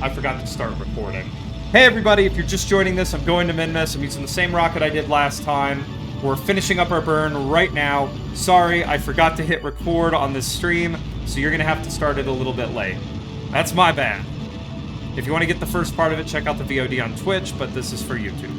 I forgot to start recording. Hey everybody, if you're just joining this, I'm going to Minmus. I'm using the same rocket I did last time. We're finishing up our burn right now. Sorry, I forgot to hit record on this stream, so you're gonna have to start it a little bit late. That's my bad. If you want to get the first part of it, check out the VOD on Twitch, but this is for YouTube.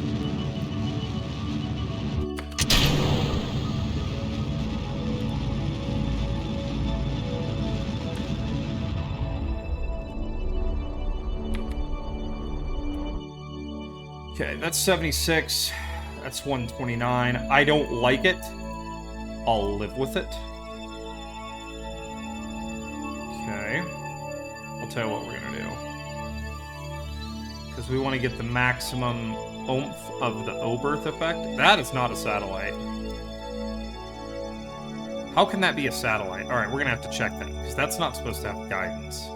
Okay, that's 76. That's 129. I don't like it. I'll live with it. Okay. I'll tell you what we're gonna do. Because we want to get the maximum oomph of the Oberth effect. That is not a satellite. How can that be a satellite? Alright, we're gonna have to check that, because that's not supposed to have guidance.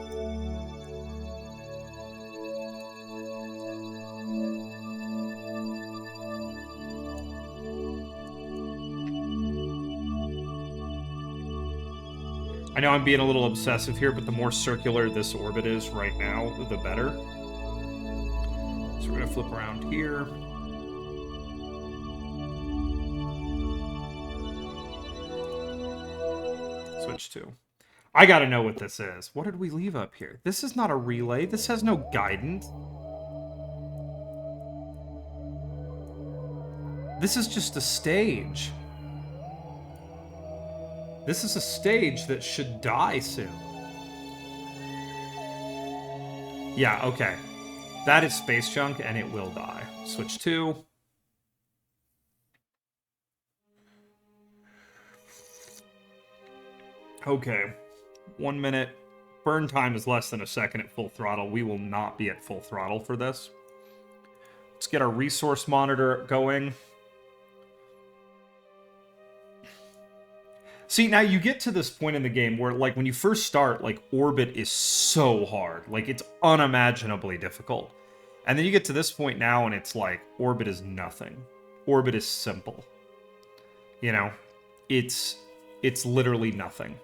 I know I'm being a little obsessive here, but the more circular this orbit is right now, the better. So we're going to flip around here. Switch to. I gotta know what this is. What did we leave up here? This is not a relay. This has no guidance. This is just a stage. This is a stage that should die soon. Yeah, okay. That is space junk, and it will die. Switch to. Okay. 1 minute. Burn time is less than a second at full throttle. We will not be at full throttle for this. Let's get our resource monitor going. See, now you get to this point in the game where, like, when you first start, like, orbit is so hard. Like, it's unimaginably difficult. And then you get to this point now, and it's like, orbit is nothing. Orbit is simple. You know? It's literally nothing.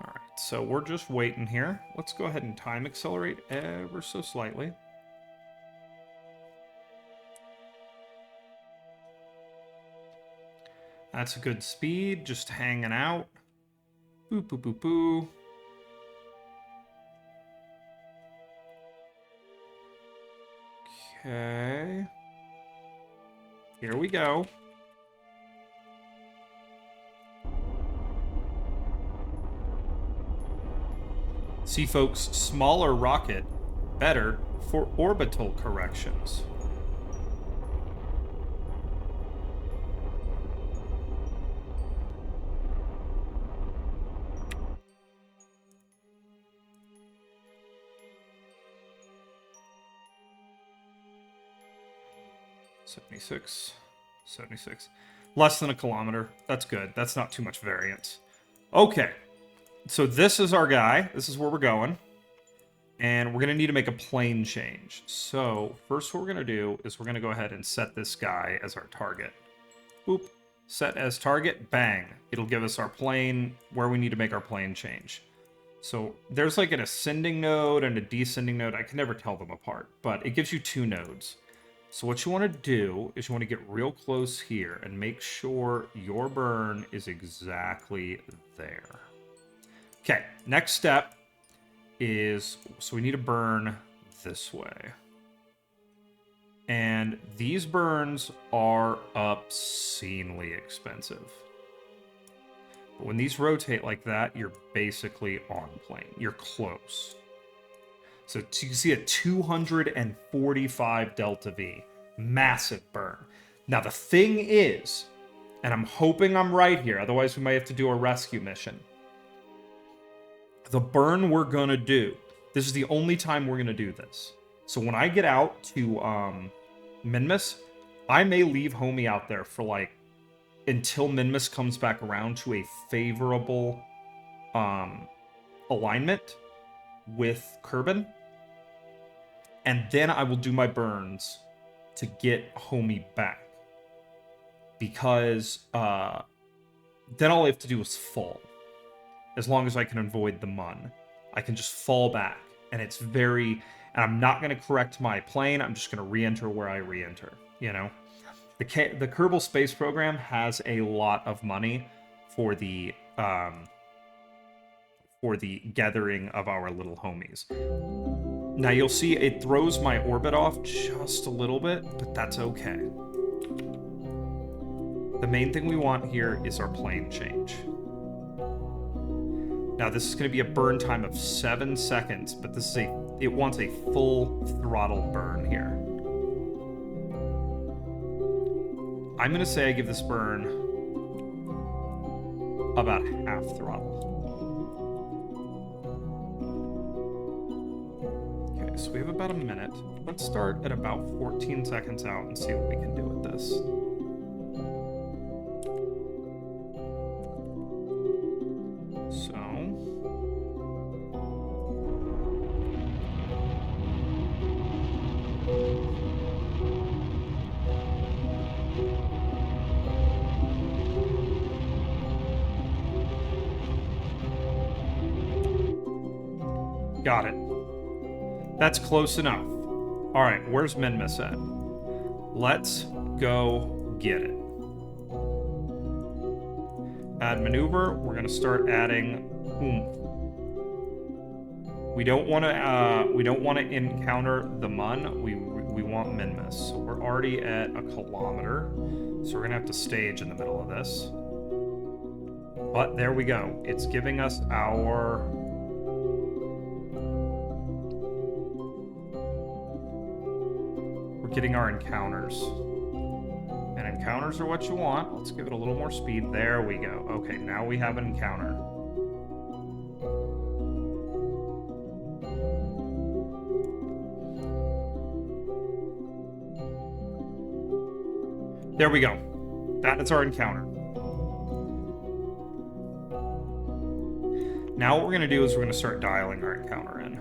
Alright, so we're just waiting here. Let's go ahead and time accelerate ever so slightly. That's a good speed, just hanging out. Boo, boo, boo, boo. Okay. Here we go. See, folks, smaller rocket, better for orbital corrections. $76. Less than a kilometer. That's good. That's not too much variance. Okay. So this is our guy. This is where we're going. And we're going to need to make a plane change. So first what we're going to do is we're going to go ahead and set this guy as our target. Boop. Set as target. Bang. It'll give us our plane where we need to make our plane change. So there's like an ascending node and a descending node. I can never tell them apart, but it gives you 2 nodes. So what you want to do is you want to get real close here and make sure your burn is exactly there. Okay, next step is, so we need to burn this way. And these burns are obscenely expensive. But when these rotate like that, you're basically on plane. You're close. So you can see a 245 delta V. Massive burn. Now the thing is, and I'm hoping I'm right here, otherwise we might have to do a rescue mission. The burn we're gonna do, this is the only time we're gonna do this. So when I get out to Minmus, I may leave homie out there for like until Minmus comes back around to a favorable alignment with Kerbin. And then I will do my burns to get homie back. Because then all I have to do is fall. as long as I can avoid the Mun. I can just fall back, and it's very... And I'm not going to correct my plane, I'm just going to re-enter where I re-enter, you know? The Kerbal Space Program has a lot of money for the gathering of our little homies. Now you'll see it throws my orbit off just a little bit, but that's okay. The main thing we want here is our plane change. Now this is going to be a burn time of 7 seconds, but this is it wants a full throttle burn here. I'm going to say I give this burn about half throttle. Okay, so we have about a minute. Let's start at about 14 seconds out and see what we can do with this. So... Got it. That's close enough. All right, where's Minmus at? Let's go get it. Add maneuver. We're gonna start adding oomph. We don't want to encounter the Mun. We want Minmus. So we're already at a kilometer. So we're gonna have to stage in the middle of this. But there we go. It's giving us our... getting our encounters. And encounters are what you want. Let's give it a little more speed. There we go. Okay, now we have an encounter. There we go. That is our encounter. Now what we're going to do is we're going to start dialing our encounter in.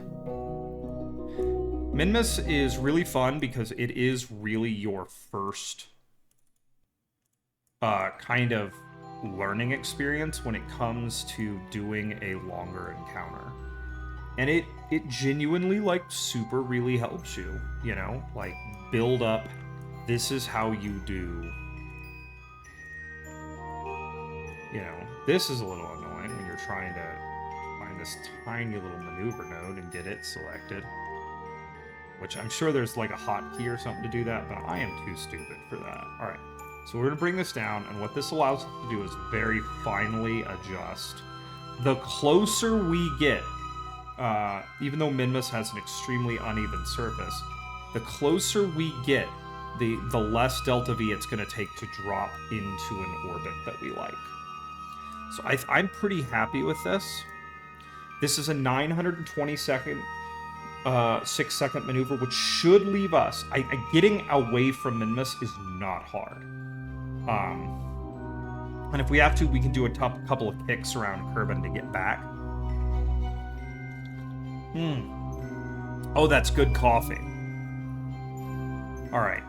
Minmus is really fun because it is really your first kind of learning experience when it comes to doing a longer encounter. And it genuinely, like, super really helps you, you know? Like, build up, this is how you do. You know, this is a little annoying when you're trying to find this tiny little maneuver node and get it selected. Which I'm sure there's like a hotkey or something to do that, but I am too stupid for that. All right, so we're gonna bring this down, and what this allows us to do is very finely adjust. The closer we get, even though Minmus has an extremely uneven surface, the closer we get, the less delta V it's gonna take to drop into an orbit that we like. So I'm pretty happy with this. This is a 920-second 6-second maneuver, which should leave us... getting away from Minmus is not hard. And if we have to, we can do a couple of kicks around Kerbin to get back. Oh, that's good coffee. Alright.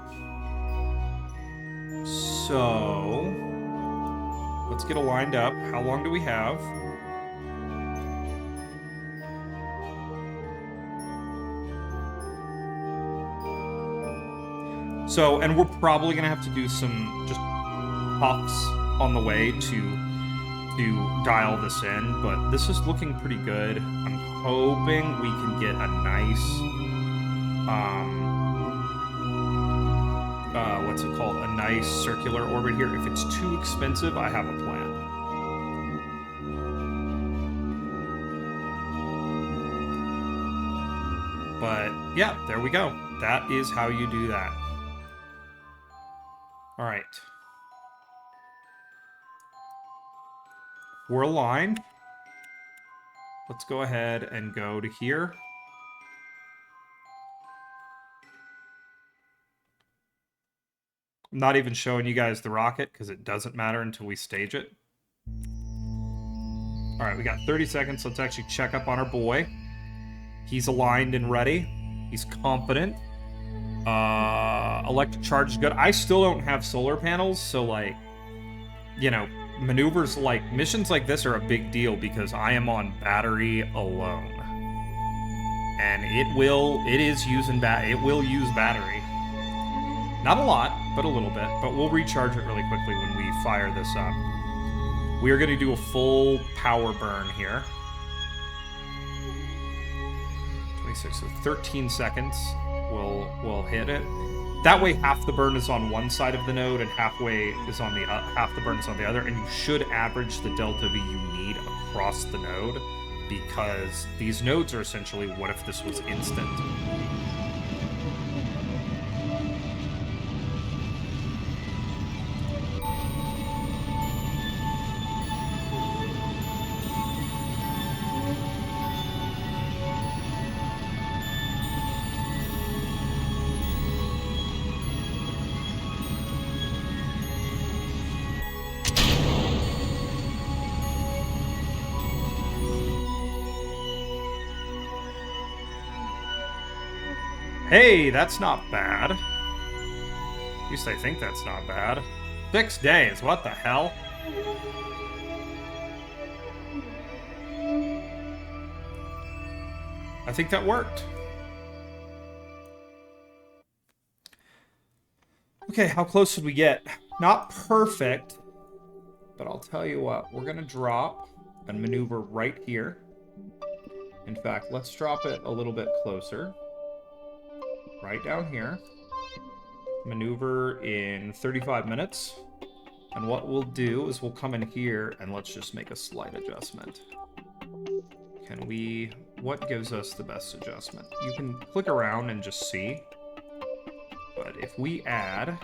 So... let's get it lined up. How long do we have? So, and we're probably going to have to do some just puffs on the way to dial this in, but this is looking pretty good. I'm hoping we can get a nice, what's it called? A nice circular orbit here. If it's too expensive, I have a plan. But, yeah, there we go. That is how you do that. All right. We're aligned. Let's go ahead and go to here. I'm not even showing you guys the rocket because it doesn't matter until we stage it. All right, we got 30 seconds. Let's actually check up on our boy. He's aligned and ready. He's confident. Electric charge is good. I still don't have solar panels, so, like, you know, maneuvers like missions like this are a big deal because I am on battery alone. And it will use battery. Not a lot, but a little bit. But we'll recharge it really quickly when we fire this up. We are going to do a full power burn here. 26, so 13 seconds. We'll hit it. That way, half the burn is on one side of the node, and half the burn is on the other. And you should average the delta V you need across the node, because these nodes are essentially what if this was instant. Hey, that's not bad. At least I think that's not bad. 6 days, what the hell? I think that worked. Okay, how close did we get? Not perfect, but I'll tell you what. We're going to drop and maneuver right here. In fact, let's drop it a little bit closer. Right down here. Maneuver in 35 minutes. And what we'll do is we'll come in here and let's just make a slight adjustment. Can we... What gives us the best adjustment? You can click around and just see. But if we add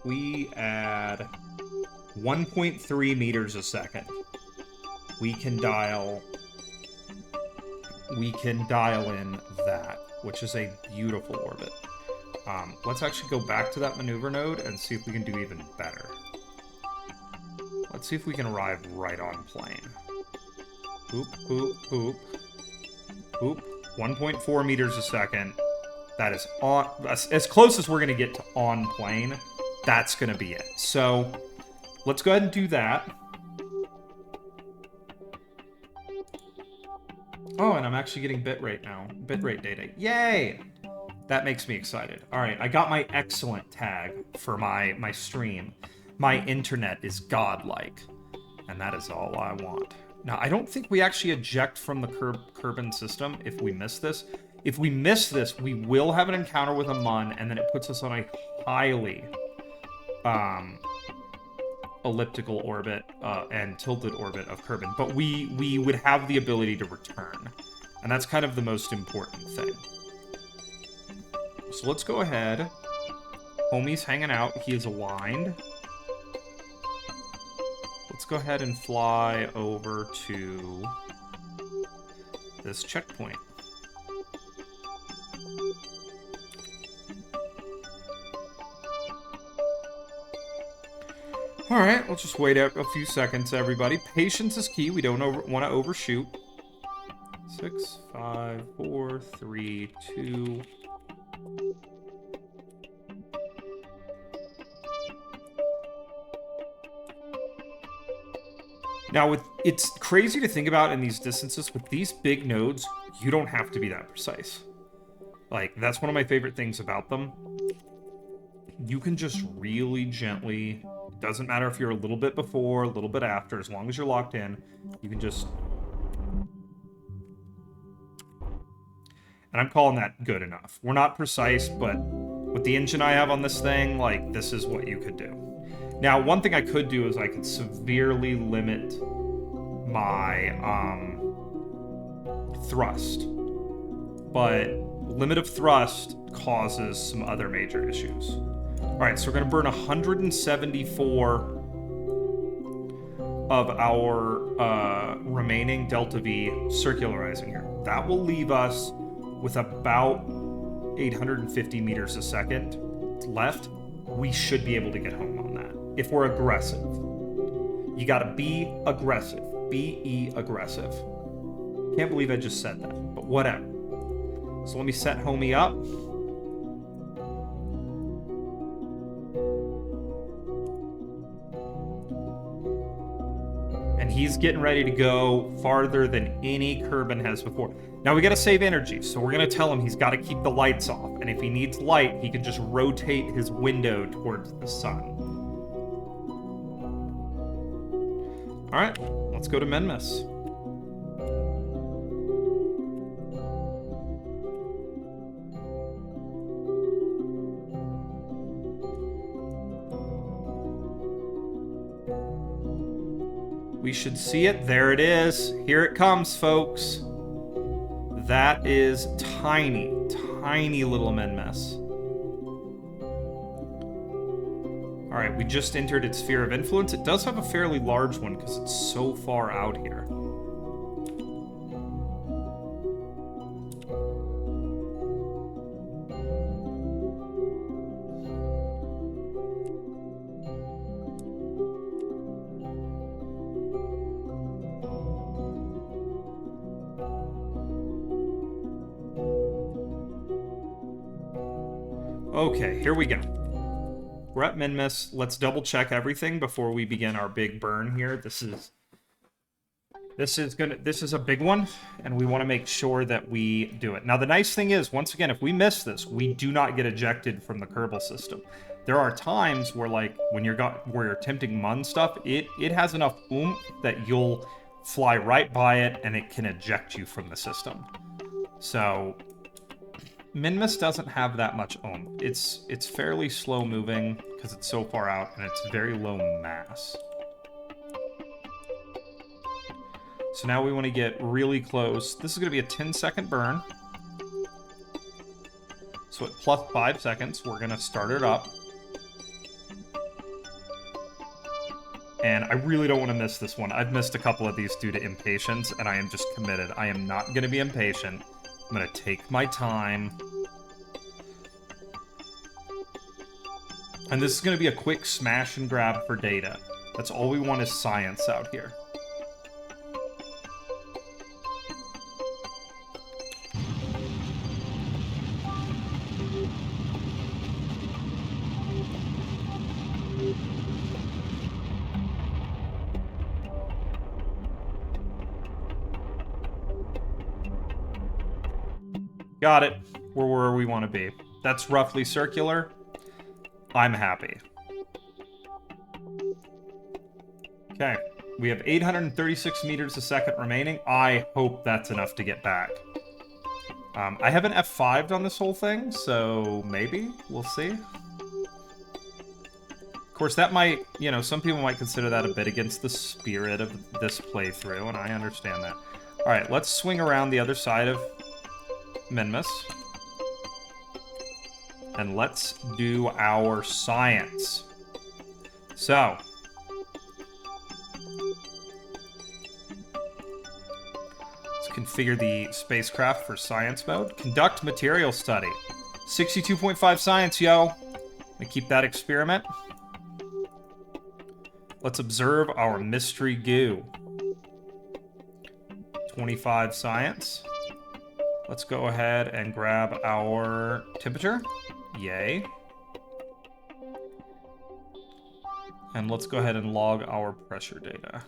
1.3 meters a second, we can dial in that, which is a beautiful orbit. Let's actually go back to that maneuver node and see if we can do even better. Let's see if we can arrive right on plane. Boop, boop, boop. Boop. 1.4 meters a second. That is on, as close as we're going to get to on plane. That's going to be it. So let's go ahead and do that. Oh, and I'm actually getting bitrate now. Bitrate data. Yay! That makes me excited. All right, I got my excellent tag for my stream. My internet is godlike. And that is all I want. Now, I don't think we actually eject from the Kerbin system if we miss this. If we miss this, we will have an encounter with a Mun, and then it puts us on a highly elliptical orbit and tilted orbit of Kerbin. But we would have the ability to return. And that's kind of the most important thing. So let's go ahead. Homie's hanging out. He is aligned. Let's go ahead and fly over to this checkpoint. Alright, we'll just wait out a few seconds, everybody. Patience is key. We don't want to overshoot. 6, 5, 4, 3, 2... Now, it's crazy to think about in these distances. With these big nodes, you don't have to be that precise. Like, that's one of my favorite things about them. You can just really gently... It doesn't matter if you're a little bit before, a little bit after, as long as you're locked in, you can just... And I'm calling that good enough. We're not precise, but with the engine I have on this thing, like, this is what you could do. Now, one thing I could do is I could severely limit my thrust. But limit of thrust causes some other major issues. Alright, so we're going to burn 174 of our remaining delta V circularizing here. That will leave us with about 850 meters a second left. We should be able to get home on that. If we're aggressive. You gotta be aggressive. Be aggressive. Can't believe I just said that, but whatever. So let me set homie up. And he's getting ready to go farther than any Kerbin has before. Now we gotta save energy, so we're gonna tell him he's gotta keep the lights off. And if he needs light, he can just rotate his window towards the sun. Alright, let's go to Minmus. We should see it. There it is. Here it comes, folks. That is tiny, tiny little Minmus. All right, we just entered its sphere of influence. It does have a fairly large one because it's so far out here. Okay, here we go. We're at Minmus. Let's double check everything before we begin our big burn here. This is a big one, and we want to make sure that we do it. Now, the nice thing is, once again, if we miss this, we do not get ejected from the Kerbal system. There are times where, like, when you're attempting Mun stuff, it has enough oomph that you'll fly right by it, and it can eject you from the system. So Minmus doesn't have that much oomph. It's fairly slow moving because it's so far out, and it's very low mass. So now we want to get really close. This is going to be a 10-second burn. So at plus 5 seconds, we're going to start it up. And I really don't want to miss this one. I've missed a couple of these due to impatience, and I am just committed. I am not going to be impatient. I'm going to take my time. And this is going to be a quick smash and grab for data. That's all we want is science out here. Got it. We're where we want to be. That's roughly circular. I'm happy. Okay. We have 836 meters a second remaining. I hope that's enough to get back. I haven't F5'd on this whole thing, so maybe. We'll see. Of course, that might, you know, some people might consider that a bit against the spirit of this playthrough, and I understand that. All right, let's swing around the other side of Minmus. And let's do our science. So. Let's configure the spacecraft for science mode. Conduct material study. 62.5 science, yo. We keep that experiment. Let's observe our mystery goo. 25 science. Let's go ahead and grab our temperature. Yay. And let's go ahead and log our pressure data.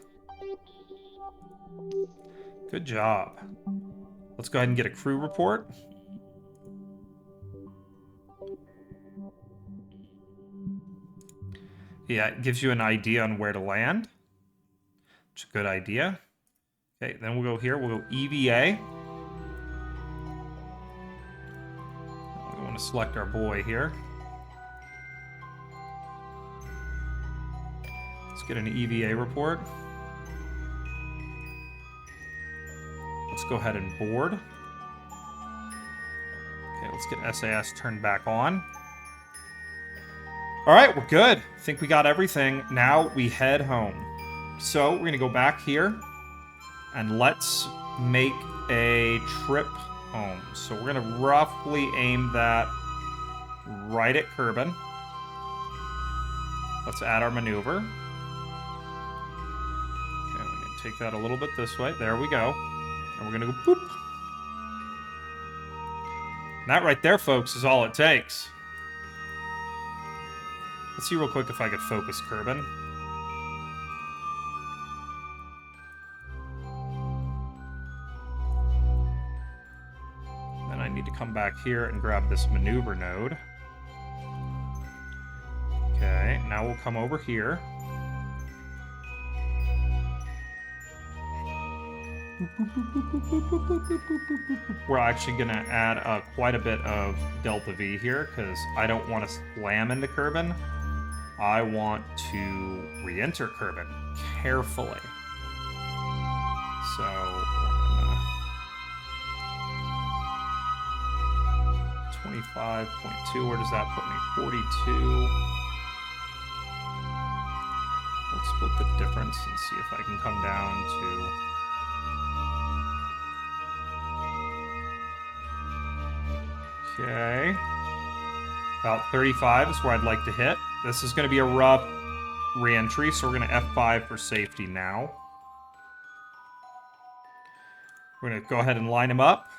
Good job. Let's go ahead and get a crew report. Yeah, it gives you an idea on where to land. It's a good idea. Okay, then we'll go here. We'll go EVA. We want to select our boy here. Let's get an EVA report. Let's go ahead and board. Okay, let's get SAS turned back on. All right, we're good. I think we got everything. Now we head home. So we're gonna go back here and let's make a trip home. So we're gonna roughly aim that right at Kerbin. Let's add our maneuver. Okay, we're gonna take that a little bit this way. There we go. And we're gonna go boop. And that right there, folks, is all it takes. Let's see real quick if I could focus Kerbin. need to come back here and grab this maneuver node. Okay, now we'll come over here. We're actually going to add quite a bit of Delta V here, because I don't want to slam into Kerbin. I want to re-enter Kerbin carefully. So, we're gonna 25.2, where does that put me? 42. Let's split the difference and see if I can come down to... Okay. About 35 is where I'd like to hit. This is going to be a rough re-entry, so we're going to F5 for safety now. We're going to go ahead and line him up.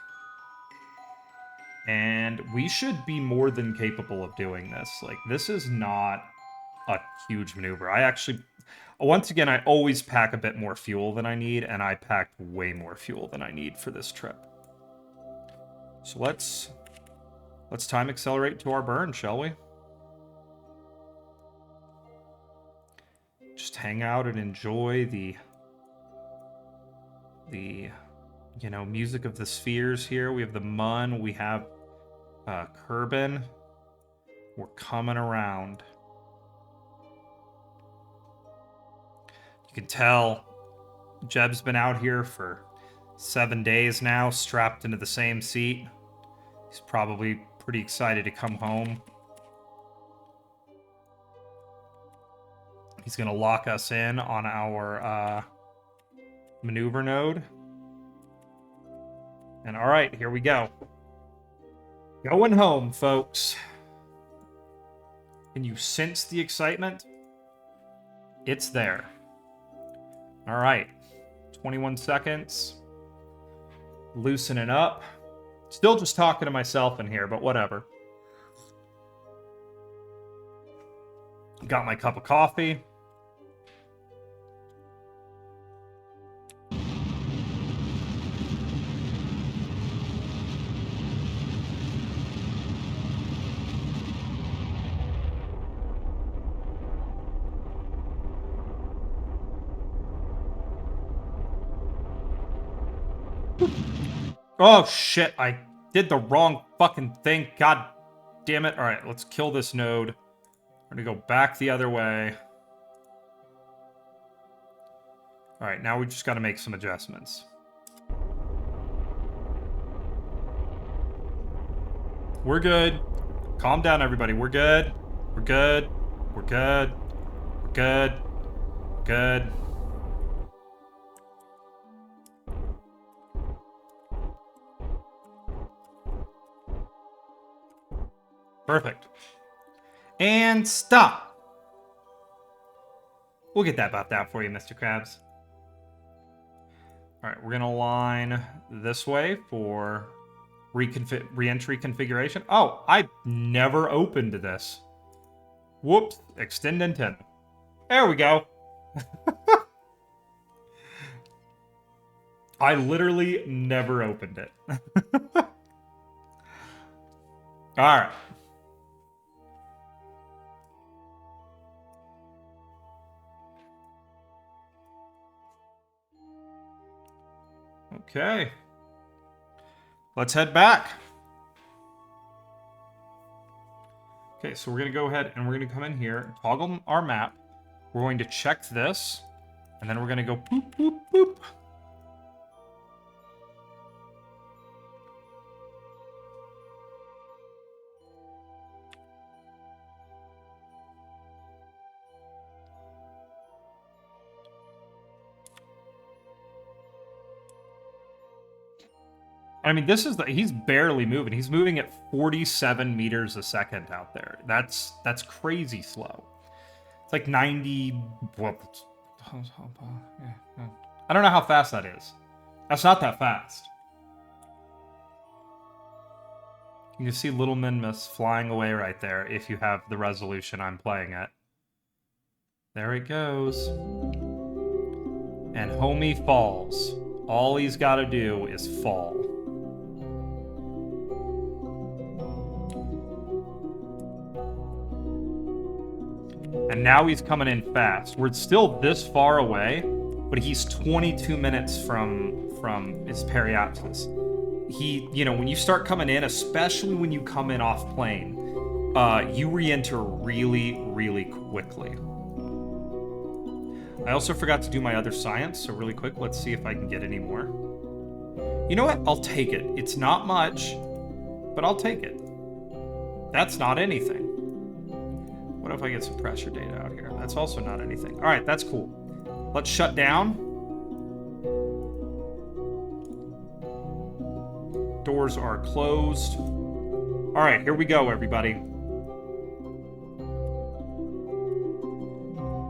And we should be more than capable of doing this. Like, this is not a huge maneuver. I actually... Once again, I always pack a bit more fuel than I need, and I packed way more fuel than I need for this trip. So let's time accelerate to our burn, shall we? Just hang out and enjoy the you know, music of the spheres here. We have the Mun, we have Kerbin. We're coming around. You can tell Jeb's been out here for 7 days now, strapped into the same seat. He's probably pretty excited to come home. He's going to lock us in on our maneuver node. And all right, here we go. Going home, folks. Can you sense the excitement? It's there. All right, 21 seconds. Loosening up. Still just talking to myself in here, but whatever. Got my cup of coffee. Oh, shit. I did the wrong fucking thing. God damn it. All right, let's kill this node. We're going to go back the other way. All right, now we just got to make some adjustments. We're good. Calm down, everybody. We're good. We're good. We're good. We're good. We're good. Perfect. And stop. We'll get that buffed out for you, Mr. Krabs. All right, we're going to line this way for re-entry configuration. Oh, I never opened this. Whoops. Extend antenna. There we go. I literally never opened it. All right. Okay. Let's head back. Okay, so we're going to go ahead and we're going to come in here, toggle our map. We're going to check this, and then we're going to go boop, boop, boop. I mean, this is he's barely moving. He's moving at 47 meters a second out there. That's crazy slow. It's like 90. I don't know how fast that is. That's not that fast. You can see Little Minmus flying away right there if you have the resolution I'm playing at. There it goes. And homie falls. All he's got to do is fall. And now he's coming in fast. We're still this far away, but he's 22 minutes from his periapsis. You know, when you start coming in, especially when you come in off plane, you re-enter really, really quickly. I also forgot to do my other science, so really quick, let's see if I can get any more. You know what? I'll take it. It's not much, but I'll take it. That's not anything. What if I get some pressure data out here? That's also not anything. All right, that's cool. Let's shut down. Doors are closed. All right, here we go, everybody.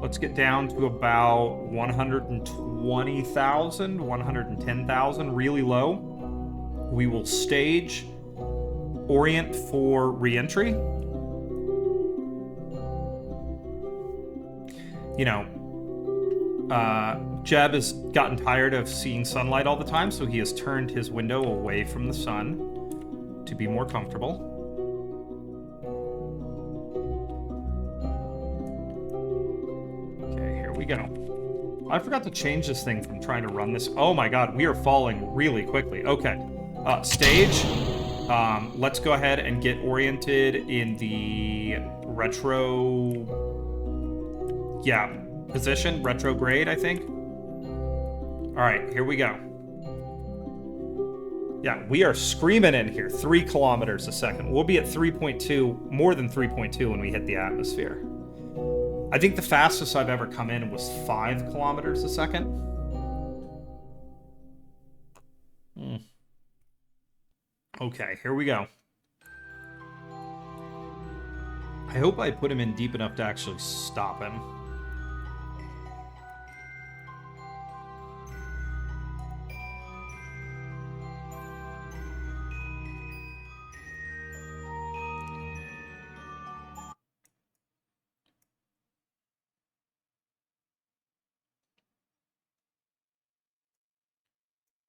Let's get down to about 120,000, 110,000, really low. We will stage, orient for re-entry. You know, Jeb has gotten tired of seeing sunlight all the time, so he has turned his window away from the sun to be more comfortable. Okay, here we go. I forgot to change this thing from trying to run this. Oh my god, we are falling really quickly. Okay, stage. Let's go ahead and get oriented in the retro... Yeah, position, retrograde, I think. All right, here we go. Yeah, we are screaming in here, 3 kilometers a second. We'll be at 3.2, more than 3.2 when we hit the atmosphere. I think the fastest I've ever come in was 5 kilometers a second. Okay, here we go. I hope I put him in deep enough to actually stop him.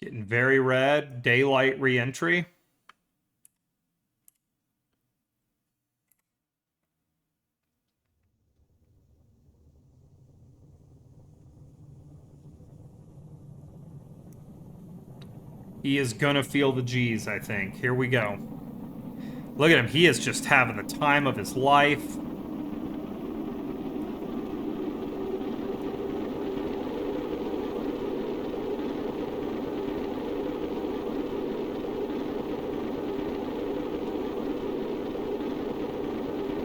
Getting very red. Daylight re-entry. He is gonna feel the G's, I think. Here we go. Look at him. He is just having the time of his life.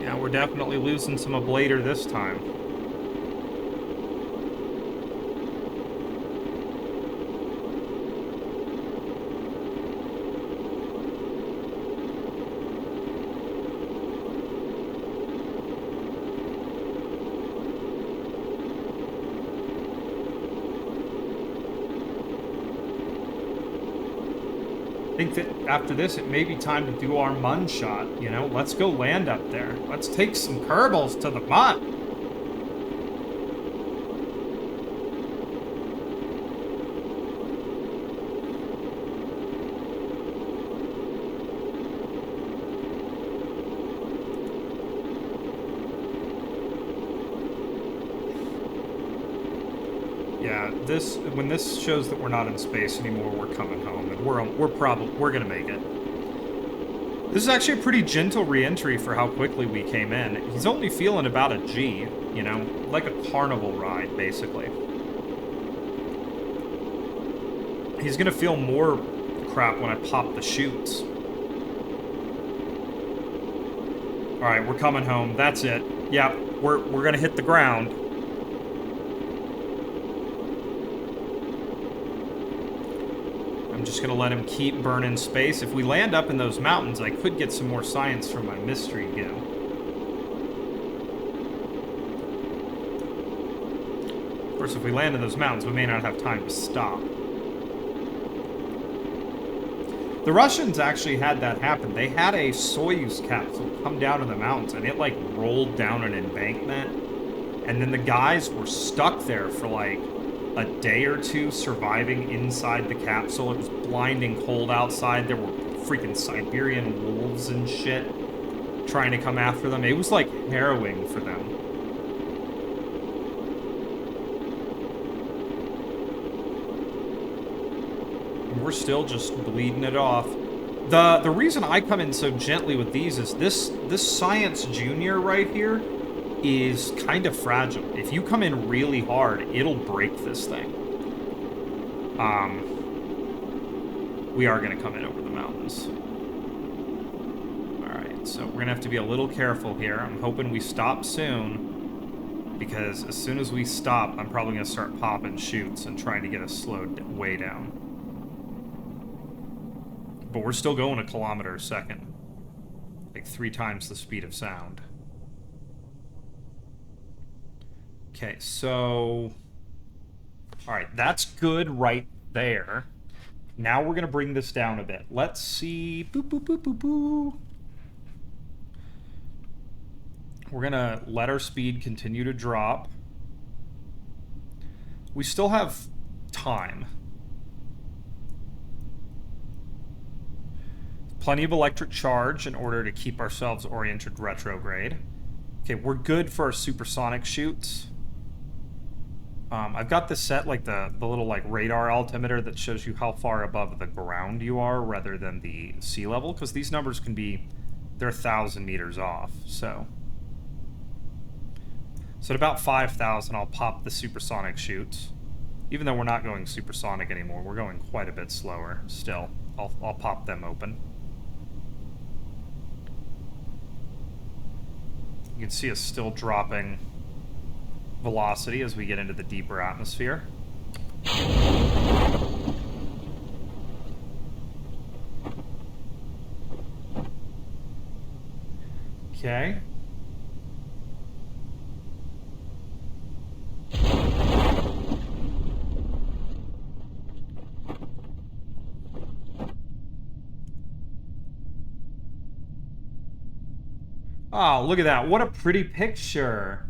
Yeah, we're definitely losing some ablator this time. I think that after this, it may be time to do our Mun shot, you know? Let's go land up there. Let's take some Kerbals to the Mun. Yeah, when this shows that we're not in space anymore, we're coming home, and we're gonna make it. This is actually a pretty gentle re-entry for how quickly we came in. He's only feeling about a G, you know, like a carnival ride, basically. He's gonna feel more crap when I pop the chutes. All right, we're coming home. That's it. Yeah, we're gonna hit the ground. I'm just gonna let him keep burning space. If we land up in those mountains, I could get some more science from my mystery go. Of course, if we land in those mountains, we may not have time to stop. The Russians actually had that happen. They had a Soyuz capsule come down in the mountains, and it, like, rolled down an embankment. And then the guys were stuck there for, like, a day or two surviving inside the capsule. It was blinding cold outside. There were freaking Siberian wolves and shit trying to come after them. It was like harrowing for them. we're still just bleeding it off. The reason I come in so gently with these is this Science Junior right here is kind of fragile. If you come in really hard, it'll break this thing. We are going to come in over the mountains. Alright, so we're going to have to be a little careful here. I'm hoping we stop soon, because as soon as we stop, I'm probably going to start popping chutes and trying to get us slowed way down. But we're still going a kilometer a second. Like 3 times the speed of sound. Okay, so... Alright, that's good right there. Now we're going to bring this down a bit. Let's see... Boop, boop, boop, boop, boop. We're going to let our speed continue to drop. We still have time. Plenty of electric charge in order to keep ourselves oriented retrograde. Okay, we're good for our supersonic shoots. I've got this set, like the little like radar altimeter that shows you how far above the ground you are rather than the sea level, because these numbers can be, they're 1,000 meters off, so at about 5,000 I'll pop the supersonic shoots. Even though we're not going supersonic anymore, we're going quite a bit slower still. I'll pop them open. You can see us still dropping velocity as we get into the deeper atmosphere. Okay. Oh, look at that. What a pretty picture.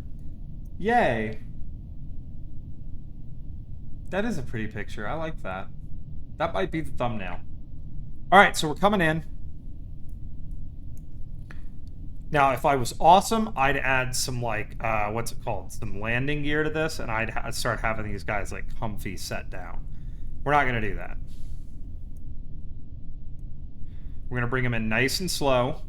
Yay. That is a pretty picture. I like that. That might be the thumbnail. Alright, so we're coming in. Now, if I was awesome, I'd add some, like, what's it called? Some landing gear to this, and I'd start having these guys, like, comfy set down. We're not going to do that. We're going to bring them in nice and slow.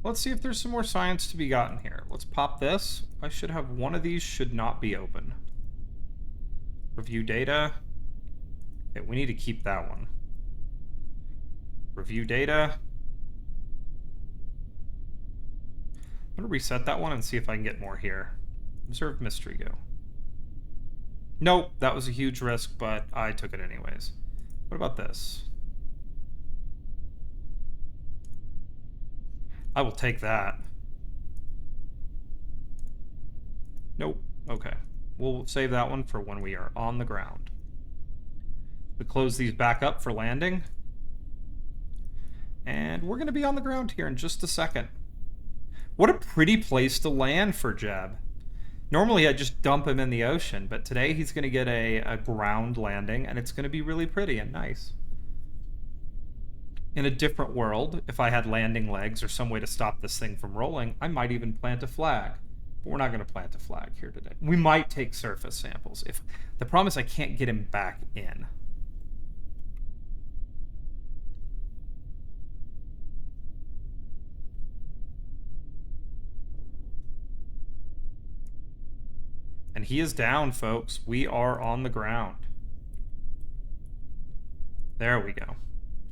Let's see if there's some more science to be gotten here. Let's pop this. I should have one of these should not be open. Review data. Okay, we need to keep that one. Review data. I'm going to reset that one and see if I can get more here. Observe mystery go. Nope, that was a huge risk, but I took it anyways. What about this? I will take that. Nope. Okay. We'll save that one for when we are on the ground. We close these back up for landing. And we're going to be on the ground here in just a second. What a pretty place to land for Jeb. Normally I just dump him in the ocean, but today he's going to get a ground landing, and it's going to be really pretty and nice. In a different world, if I had landing legs or some way to stop this thing from rolling, I might even plant a flag. But we're not going to plant a flag here today. We might take surface samples. The problem is I can't get him back in. And he is down, folks. We are on the ground. There we go.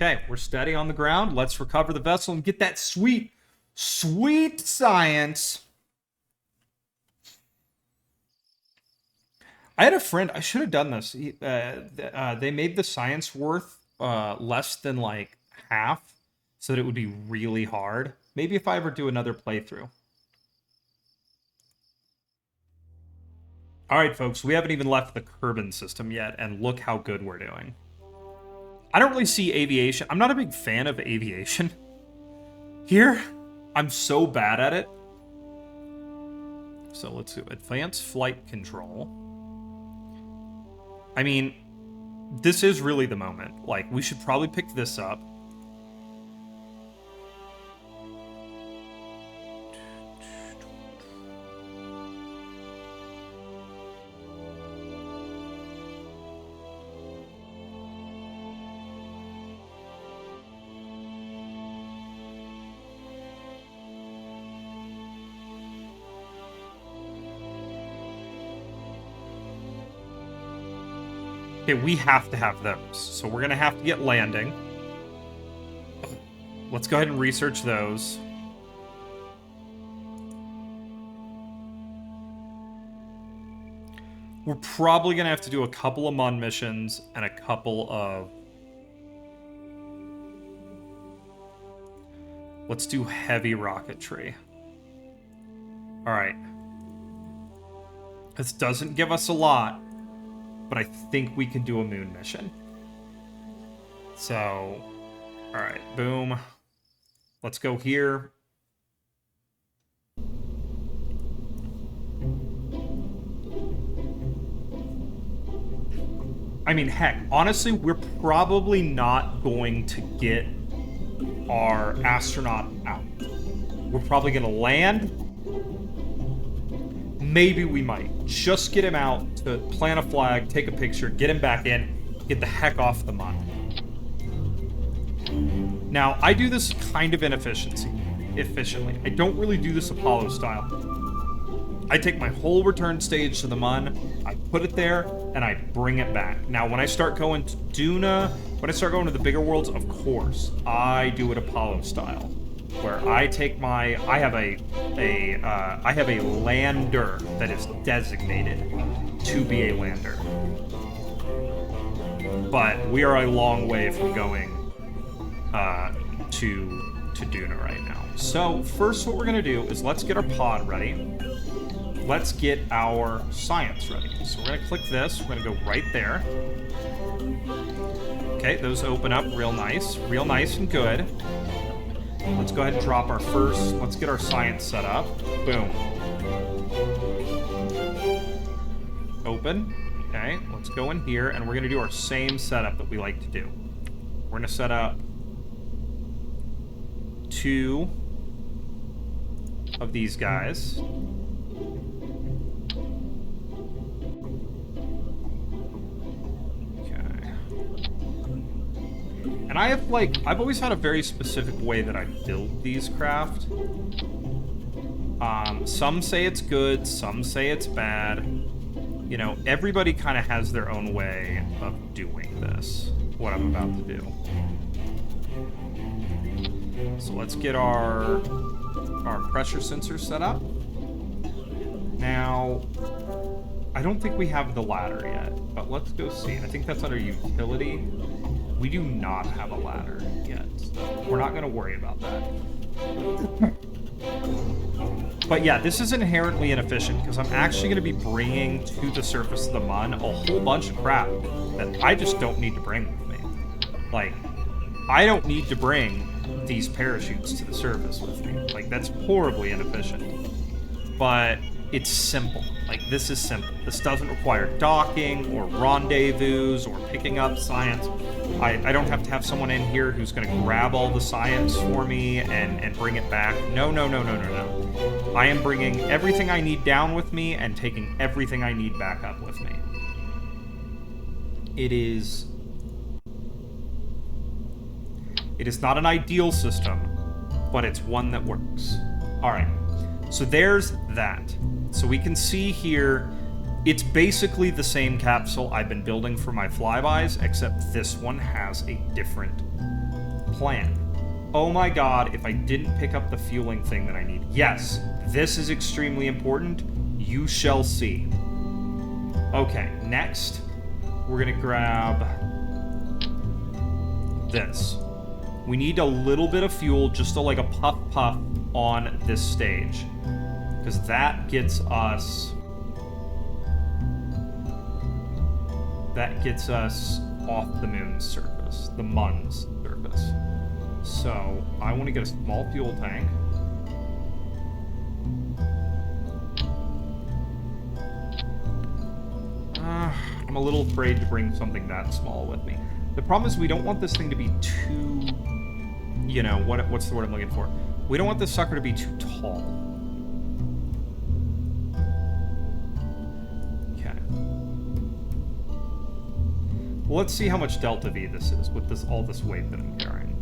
Okay, we're steady on the ground. Let's recover the vessel and get that sweet, sweet science. I had a friend, I should have done this. They made the science worth less than like half so that it would be really hard. Maybe if I ever do another playthrough. All right, folks, we haven't even left the Kerbin system yet, and look how good we're doing. I don't really see aviation. I'm not a big fan of aviation here. I'm so bad at it. So let's do advanced flight control. I mean, this is really the moment. Like, we should probably pick this up. Okay, we have to have those. So we're going to have to get landing. Let's go ahead and research those. We're probably going to have to do a couple of Mun missions and a couple of... Let's do heavy rocketry. Alright. This doesn't give us a lot, but I think we can do a moon mission. So, alright, boom. Let's go here. I mean, heck, honestly, we're probably not going to get our astronaut out. We're probably going to land. Maybe we might. Just get him out to plant a flag, take a picture, get him back in, get the heck off the Mun. Now, I do this kind of efficiently. I don't really do this Apollo style. I take my whole return stage to the Mun, I put it there, and I bring it back. Now, when I start going to Duna, when I start going to the bigger worlds, of course, I do it Apollo style, where I take my, I have a lander that is designated to be a lander. But we are a long way from going to Duna right now. So first, what we're gonna do is let's get our pod ready. Let's get our science ready. So we're gonna click this. We're gonna go right there. Okay, those open up real nice and good. Let's go ahead and drop our first. Let's get our science set up. Boom. Open. Okay, let's go in here, and we're gonna do our same setup that we like to do. We're gonna set up 2 of these guys. And I have, like, I've always had a very specific way that I build these craft. Some say it's good, some say it's bad. You know, everybody kind of has their own way of doing this, what I'm about to do. So let's get our pressure sensor set up. Now, I don't think we have the ladder yet, but let's go see. I think that's under utility. We do not have a ladder yet, so we're not going to worry about that. But yeah, this is inherently inefficient because I'm actually going to be bringing to the surface of the Mun a whole bunch of crap that I just don't need to bring with me. Like, I don't need to bring these parachutes to the surface with me. Like, that's horribly inefficient. But it's simple. Like, this is simple. This doesn't require docking or rendezvous or picking up science. I don't have to have someone in here who's going to grab all the science for me and bring it back. No. I am bringing everything I need down with me and taking everything I need back up with me. It is not an ideal system, but it's one that works. All right, so there's that. So we can see here, it's basically the same capsule I've been building for my flybys, except this one has a different plan. Oh my god, if I didn't pick up the fueling thing that I need. Yes, this is extremely important. You shall see. Okay, next, we're gonna grab this. We need a little bit of fuel, just like a puff on this stage. Because that gets us... off the moon's surface, the Mun's surface. So I want to get a small fuel tank. I'm a little afraid to bring something that small with me. The problem is we don't want this thing to be too, you know, what's the word I'm looking for? We don't want this sucker to be too tall. Okay. Well, let's see how much delta V this is with all this weight that I'm carrying.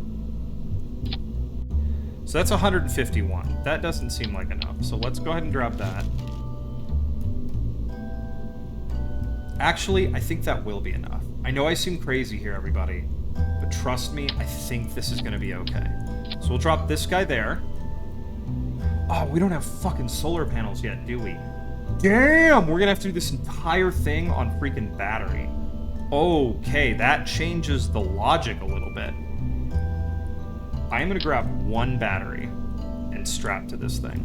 So that's 151. That doesn't seem like enough. So let's go ahead and grab that. Actually, I think that will be enough. I know I seem crazy here, everybody, but trust me, I think this is gonna be okay. So we'll drop this guy there. Oh, we don't have fucking solar panels yet, do we? Damn! We're gonna have to do this entire thing on freaking battery. Okay, that changes the logic a little bit. I'm gonna grab one battery and strap to this thing.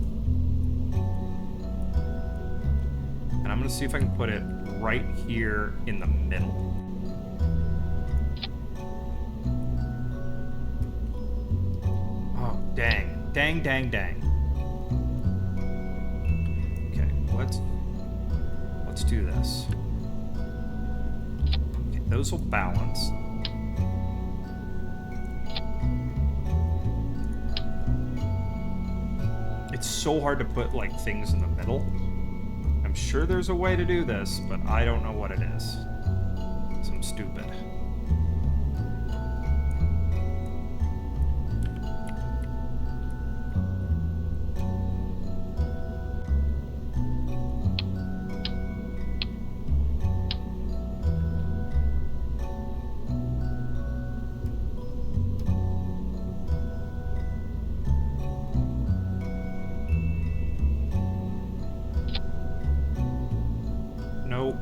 And I'm gonna see if I can put it right here in the middle. Oh, dang. Dang, dang, dang. Okay, let's do this. Okay, those will balance. It's so hard to put, like, things in the middle. I'm sure there's a way to do this, but I don't know what it is. So I'm stupid. Nope.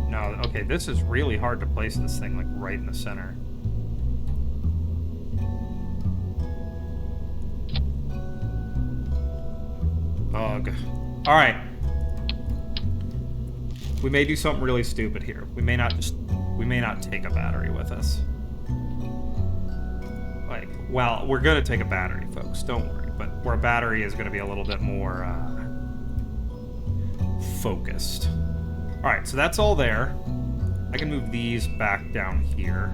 No, okay, this is really hard to place this thing, like, right in the center. Ugh. Alright. We may do something really stupid here. We may not take a battery with us. Like, well, we're gonna take a battery, folks, don't worry. But where a battery is gonna be a little bit more, focused. Alright, so that's all there. I can move these back down here.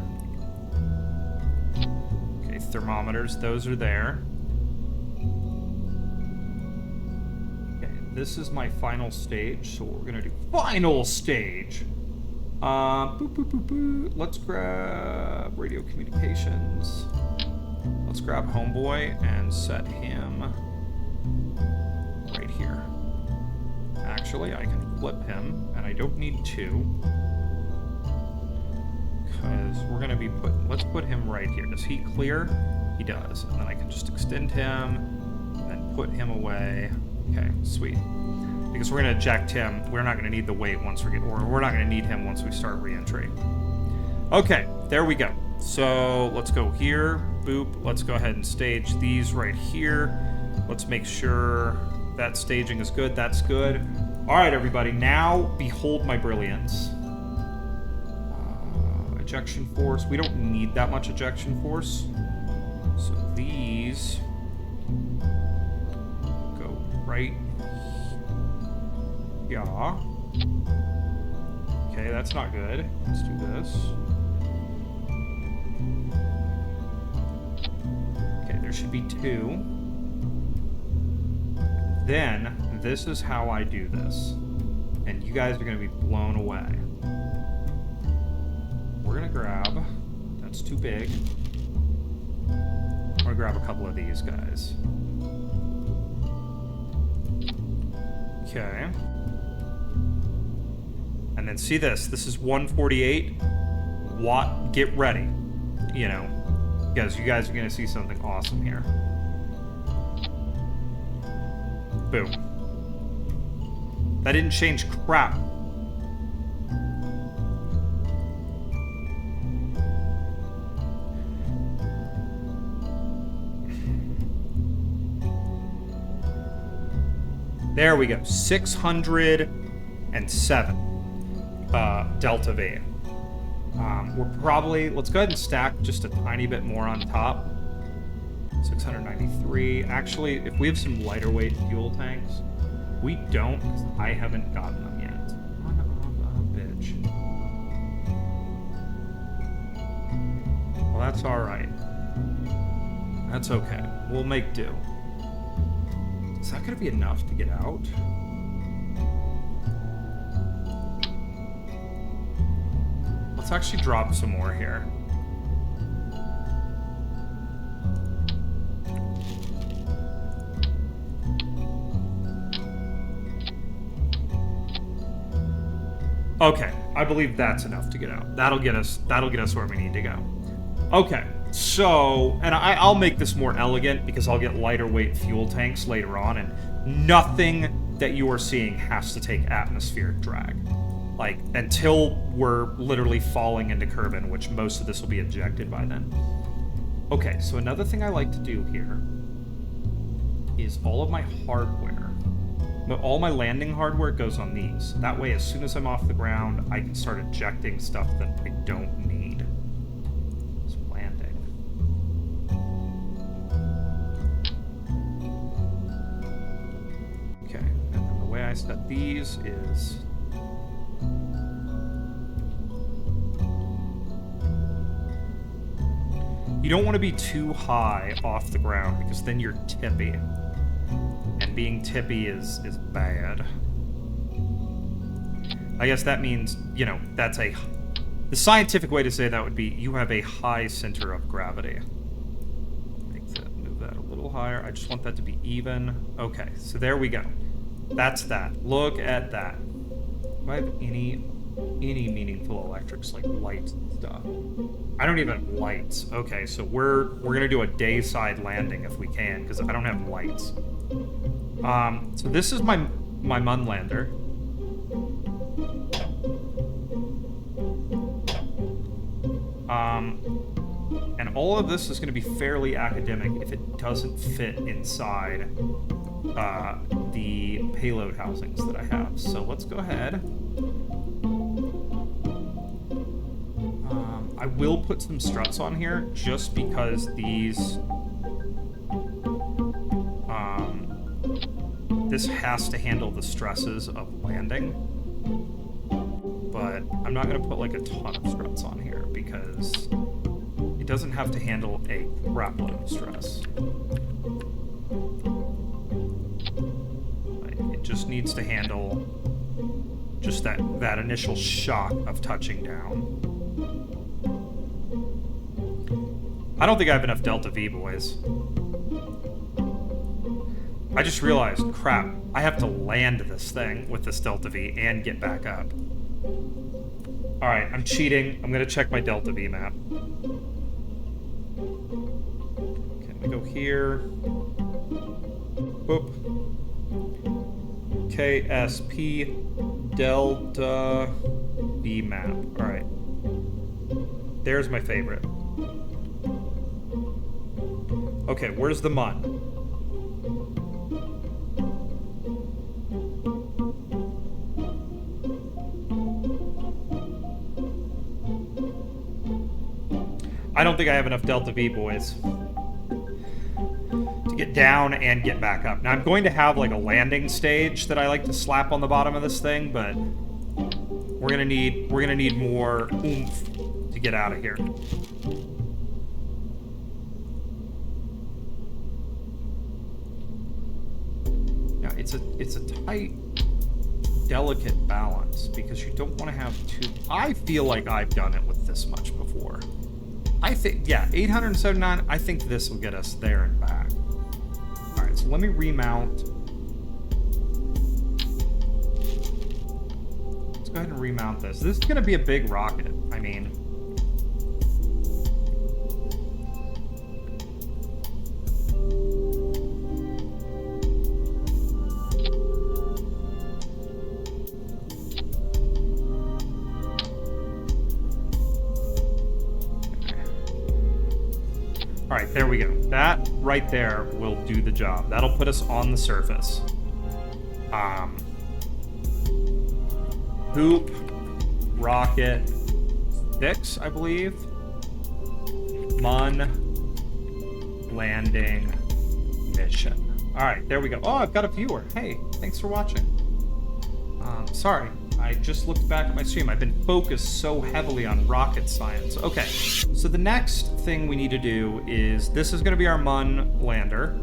Okay, thermometers, those are there. Okay, this is my final stage, so what we're gonna do... Final stage! Boop, boop, boop, boop. Let's grab radio communications. Let's grab Homeboy and set him right here. Actually, I can flip him, and I don't need two. Because we're going to be let's put him right here. Does he clear? He does. And then I can just extend him, and then put him away. Okay, sweet. Because we're going to eject him. We're not going to need the weight once we're not going to need him once we start re-entry. Okay, there we go. So let's go here, boop. Let's go ahead and stage these right here. Let's make sure that staging is good. That's good. All right, everybody. Now, behold my brilliance. Ejection force. We don't need that much ejection force. So these go right. Yeah. Okay, that's not good. Let's do this. Okay, there should be two. Then, this is how I do this. And you guys are going to be blown away. We're going to grab... That's too big. We're going to grab a couple of these guys. Okay. And then see this. This is 148 watt. Get ready. You know, because you guys are going to see something awesome here. Boom. That didn't change crap. There we go. 607 delta V. We're probably... Let's go ahead and stack just a tiny bit more on top. 693. Actually, if we have some lighter weight fuel tanks, we don't, because I haven't gotten them yet. Son of a bitch. Well, that's alright. That's okay. We'll make do. Is that going to be enough to get out? Let's actually drop some more here. Okay, I believe that's enough to get out. That'll get us where we need to go. Okay, so, and I'll make this more elegant because I'll get lighter weight fuel tanks later on, and nothing that you are seeing has to take atmospheric drag. Like, until we're literally falling into Kerbin, which most of this will be ejected by then. Okay, so another thing I like to do here is all of my hardware. All my landing hardware goes on these. That way, as soon as I'm off the ground, I can start ejecting stuff that I don't need. So landing. Okay, and then the way I set these is... You don't want to be too high off the ground, because then you're tippy. And being tippy is bad. I guess that means, you know, that's a... The scientific way to say that would be you have a high center of gravity. Move that a little higher. I just want that to be even. Okay, so there we go. That's that. Look at that. Do I have any meaningful electrics, like lights and stuff? I don't even have lights. Okay, so we're gonna do a dayside landing if we can, because I don't have lights. So this is my Mun lander. And all of this is going to be fairly academic if it doesn't fit inside the payload housings that I have. So let's go ahead. I will put some struts on here just because these... This has to handle the stresses of landing, but I'm not going to put like a ton of struts on here because it doesn't have to handle a crap load of stress. Like, it just needs to handle just that initial shock of touching down. I don't think I have enough Delta V, boys. I just realized, crap, I have to land this thing with this Delta V and get back up. Alright, I'm cheating. I'm going to check my Delta V map. Okay, we go here. Whoop. KSP Delta V map. Alright. There's my favorite. Okay, where's the Mun? I don't think I have enough Delta V, boys, to get down and get back up. Now, I'm going to have, like, a landing stage that I like to slap on the bottom of this thing, but we're gonna need more oomph to get out of here. Yeah, it's a tight, delicate balance because you don't want to have too... I feel like I've done it with this much before. I think, yeah, 879, I think this will get us there and back. Alright, so let me remount. Let's go ahead and remount this. This is going to be a big rocket. I mean... Alright, there we go. That right there will do the job. That'll put us on the surface. Hoop, rocket, 6, I believe. Mun, landing mission. All right, there we go. Oh, I've got a viewer. Hey, thanks for watching. Sorry, I just looked back at my stream. I've been focused so heavily on rocket science. Okay, so the next thing we need to do is, this is going to be our Mun lander.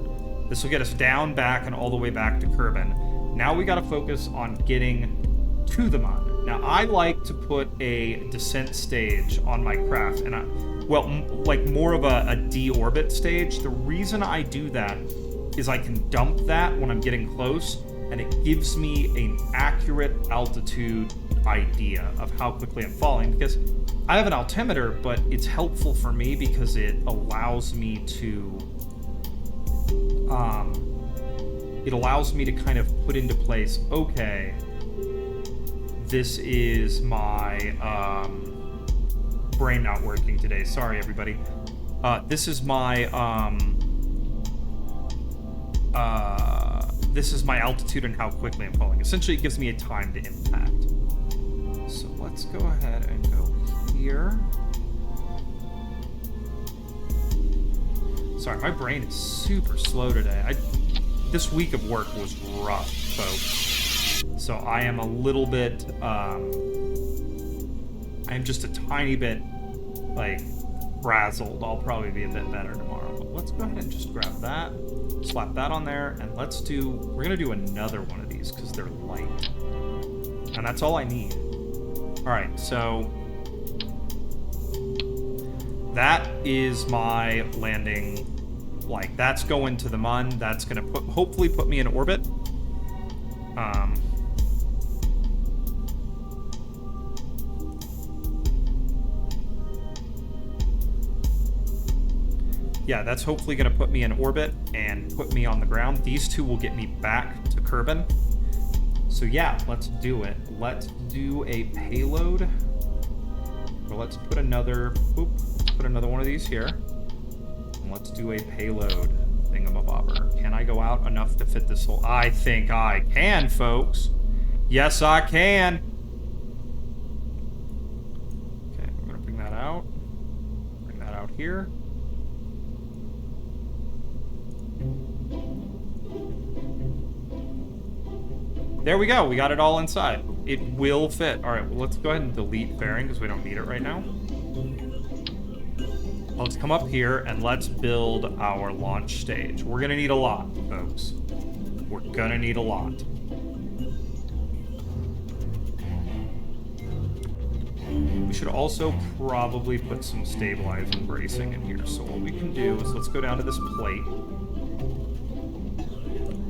This will get us down, back, and all the way back to Kerbin. Now we got to focus on getting to the Mun. Now, I like to put a descent stage on my craft, and like more of a deorbit stage. The reason I do that is I can dump that when I'm getting close, and it gives me an accurate altitude idea of how quickly I'm falling, because I have an altimeter, but it's helpful for me because it allows me to kind of put into place, okay, this is my brain not working today, sorry everybody. This is my altitude and how quickly I'm falling. Essentially, it gives me a time to impact. So let's go ahead and go here. Sorry, my brain is super slow today. This week of work was rough, folks. So I am a little bit, I am just a tiny bit, like, frazzled. I'll probably be a bit better tomorrow. But let's go ahead and just grab that. Slap that on there, and we're gonna do another one of these because they're light. And that's all I need. Alright, so that is my landing. Like, that's going to the Mun. That's gonna hopefully put me in orbit. Yeah, that's hopefully going to put me in orbit and put me on the ground. These two will get me back to Kerbin. So yeah, let's do it. Let's do a payload. Or let's put another one of these here. And let's do a payload thingamabobber. Can I go out enough to fit this whole... I think I can, folks. Yes, I can. Okay, we're going to bring that out. Bring that out here. There we go. We got it all inside. It will fit. All right, well, let's go ahead and delete fairing because we don't need it right now. Let's come up here and let's build our launch stage. We're going to need a lot, folks. We're going to need a lot. We should also probably put some stabilizing bracing in here. So what we can do is let's go down to this plate.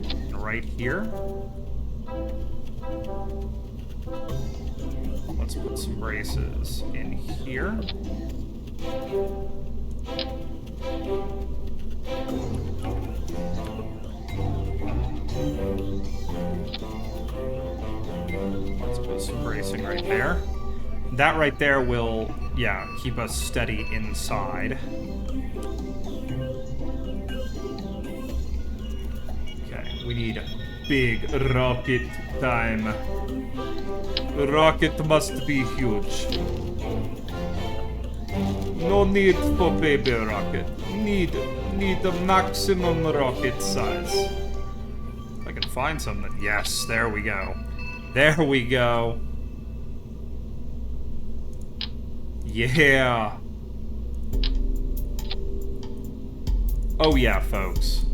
And right here, let's put some braces in here. Let's put some bracing right there. That right there will, yeah, keep us steady inside. Okay, we need big rocket time. The rocket must be huge. No need for baby rocket. Need the maximum rocket size. If I can find something. Yes, there we go. There we go. Yeah. Oh yeah, folks.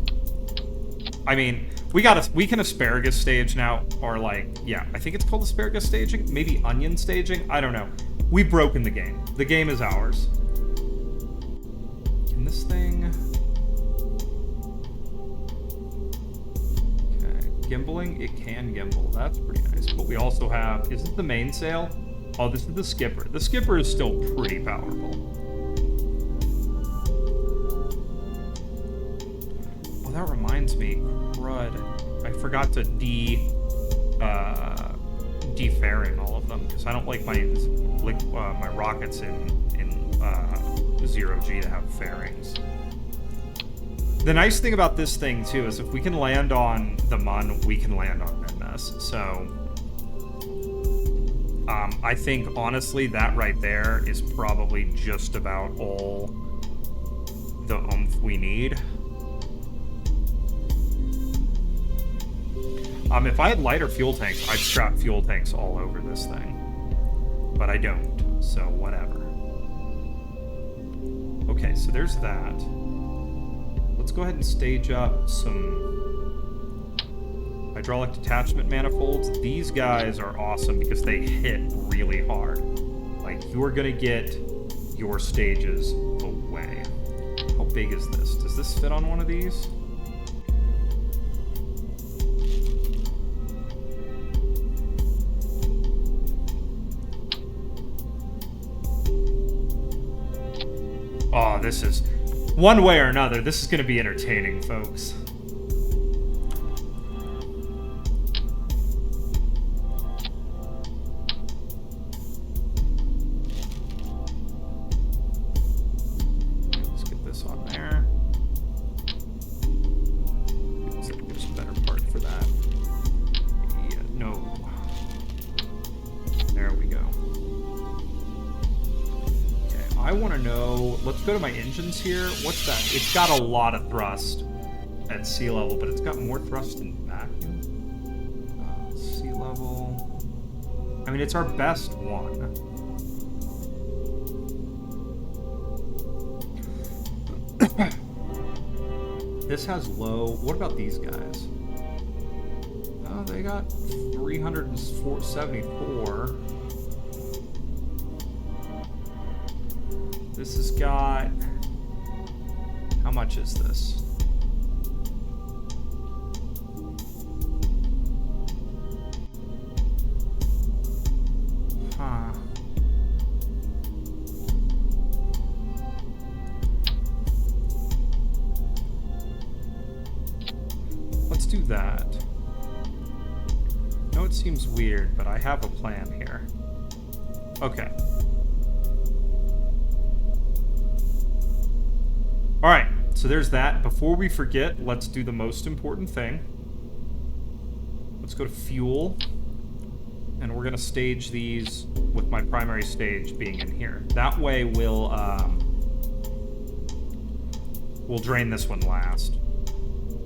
I mean, we can asparagus stage now, or like, yeah, I think it's called asparagus staging, maybe onion staging, I don't know. We've broken the game. The game is ours. Can this thing... Okay, gimbaling, it can gimbal, that's pretty nice. But we also have, is this the mainsail? Oh, this is the skipper. The skipper is still pretty powerful. Oh, that reminds me, crud. I forgot to defairing all of them because I don't like my rockets in 0G to have fairings. The nice thing about this thing too is if we can land on the Mun, we can land on Minmus. So I think honestly that right there is probably just about all the oomph we need. If I had lighter fuel tanks, I'd strap fuel tanks all over this thing. But I don't, so whatever. Okay, so there's that. Let's go ahead and stage up some hydraulic detachment manifolds. These guys are awesome because they hit really hard. Like, you're gonna get your stages away. How big is this? Does this fit on one of these? Oh, this is... One way or another, this is going to be entertaining, folks. Let's get this on there. There's a better part for that. Yeah, no. There we go. I want to know, let's go to my engines here. What's that? It's got a lot of thrust at sea level, but it's got more thrust in vacuum. Sea level. I mean, it's our best one. This has low. What about these guys? Oh, they got 374. This has got... How much is this? Huh. Let's do that. I know it seems weird, but I have a plan here. Okay. Alright, so there's that. Before we forget, let's do the most important thing. Let's go to fuel. And we're going to stage these with my primary stage being in here. That way we'll drain this one last.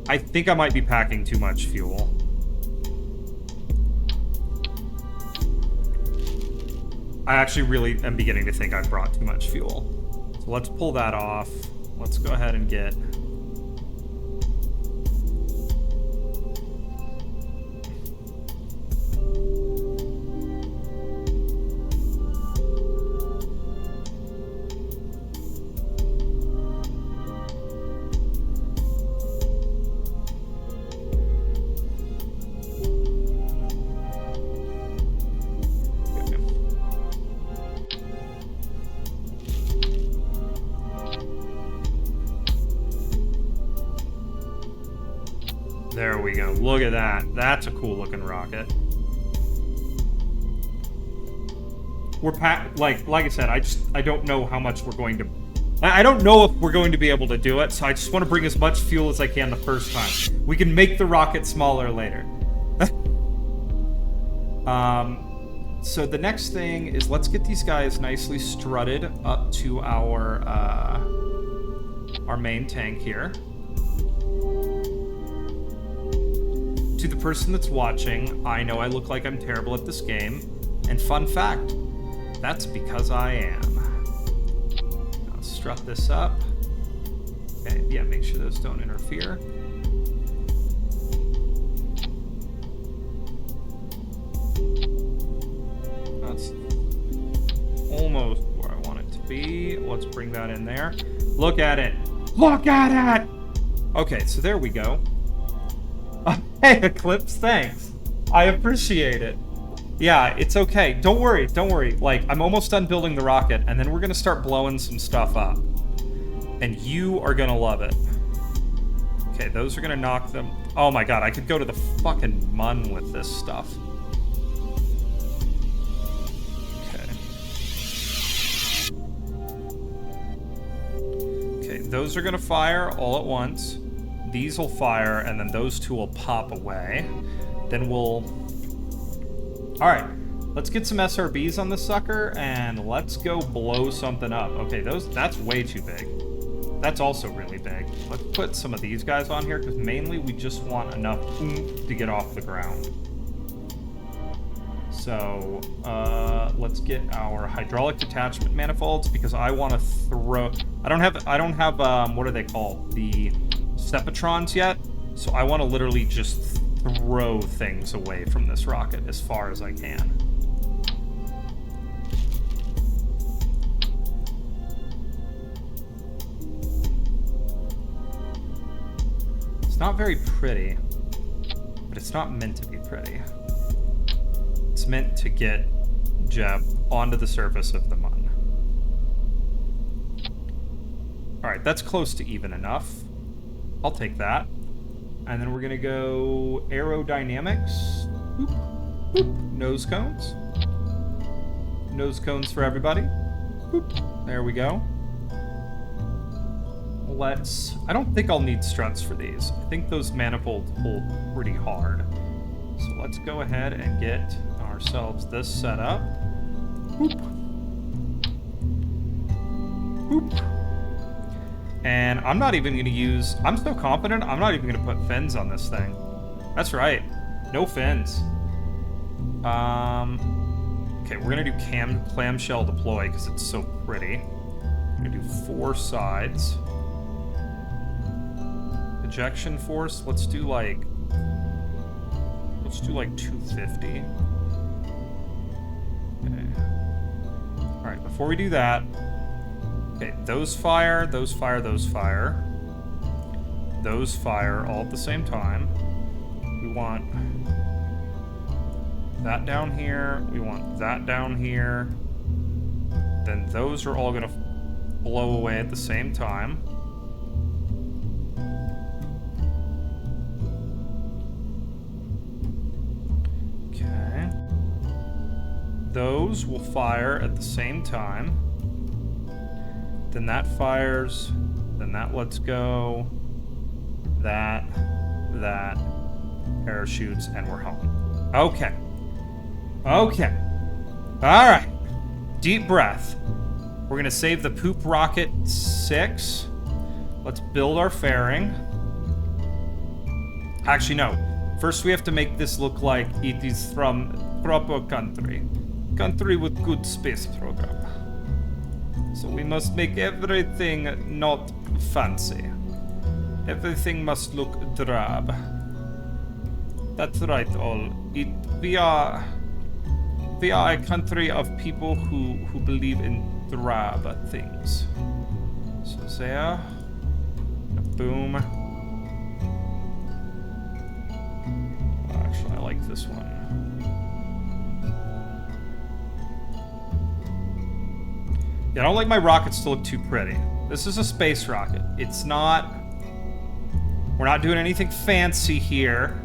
I think I might be packing too much fuel. I actually really am beginning to think I've brought too much fuel. So let's pull that off. Let's go ahead and get... There we go. Look at that. That's a cool looking rocket. We're like I said, I don't know how much we're going to... I don't know if we're going to be able to do it, so I just want to bring as much fuel as I can the first time. We can make the rocket smaller later. So the next thing is let's get these guys nicely strutted up to our main tank here. To the person that's watching, I know I look like I'm terrible at this game, and fun fact, that's because I am. I'll strut this up. Okay, yeah, make sure those don't interfere. That's almost where I want it to be. Let's bring that in there. Look at it. Look at it! Okay, so there we go. Hey, Eclipse, thanks. I appreciate it. Yeah, it's okay. Don't worry, don't worry. Like, I'm almost done building the rocket, and then we're gonna start blowing some stuff up. And you are gonna love it. Okay, those are gonna knock them... Oh my god, I could go to the fucking Mun with this stuff. Okay, those are gonna fire all at once. These will fire, and then those two will pop away. Then we'll... Alright, let's get some SRBs on this sucker, and let's go blow something up. Okay, that's way too big. That's also really big. Let's put some of these guys on here, because mainly we just want enough oomph to get off the ground. So, let's get our hydraulic detachment manifolds, because I want to throw... I don't have, what are they called? The Stepatrons yet, so I want to literally just throw things away from this rocket as far as I can. It's not very pretty, but it's not meant to be pretty. It's meant to get Jeb onto the surface of the Mun. Alright, that's close to even enough. I'll take that. And then we're gonna go aerodynamics. Boop, boop. Nose cones. Nose cones for everybody. Boop. There we go. I don't think I'll need struts for these. I think those manifolds hold pretty hard. So let's go ahead and get ourselves this set up. Boop. Boop. And I'm not even going to use... I'm so confident, I'm not even going to put fins on this thing. That's right. No fins. Okay, we're going to do clamshell deploy because it's so pretty. We're going to do 4 sides. Ejection force, let's do like 250. Okay. Alright, before we do that, okay, those fire, those fire, those fire. Those fire all at the same time. We want that down here, we want that down here. Then those are all gonna blow away at the same time. Those will fire at the same time. Then that fires. Then that lets go. That. Parachutes, and we're home. Okay. Okay. Alright. Deep breath. We're gonna save the poop rocket 6. Let's build our fairing. Actually, no. First we have to make this look like it is from proper country. Country with good space program. So we must make everything not fancy. Everything must look drab. That's right, all. We are a country of people who believe in drab things. So there. Boom. Actually, I like this one. Yeah, I don't like my rockets to look too pretty. This is a space rocket. It's not... We're not doing anything fancy here.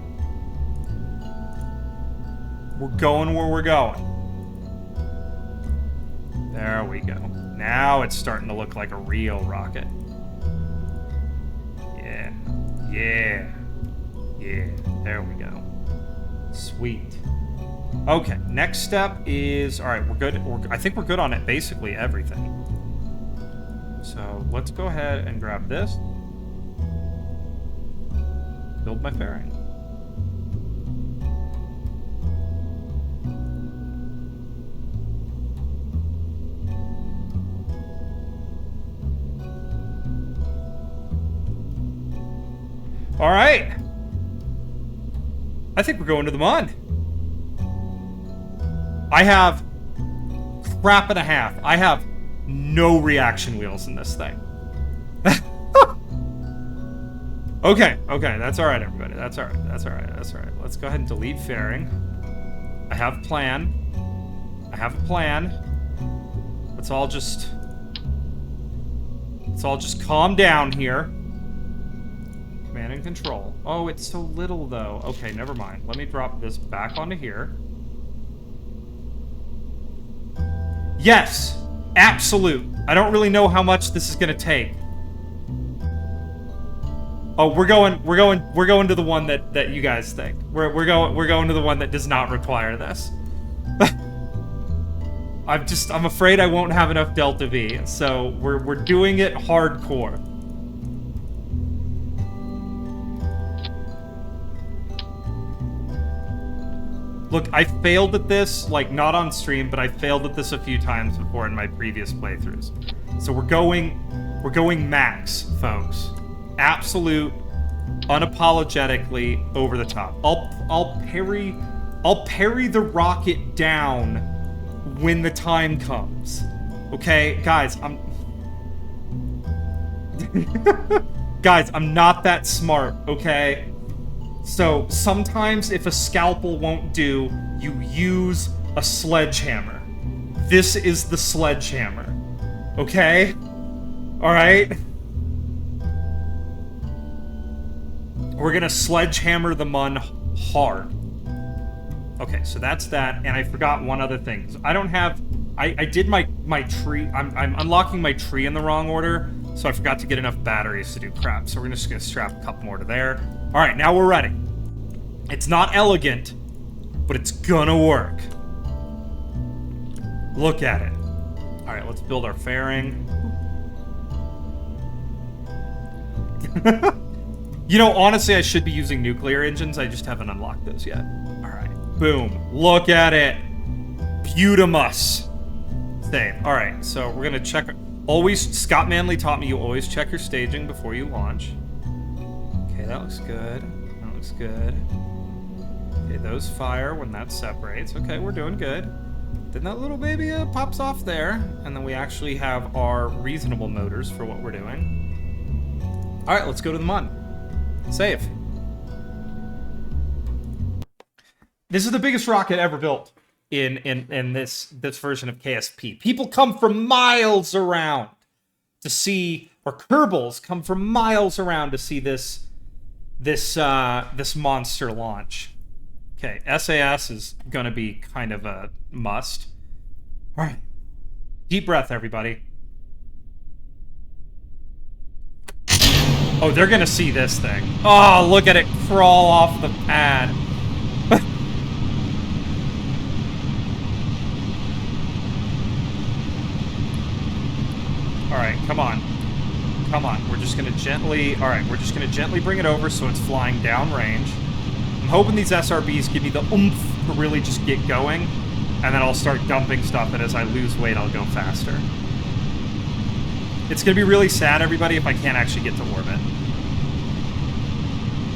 We're going where we're going. There we go. Now it's starting to look like a real rocket. Yeah. Yeah. Yeah. There we go. Sweet. Okay, next step is... Alright, we're good. I think we're good on it, basically everything. So, let's go ahead and grab this. Build my fairing. Alright! I think we're going to the Mun. I have crap and a half. I have no reaction wheels in this thing. Okay, that's alright, everybody. That's alright. Let's go ahead and delete fairing. I have a plan. Let's all just calm down here. Command and control. Oh, it's so little, though. Okay, never mind. Let me drop this back onto here. Yes! Absolute. I don't really know how much this is gonna take. Oh, we're going to the one that you guys think. We're going to the one that does not require this. I'm afraid I won't have enough Delta V, so we're doing it hardcore. Look, I failed at this, like, not on stream, but I failed at this a few times before in my previous playthroughs. So we're going max, folks. Absolute, unapologetically over the top. I'll parry the rocket down when the time comes. Okay, guys, Guys, I'm not that smart, okay? So, sometimes if a scalpel won't do, you use a sledgehammer. This is the sledgehammer. Okay? Alright? We're gonna sledgehammer the Mun hard. Okay, so that's that, and I forgot one other thing. So I don't have... I did my tree... I'm unlocking my tree in the wrong order, so I forgot to get enough batteries to do crap. So we're just gonna strap a couple more to there. Alright, now we're ready. It's not elegant, but it's gonna work. Look at it. Alright, let's build our fairing. You know, honestly, I should be using nuclear engines. I just haven't unlocked those yet. Alright, boom. Look at it. Beautimus. Save. Alright, so we're gonna check... Always, Scott Manley taught me you always check your staging before you launch. Okay, that looks good. That looks good. Okay, those fire when that separates. Okay, we're doing good. Then that little baby pops off there, and then we actually have our reasonable motors for what we're doing. Alright, let's go to the Mun. Save. This is the biggest rocket ever built in this version of KSP. People come from miles around to see, or Kerbals come from miles around to see this monster launch. Okay, SAS is gonna be kind of a must. All right, deep breath, everybody. Oh, they're gonna see this thing. Oh, look at it crawl off the pad. Alright, come on. Come on. We're just gonna gently... Alright, we're just gonna gently bring it over so it's flying downrange. I'm hoping these SRBs give me the oomph to really just get going. And then I'll start dumping stuff, and as I lose weight, I'll go faster. It's gonna be really sad, everybody, if I can't actually get to orbit.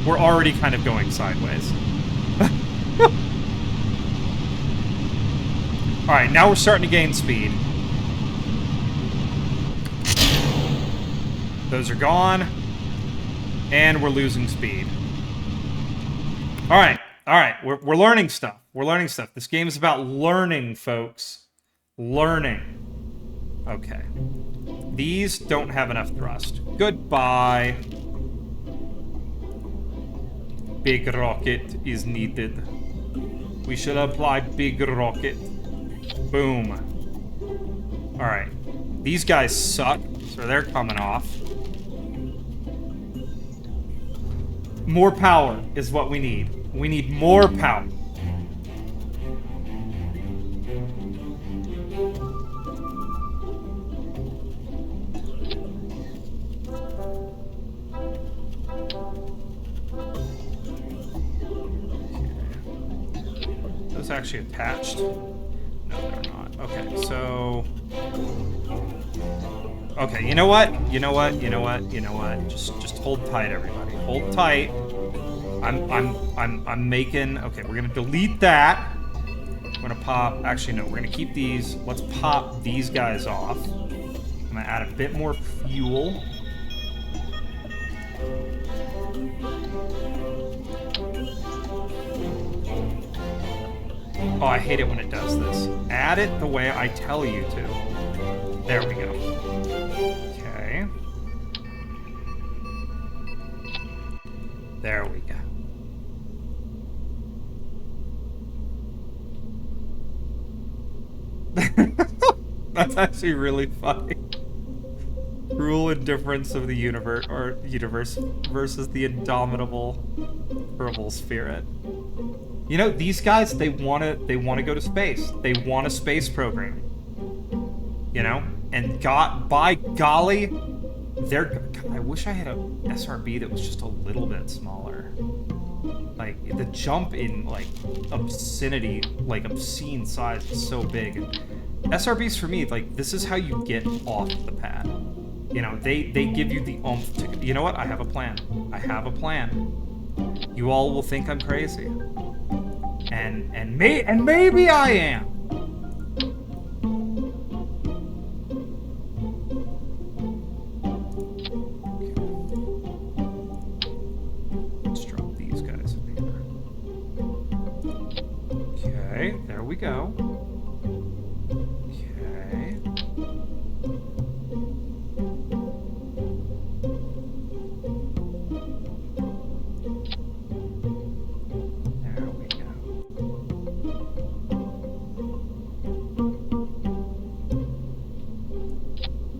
We're already kind of going sideways. Alright, now we're starting to gain speed. Those are gone. And we're losing speed. Alright, alright, we're learning stuff. We're learning stuff. This game is about learning, folks. Learning. Okay. These don't have enough thrust. Goodbye. Big rocket is needed. We should apply big rocket. Boom. Alright. These guys suck, so they're coming off. More power is what we need. We need more power. Those actually attached? No, they're not. Okay, so... Okay, you know what? You know what? You know what? You know what? Just hold tight, everybody. Hold tight. I'm making... Okay, we're gonna delete that. We're gonna pop... Actually, no, we're gonna keep these. Let's pop these guys off. I'm gonna add a bit more fuel. Oh, I hate it when it does this. Add it the way I tell you to. There we go. Okay. There we go. That's actually really funny. Cruel indifference of the universe versus the indomitable herbal spirit. You know, these guys, they wanna go to space. They want a space program. You know? And by golly, they're... God, I wish I had a SRB that was just a little bit smaller. Like, the jump in, like, obscenity, like, obscene size is so big. And SRBs, for me, like, this is how you get off the pad. You know, they give you the oomph to... You know what? I have a plan. I have a plan. You all will think I'm crazy. And maybe I am. Let's drop these guys in here. Okay, there we go. Okay. There we go.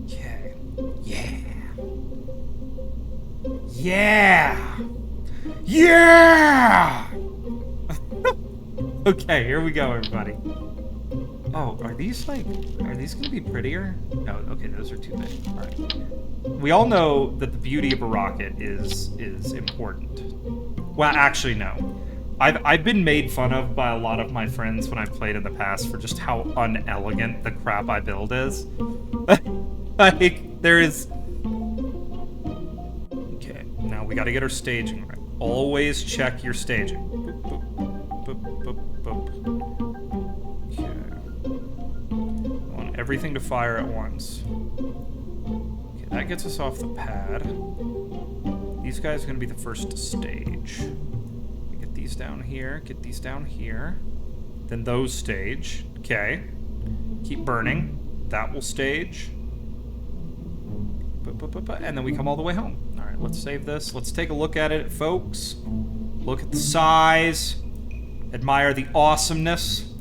Okay. Yeah. Yeah! Yeah! Okay, here we go, everybody. Oh, are these gonna be prettier? No, okay, those are too big. All right. We all know that the beauty of a rocket is important. Well, actually, no. I've been made fun of by a lot of my friends when I've played in the past for just how unelegant the crap I build is. Like, there is... Okay, now we gotta get our staging right. Always check your staging. Boop, boop, boop, boop, boop. Okay. I want everything to fire at once. Okay, that gets us off the pad. These guys are gonna be the first to stage. Get these down here, get these down here. Then those stage. Okay. Keep burning. That will stage. And then we come all the way home. All right, let's save this. Let's take a look at it, folks. Look at the size. Admire the awesomeness.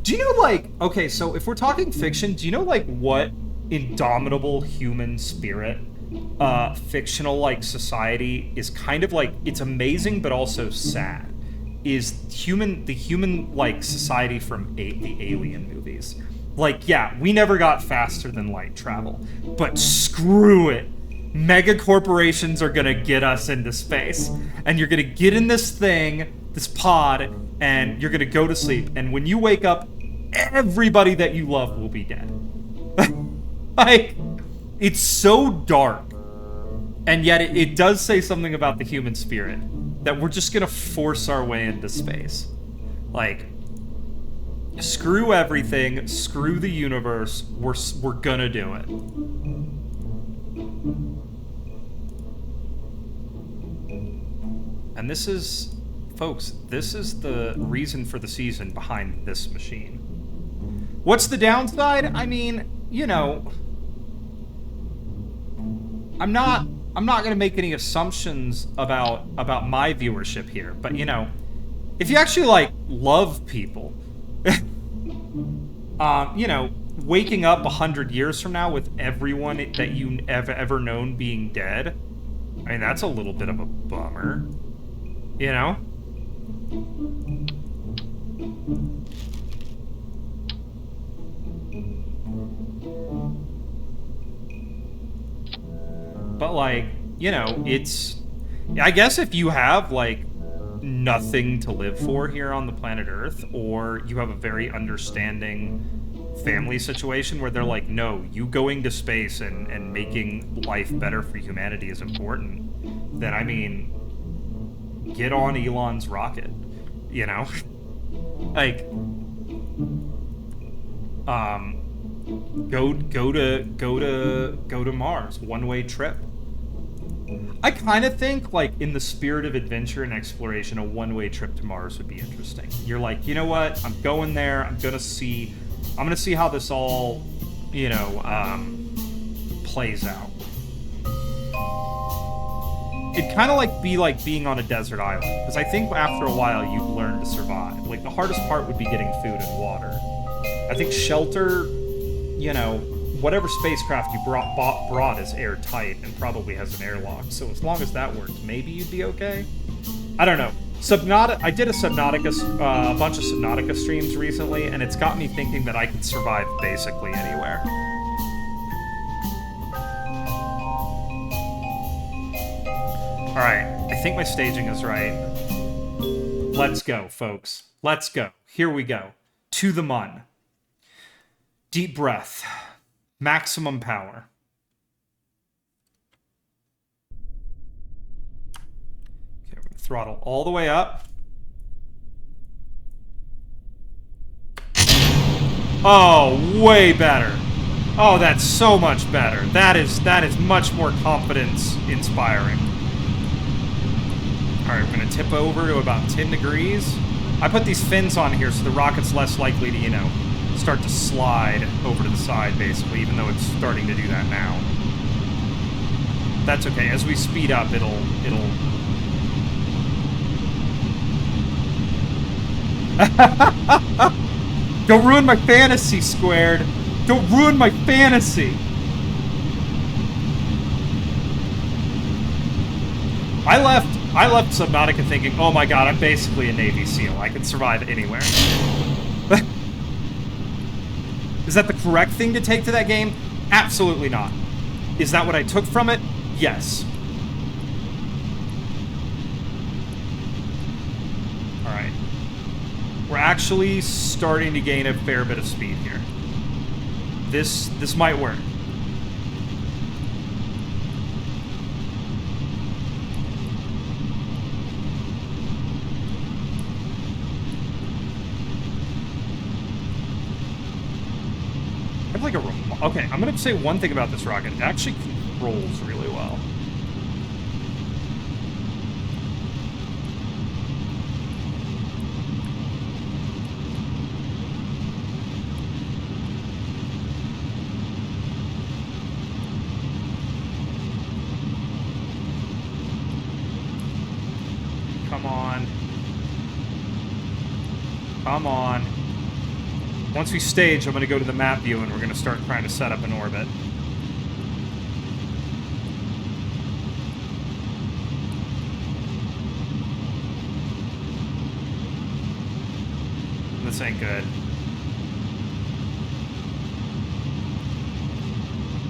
Do you know, like, okay, so if we're talking fiction, do you know, like, what indomitable human spirit, fictional, like, society is kind of like, it's amazing but also sad, is the human, like, society from the Alien movies. Like, yeah, we never got faster than light travel, but screw it. Mega corporations are gonna get us into space, and you're gonna get in this thing, this pod, and you're gonna go to sleep, and when you wake up, everybody that you love will be dead. Like, it's so dark, and yet it does say something about the human spirit, that we're just gonna force our way into space. Like, screw everything, screw the universe, we're gonna do it. And this is, folks, this is the reason for the season behind this machine. What's the downside? I mean, you know, I'm not gonna make any assumptions about my viewership here, but you know, if you actually like love people, you know, waking up 100 years from now with everyone that you ever known being dead, I mean, that's a little bit of a bummer, you know? But, like, you know, it's... I guess if you have, like, nothing to live for here on the planet Earth, or you have a very understanding family situation where they're like, no, you going to space and making life better for humanity is important, then, I mean, get on Elon's rocket, you know? Like, go to Mars, one-way trip. I kind of think, like, in the spirit of adventure and exploration, a one-way trip to Mars would be interesting. You're like, you know what? I'm going there. I'm gonna see how this all, you know, plays out. It'd kind of like be like being on a desert island, because I think after a while you'd learn to survive. Like, the hardest part would be getting food and water. I think shelter, you know, whatever spacecraft you brought is airtight and probably has an airlock, so as long as that works, maybe you'd be okay? I don't know. I did a bunch of Subnautica streams recently, and it's got me thinking that I can survive basically anywhere. Alright, I think my staging is right. Let's go, folks. Let's go. Here we go. To the Mun. Deep breath. Maximum power. Okay, we're gonna throttle all the way up. Oh, way better. Oh, that's so much better. That is much more confidence inspiring. Alright, we're gonna tip over to about 10 degrees. I put these fins on here so the rocket's less likely to, you know, start to slide over to the side, basically, even though it's starting to do that now. That's okay. As we speed up, it'll... Don't ruin my fantasy, Squared! Don't ruin my fantasy! I left Subnautica thinking, oh my god, I'm basically a Navy SEAL. I can survive anywhere. Is that the correct thing to take to that game? Absolutely not. Is that what I took from it? Yes. Alright. We're actually starting to gain a fair bit of speed here. This might work. I have like a okay, I'm gonna say one thing about this rocket. It actually controls really well. Come on. Come on. Once we stage, I'm going to go to the map view and we're going to start trying to set up an orbit. This ain't good.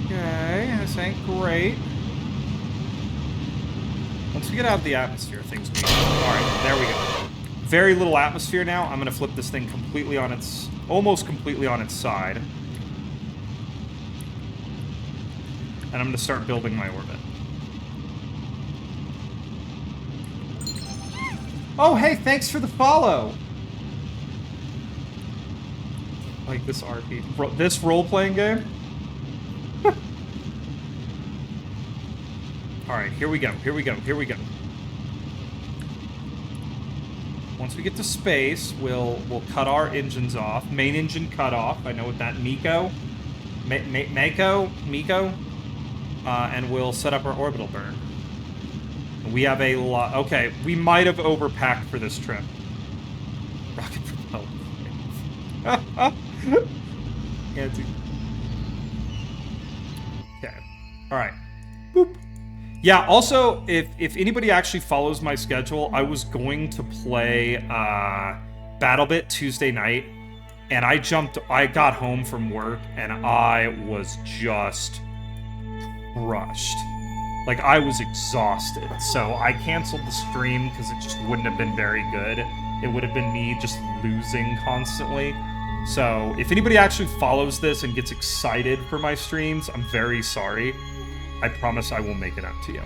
Okay, this ain't great. Once we get out of the atmosphere, things will be... Alright, there we go. Very little atmosphere now. I'm going to flip this thing completely on its... almost completely on its side. And I'm going to start building my orbit. Oh, hey, thanks for the follow! Like this RP... this role-playing game? Alright, here we go, here we go, here we go. Once we get to space, we'll cut our engines off. Main engine cut off. I know what that Miko. Miko. And we'll set up our orbital burn. We have a lot. Okay, we might have overpacked for this trip. Rocket propelled. Okay. All right. Boop. Yeah, also, if anybody actually follows my schedule, I was going to play BattleBit Tuesday night, and I got home from work, and I was just crushed. Like, I was exhausted, so I canceled the stream because it just wouldn't have been very good. It would have been me just losing constantly. So, if anybody actually follows this and gets excited for my streams, I'm very sorry. I promise I will make it up to you.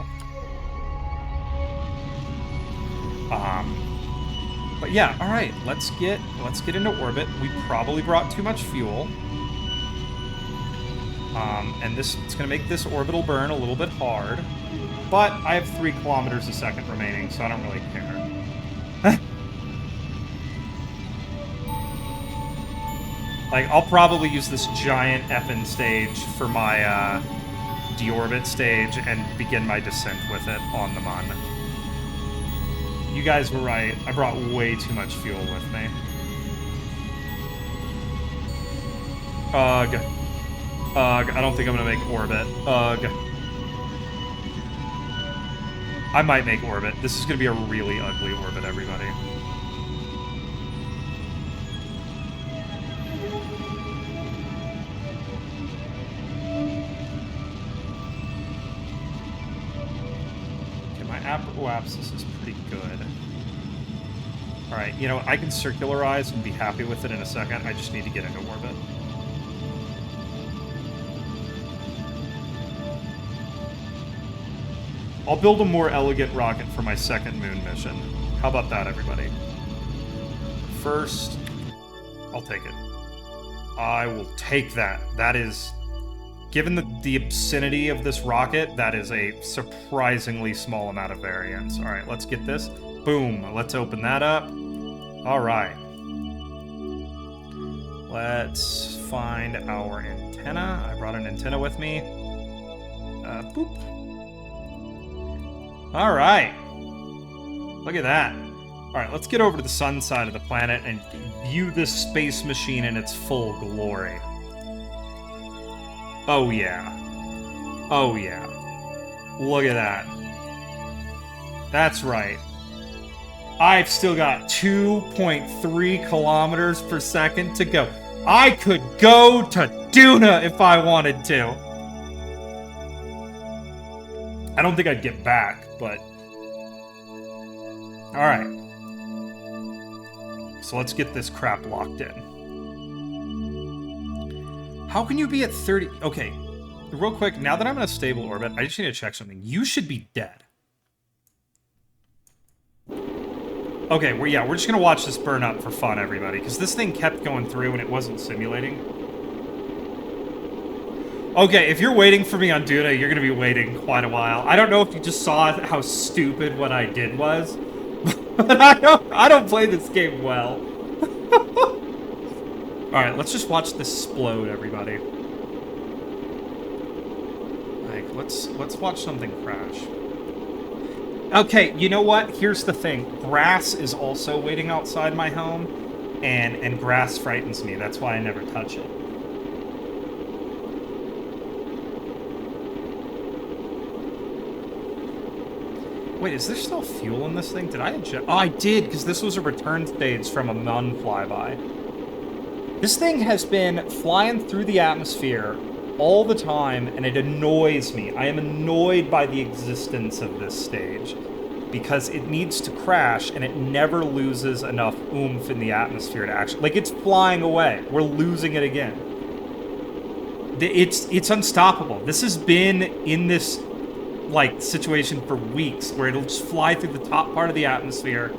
But yeah, all right. Let's get into orbit. We probably brought too much fuel. And it's gonna make this orbital burn a little bit hard. But I have 3 kilometers a second remaining, so I don't really care. Like, I'll probably use this giant effing stage for my deorbit stage and begin my descent with it on the Mun. You guys were right. I brought way too much fuel with me. Ugh. Ugh. I don't think I'm gonna make orbit. Ugh. I might make orbit. This is gonna be a really ugly orbit, everybody. apoapsis is pretty good. Alright, you know, I can circularize and be happy with it in a second. I just need to get into orbit. I'll build a more elegant rocket for my second moon mission. How about that, everybody? First, I'll take it. I will take that. That is... Given the obscenity of this rocket, that is a surprisingly small amount of variance. Alright, let's get this. Boom. Let's open that up. Alright. Let's find our antenna. I brought an antenna with me. Boop. Alright. Look at that. Alright, let's get over to the sun side of the planet and view this space machine in its full glory. Oh yeah. Oh yeah. Look at that. That's right. I've still got 2.3 kilometers per second to go. I could go to Duna if I wanted to. I don't think I'd get back, but... Alright. So let's get this crap locked in. How can you be at 30? Okay, real quick, now that I'm in a stable orbit, I just need to check something. You should be dead. Okay, we're just gonna watch this burn up for fun, everybody, because this thing kept going through and it wasn't simulating. Okay, if you're waiting for me on Duna, you're gonna be waiting quite a while. I don't know if you just saw how stupid what I did was, but I don't play this game well. Alright, let's just watch this explode, everybody. Like, let's watch something crash. Okay, you know what? Here's the thing. Grass is also waiting outside my home, and grass frightens me. That's why I never touch it. Wait, is there still fuel in this thing? Did I eject? Oh, I did, because this was a return stage from a Mun flyby. This thing has been flying through the atmosphere all the time, and it annoys me. I am annoyed by the existence of this stage, because it needs to crash, and it never loses enough oomph in the atmosphere to actually... Like, it's flying away. We're losing it again. It's unstoppable. This has been in this, like, situation for weeks, where it'll just fly through the top part of the atmosphere,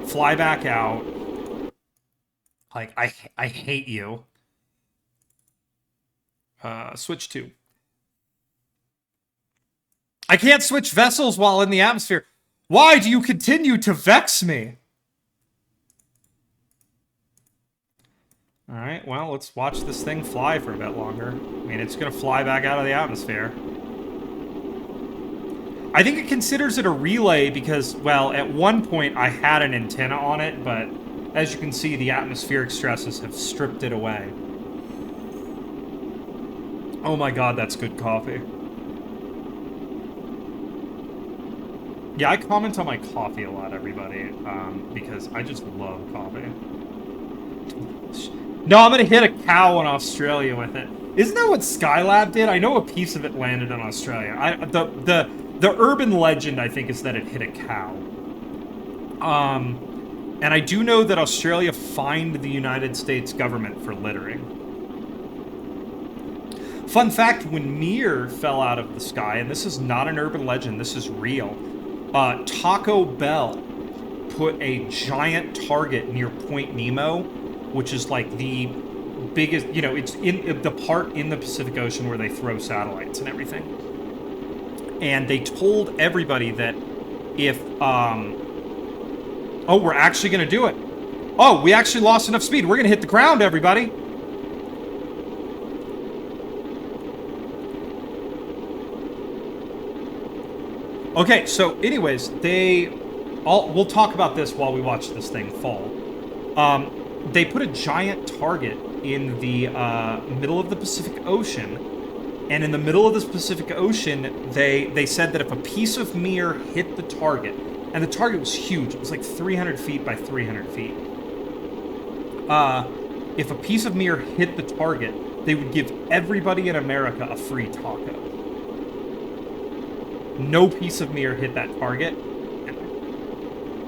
fly back out. Like, I hate you. Switch to. I can't switch vessels while in the atmosphere. Why do you continue to vex me? Alright, well, let's watch this thing fly for a bit longer. I mean, it's gonna fly back out of the atmosphere. I think it considers it a relay because, well, at one point I had an antenna on it, but as you can see, the atmospheric stresses have stripped it away. Oh my god, that's good coffee. Yeah, I comment on my coffee a lot, everybody, because I just love coffee. No, I'm gonna hit a cow in Australia with it. Isn't that what Skylab did? I know a piece of it landed in Australia. The urban legend, I think, is that it hit a cow. And I do know that Australia fined the United States government for littering. Fun fact, when Mir fell out of the sky, and this is not an urban legend, this is real, Taco Bell put a giant target near Point Nemo, which is like the biggest, you know, it's in the part in the Pacific Ocean where they throw satellites and everything. And they told everybody that if, oh, we're actually gonna do it. Oh, we actually lost enough speed. We're gonna hit the ground, everybody. Okay, so anyways, we'll talk about this while we watch this thing fall. They put a giant target in the middle of the Pacific Ocean, and in the middle of this Pacific Ocean, they said that if a piece of Mir hit the target, and the target was huge, it was like 300 feet by 300 feet. If a piece of Mir hit the target, they would give everybody in America a free taco. No piece of Mir hit that target,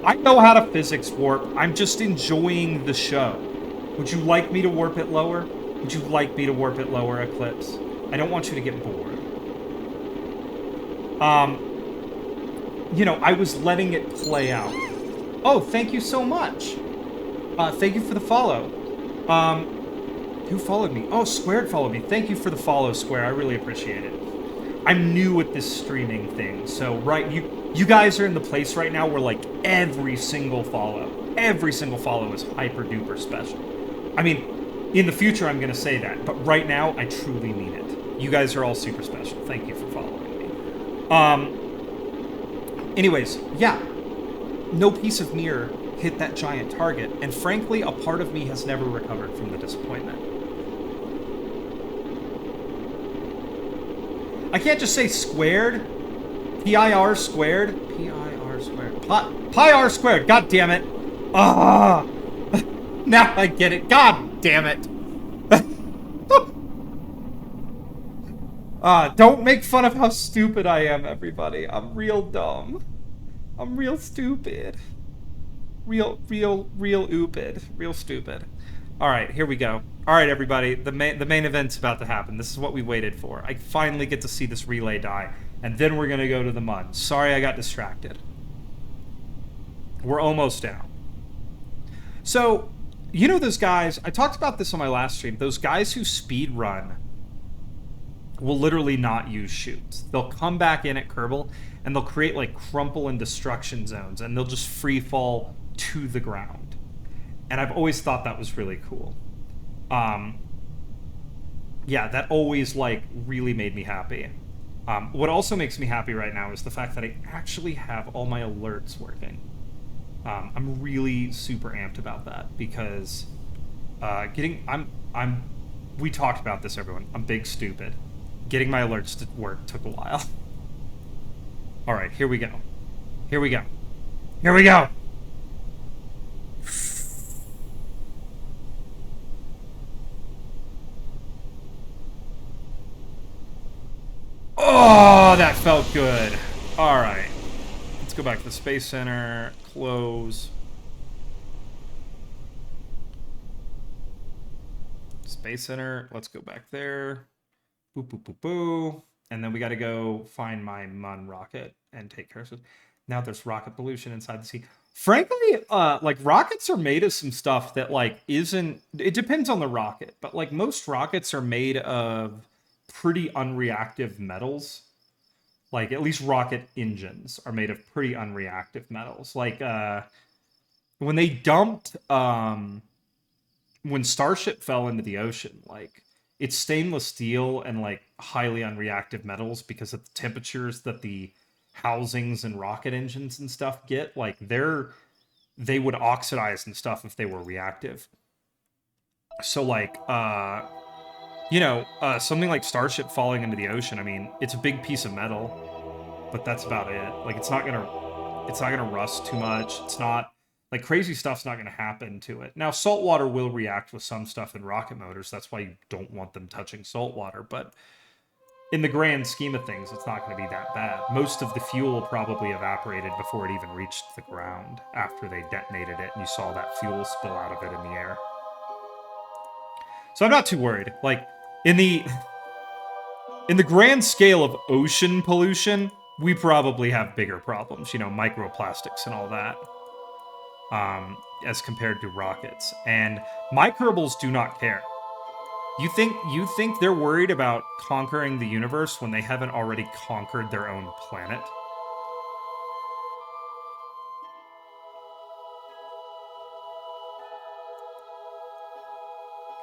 I know how to physics warp. I'm just enjoying the show. Would you like me to warp it lower? Would you like me to warp it lower, Eclipse? I don't want you to get bored. You know, I was letting it play out. Oh, thank you so much. Thank you for the follow. Who followed me? Oh, Squared followed me. Thank you for the follow, Square. I really appreciate it. I'm new at this streaming thing, so you guys are in the place right now where like every single follow is hyper duper special. I mean, in the future I'm gonna say that, but right now I truly mean it. You guys are all super special. Thank you for following me. Anyways, yeah, no piece of mirror hit that giant target, and frankly, a part of me has never recovered from the disappointment. I can't just say squared. P-I-R squared. P-I-R squared. Pi-R squared. God damn it. Ah. Now I get it. God damn it. Don't make fun of how stupid I am, everybody. I'm real dumb. I'm real stupid. Real oopid. Real stupid. Alright, here we go. Alright, everybody. The main event's about to happen. This is what we waited for. I finally get to see this relay die. And then we're gonna go to the Mun. Sorry I got distracted. We're almost down. So, you know those guys... I talked about this on my last stream. Those guys who speed run will literally not use chutes. They'll come back in at Kerbal, and they'll create, like, crumple and destruction zones. And they'll just free fall to the ground. And I've always thought that was really cool. Yeah, that always, like, really made me happy. What also makes me happy right now is the fact that I actually have all my alerts working. I'm really super amped about that because we talked about this, everyone. I'm big stupid. Getting my alerts to work took a while. All right, here we go. Here we go. Here we go. Oh, that felt good. All right. Let's go back to the Space Center. Close. Space Center. Let's go back there. Boo, boo, boo, boo. And then we got to go find my Mun rocket and take care of it. Now there's rocket pollution inside the sea. Frankly, like, rockets are made of some stuff that, like, isn't... It depends on the rocket, but, like, most rockets are made of pretty unreactive metals. Like, at least rocket engines are made of pretty unreactive metals. Like, when they dumped... when Starship fell into the ocean, like, it's stainless steel and, like, highly unreactive metals because of the temperatures that the housings and rocket engines and stuff get. Like, they would oxidize and stuff if they were reactive. So, like, you know, something like Starship falling into the ocean, I mean, it's a big piece of metal, but that's about it. Like, it's not gonna rust too much. It's not, like, crazy stuff's not gonna happen to it. Now, salt water will react with some stuff in rocket motors. That's why you don't want them touching salt water, but in the grand scheme of things, it's not going to be that bad. Most of the fuel probably evaporated before it even reached the ground after they detonated it, and you saw that fuel spill out of it in the air. So I'm not too worried. Like, in the grand scale of ocean pollution, we probably have bigger problems, you know, microplastics and all that, as compared to rockets. And my Kerbals do not care. You think they're worried about conquering the universe when they haven't already conquered their own planet?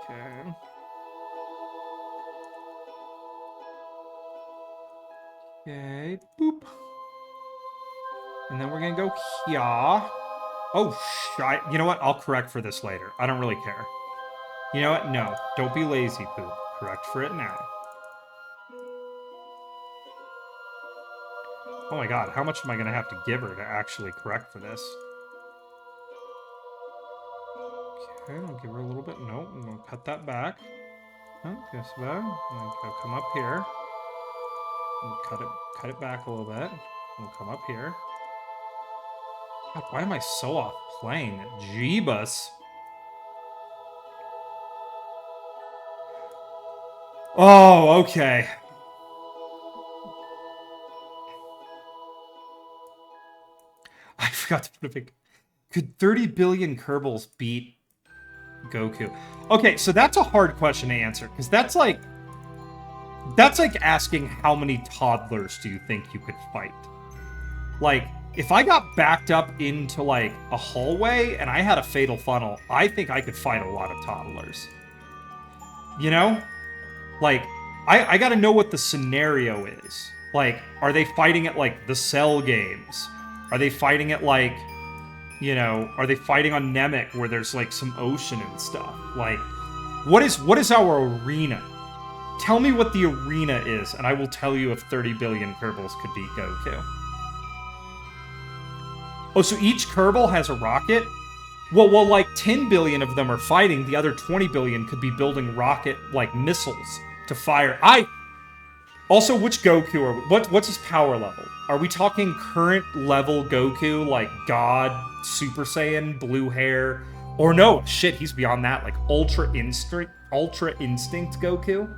Okay. Okay, boop. And then we're gonna go here. Oh, you know what? I'll correct for this later. I don't really care. You know what? No. Don't be lazy, poop. Correct for it now. Oh my god, how much am I gonna have to give her to actually correct for this? Okay, I'll give her a little bit. Nope, I'm gonna cut that back. Oh, guess what? I'm gonna come up here. And cut it back a little bit. We'll come up here. God, why am I so off playing? Jeebus. Oh, okay. I forgot to put a big... Could 30 billion Kerbals beat Goku? Okay, so that's a hard question to answer, because that's like asking how many toddlers do you think you could fight? Like, if I got backed up into, like, a hallway and I had a fatal funnel, I think I could fight a lot of toddlers. You know? Like, I gotta know what the scenario is. Like, are they fighting at, like, the Cell games? Are they fighting at, like, you know, are they fighting on Namek where there's, like, some ocean and stuff? Like, what is our arena? Tell me what the arena is, and I will tell you if 30 billion Kerbals could beat Goku. Oh, so each Kerbal has a rocket? Well, like 10 billion of them are fighting. The other 20 billion could be building rocket like missiles to fire. Also, which Goku are we? What's his power level? Are we talking current level Goku, like God, Super Saiyan, blue hair, or no? Shit, he's beyond that, like Ultra Instinct Goku.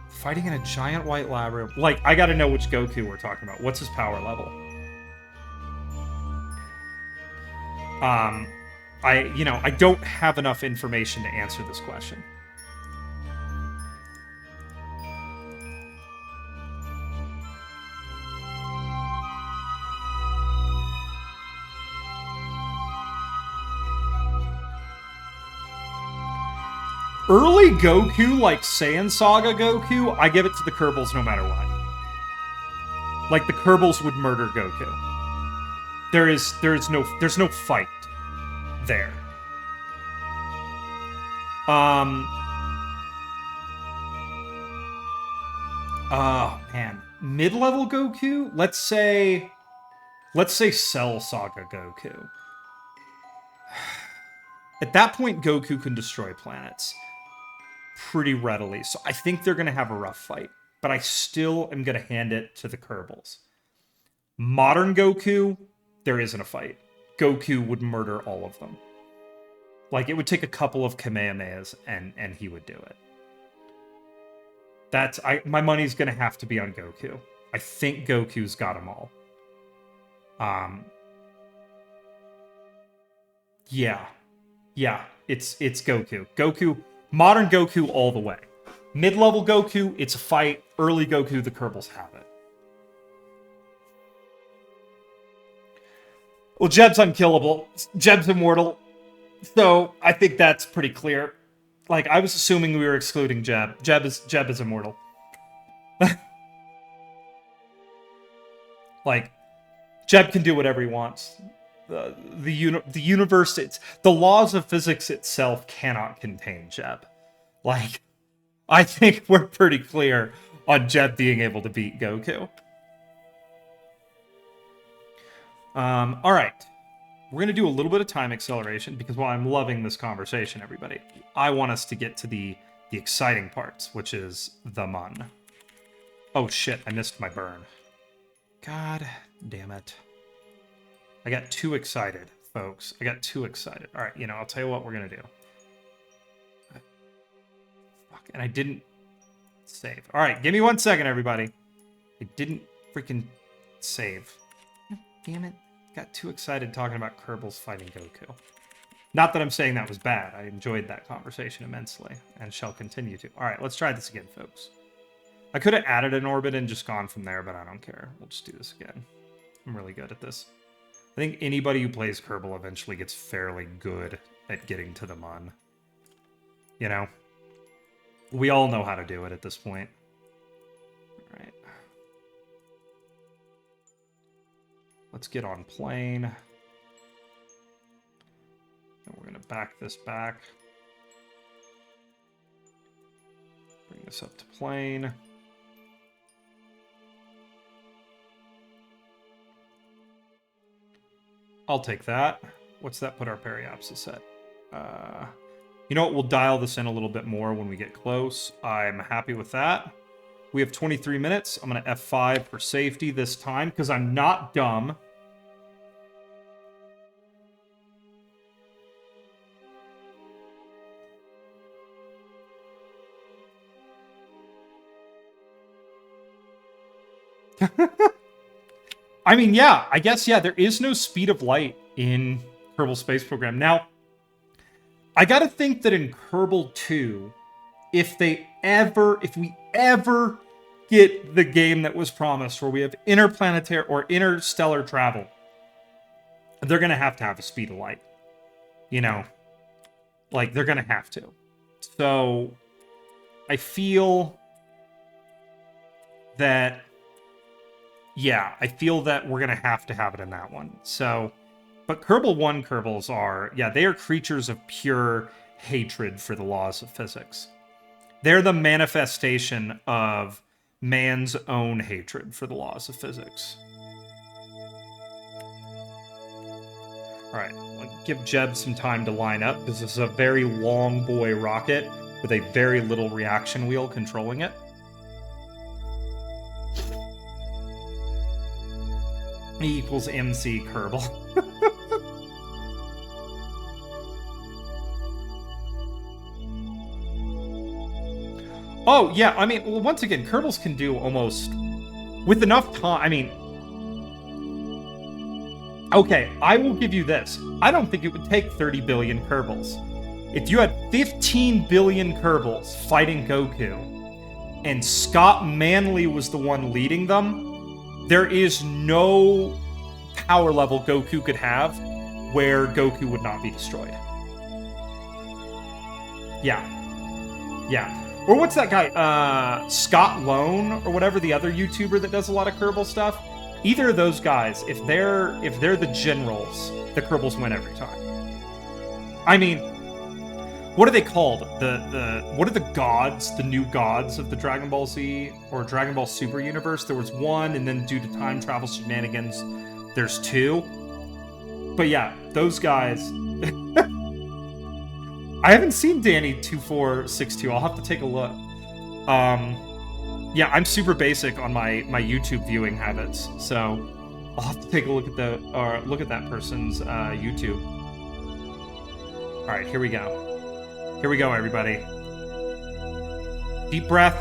Fighting in a giant white lab room. Like, I gotta know which Goku we're talking about. What's his power level? I don't have enough information to answer this question. Early Goku, like Saiyan Saga Goku, I give it to the Kerbals no matter what. Like, the Kerbals would murder Goku. There's no fight there. Oh man, mid-level Goku. Let's say Cell Saga Goku. At that point, Goku can destroy planets pretty readily, so I think they're gonna have a rough fight. But I still am gonna hand it to the Kerbals. Modern Goku, there isn't a fight. Goku would murder all of them. Like, it would take a couple of Kamehamehas and he would do it. My money's gonna have to be on Goku. I think Goku's got them all. Yeah. Yeah, it's Goku. Modern Goku all the way. Mid-level Goku, it's a fight. Early Goku, the Kerbals have it. Well, Jeb's unkillable. Jeb's immortal. So I think that's pretty clear. Like, I was assuming we were excluding Jeb. Jeb is immortal. Like, Jeb can do whatever he wants. The universe, the laws of physics itself cannot contain Jeb. Like, I think we're pretty clear on Jeb being able to beat Goku. All right. We're going to do a little bit of time acceleration because while I'm loving this conversation, everybody, I want us to get to the exciting parts, which is the Mun. Oh shit, I missed my burn. God damn it. I got too excited, folks. I got too excited. All right, I'll tell you what we're going to do. Fuck, and I didn't save. All right, give me 1 second, everybody. I didn't freaking save. Damn it. Got too excited talking about Kerbals fighting Goku. Not that I'm saying that was bad. I enjoyed that conversation immensely and shall continue to. All right, let's try this again, folks. I could have added an orbit and just gone from there, but I don't care. We'll just do this again. I'm really good at this. I think anybody who plays Kerbal eventually gets fairly good at getting to the Mun. You know? We all know how to do it at this point. All right. Let's get on plane. And we're going to back this back. Bring this up to plane. I'll take that. What's that put our periapsis at? You know what? We'll dial this in a little bit more when we get close. I'm happy with that. We have 23 minutes. I'm going to F5 for safety this time because I'm not dumb. I mean, yeah, I guess, yeah, there is no speed of light in Kerbal Space Program. Now, I gotta think that in Kerbal 2, if we ever get the game that was promised where we have interplanetary or interstellar travel, they're gonna have a speed of light. You know? Like, they're gonna have to. So, I feel that... Yeah, I feel that we're going to have it in that one. So, but Kerbal 1 Kerbals are, yeah, they are creatures of pure hatred for the laws of physics. They're the manifestation of man's own hatred for the laws of physics. All right, I'll give Jeb some time to line up, because this is a very long boy rocket with a very little reaction wheel controlling it. E equals MC Kerbal. Oh, yeah, I mean, well, once again, Kerbals can do almost... With enough time, I mean... Okay, I will give you this. I don't think it would take 30 billion Kerbals. If you had 15 billion Kerbals fighting Goku, and Scott Manley was the one leading them, there is no power level Goku could have where Goku would not be destroyed. Yeah. Yeah. Or what's that guy? Scott Lone or whatever, the other YouTuber that does a lot of Kerbal stuff. Either of those guys, if they're the generals, the Kerbals win every time. I mean, what are they called? What are the gods, the new gods of the Dragon Ball Z or Dragon Ball Super universe? There was one, and then due to time travel shenanigans, there's two. But yeah, those guys. I haven't seen Danny2462. I'll have to take a look. Yeah, I'm super basic on my YouTube viewing habits, so I'll have to take a look at that person's YouTube. All right, here we go. Here we go, everybody. Deep breath.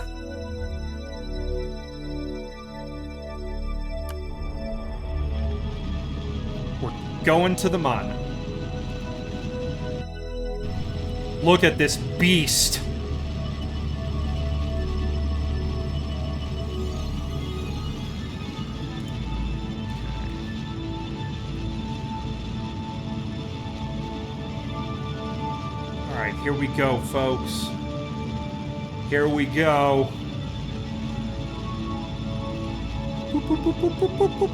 We're going to the Mun. Look at this beast. Here we go, folks. Here we go. Boop, boop, boop, boop, boop, boop, boop.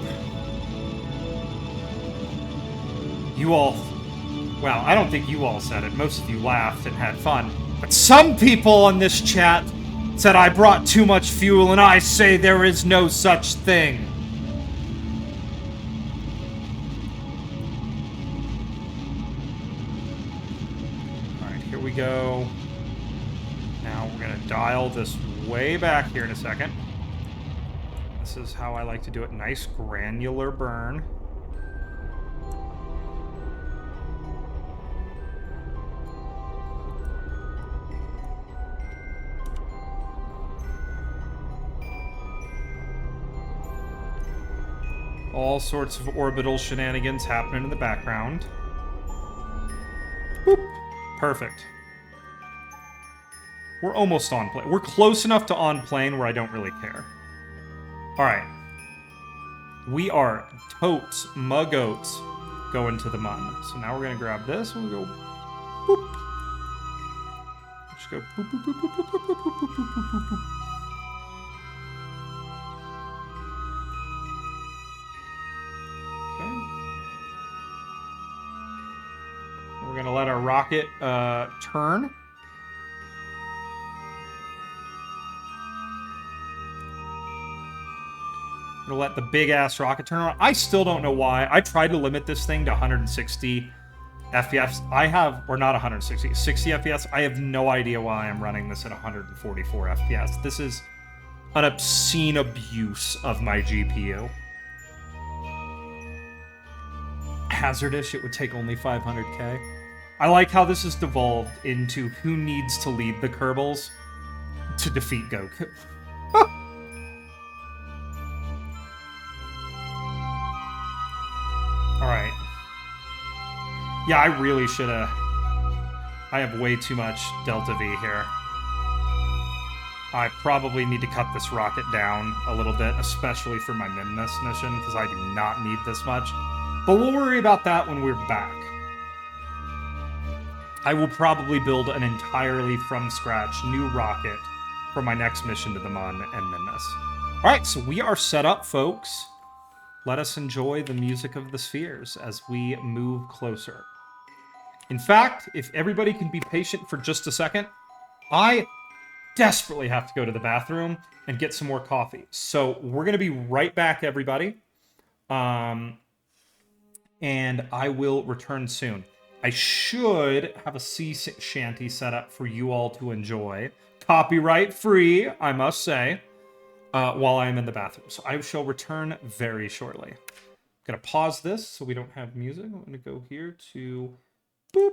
You all... Well, I don't think you all said it. Most of you laughed and had fun. But some people on this chat said I brought too much fuel, and I say there is no such thing. Go. Now we're going to dial this way back here in a second. This is how I like to do it. Nice granular burn. All sorts of orbital shenanigans happening in the background. Boop. Perfect. We're almost on plane. We're close enough to on plane where I don't really care. Alright. We are totes, mug-oats, going to the Mun. So now we're going to grab this and we'll go boop. Just go boop, boop, boop, boop, boop, boop, boop, boop, boop, boop, boop, boop. Okay. We're going to let our rocket turn. Gonna let the big-ass rocket turn on. I still don't know why. I tried to limit this thing to 160 FPS. Or not 160, 60 FPS. I have no idea why I'm running this at 144 FPS. This is an obscene abuse of my GPU. Hazardous, it would take only 500k. I like how this has devolved into who needs to lead the Kerbals to defeat Goku. Alright. Yeah, I really should have... I have way too much Delta V here. I probably need to cut this rocket down a little bit, especially for my Minmus mission, because I do not need this much. But we'll worry about that when we're back. I will probably build an entirely from scratch new rocket for my next mission to the Mun and Minmus. Alright, so we are set up, folks. Let us enjoy the music of the spheres as we move closer. In fact, if everybody can be patient for just a second, I desperately have to go to the bathroom and get some more coffee. So we're going to be right back, everybody. And I will return soon. I should have a sea shanty set up for you all to enjoy. Copyright free, I must say, while I am in the bathroom. So I shall return very shortly. I'm going to pause this so we don't have music. I'm going to go here to boop.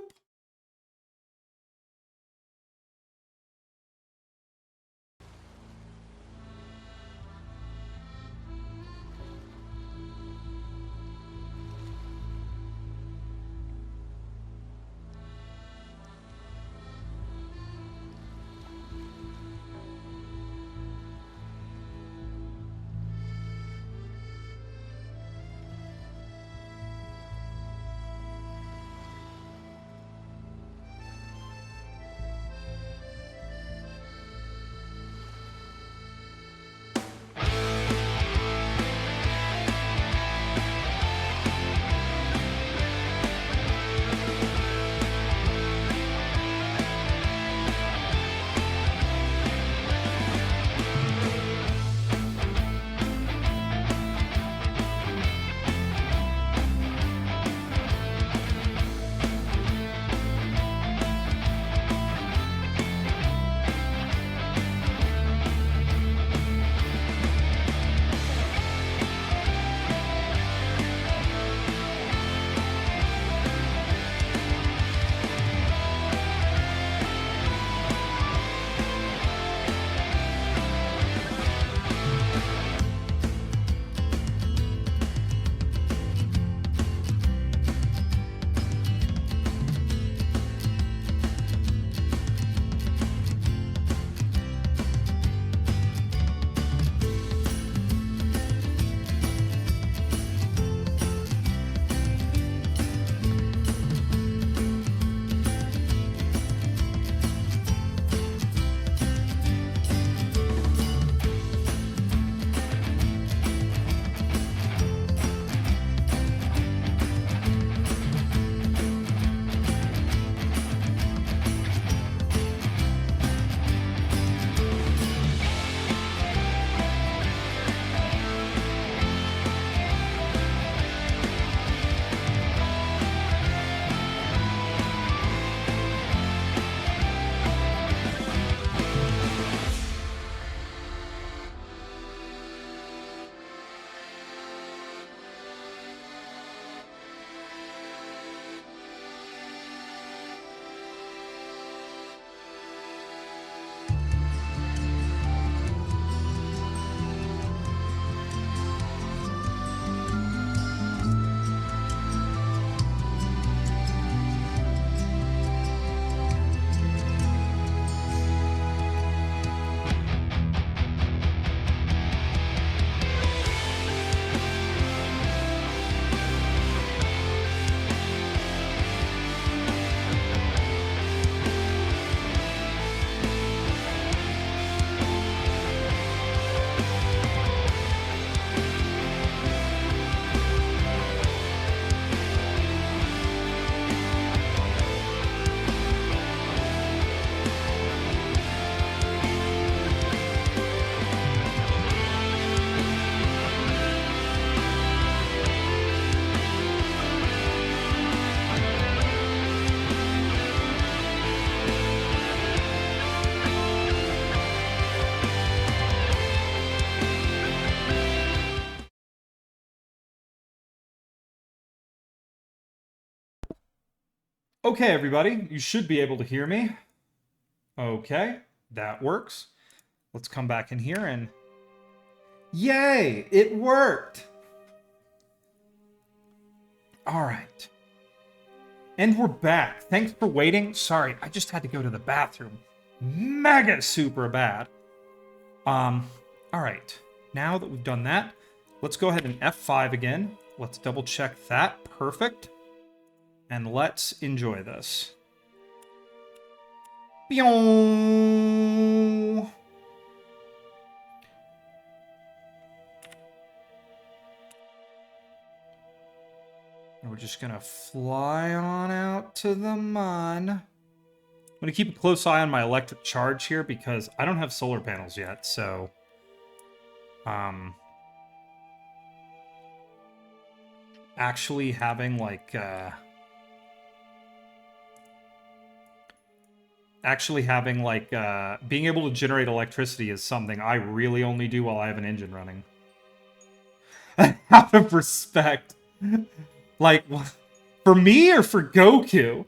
Okay, everybody, you should be able to hear me. Okay, that works. Let's come back in here and... Yay! It worked! All right. And we're back. Thanks for waiting. Sorry, I just had to go to the bathroom. Mega super bad. All right. Now that we've done that, let's go ahead and F5 again. Let's double check that. Perfect. And let's enjoy this. Pew! And we're just gonna fly on out to the Mun. I'm gonna keep a close eye on my electric charge here because I don't have solar panels yet, so... Actually having, like, being able to generate electricity is something I really only do while I have an engine running. Out of respect. Like, for me or for Goku?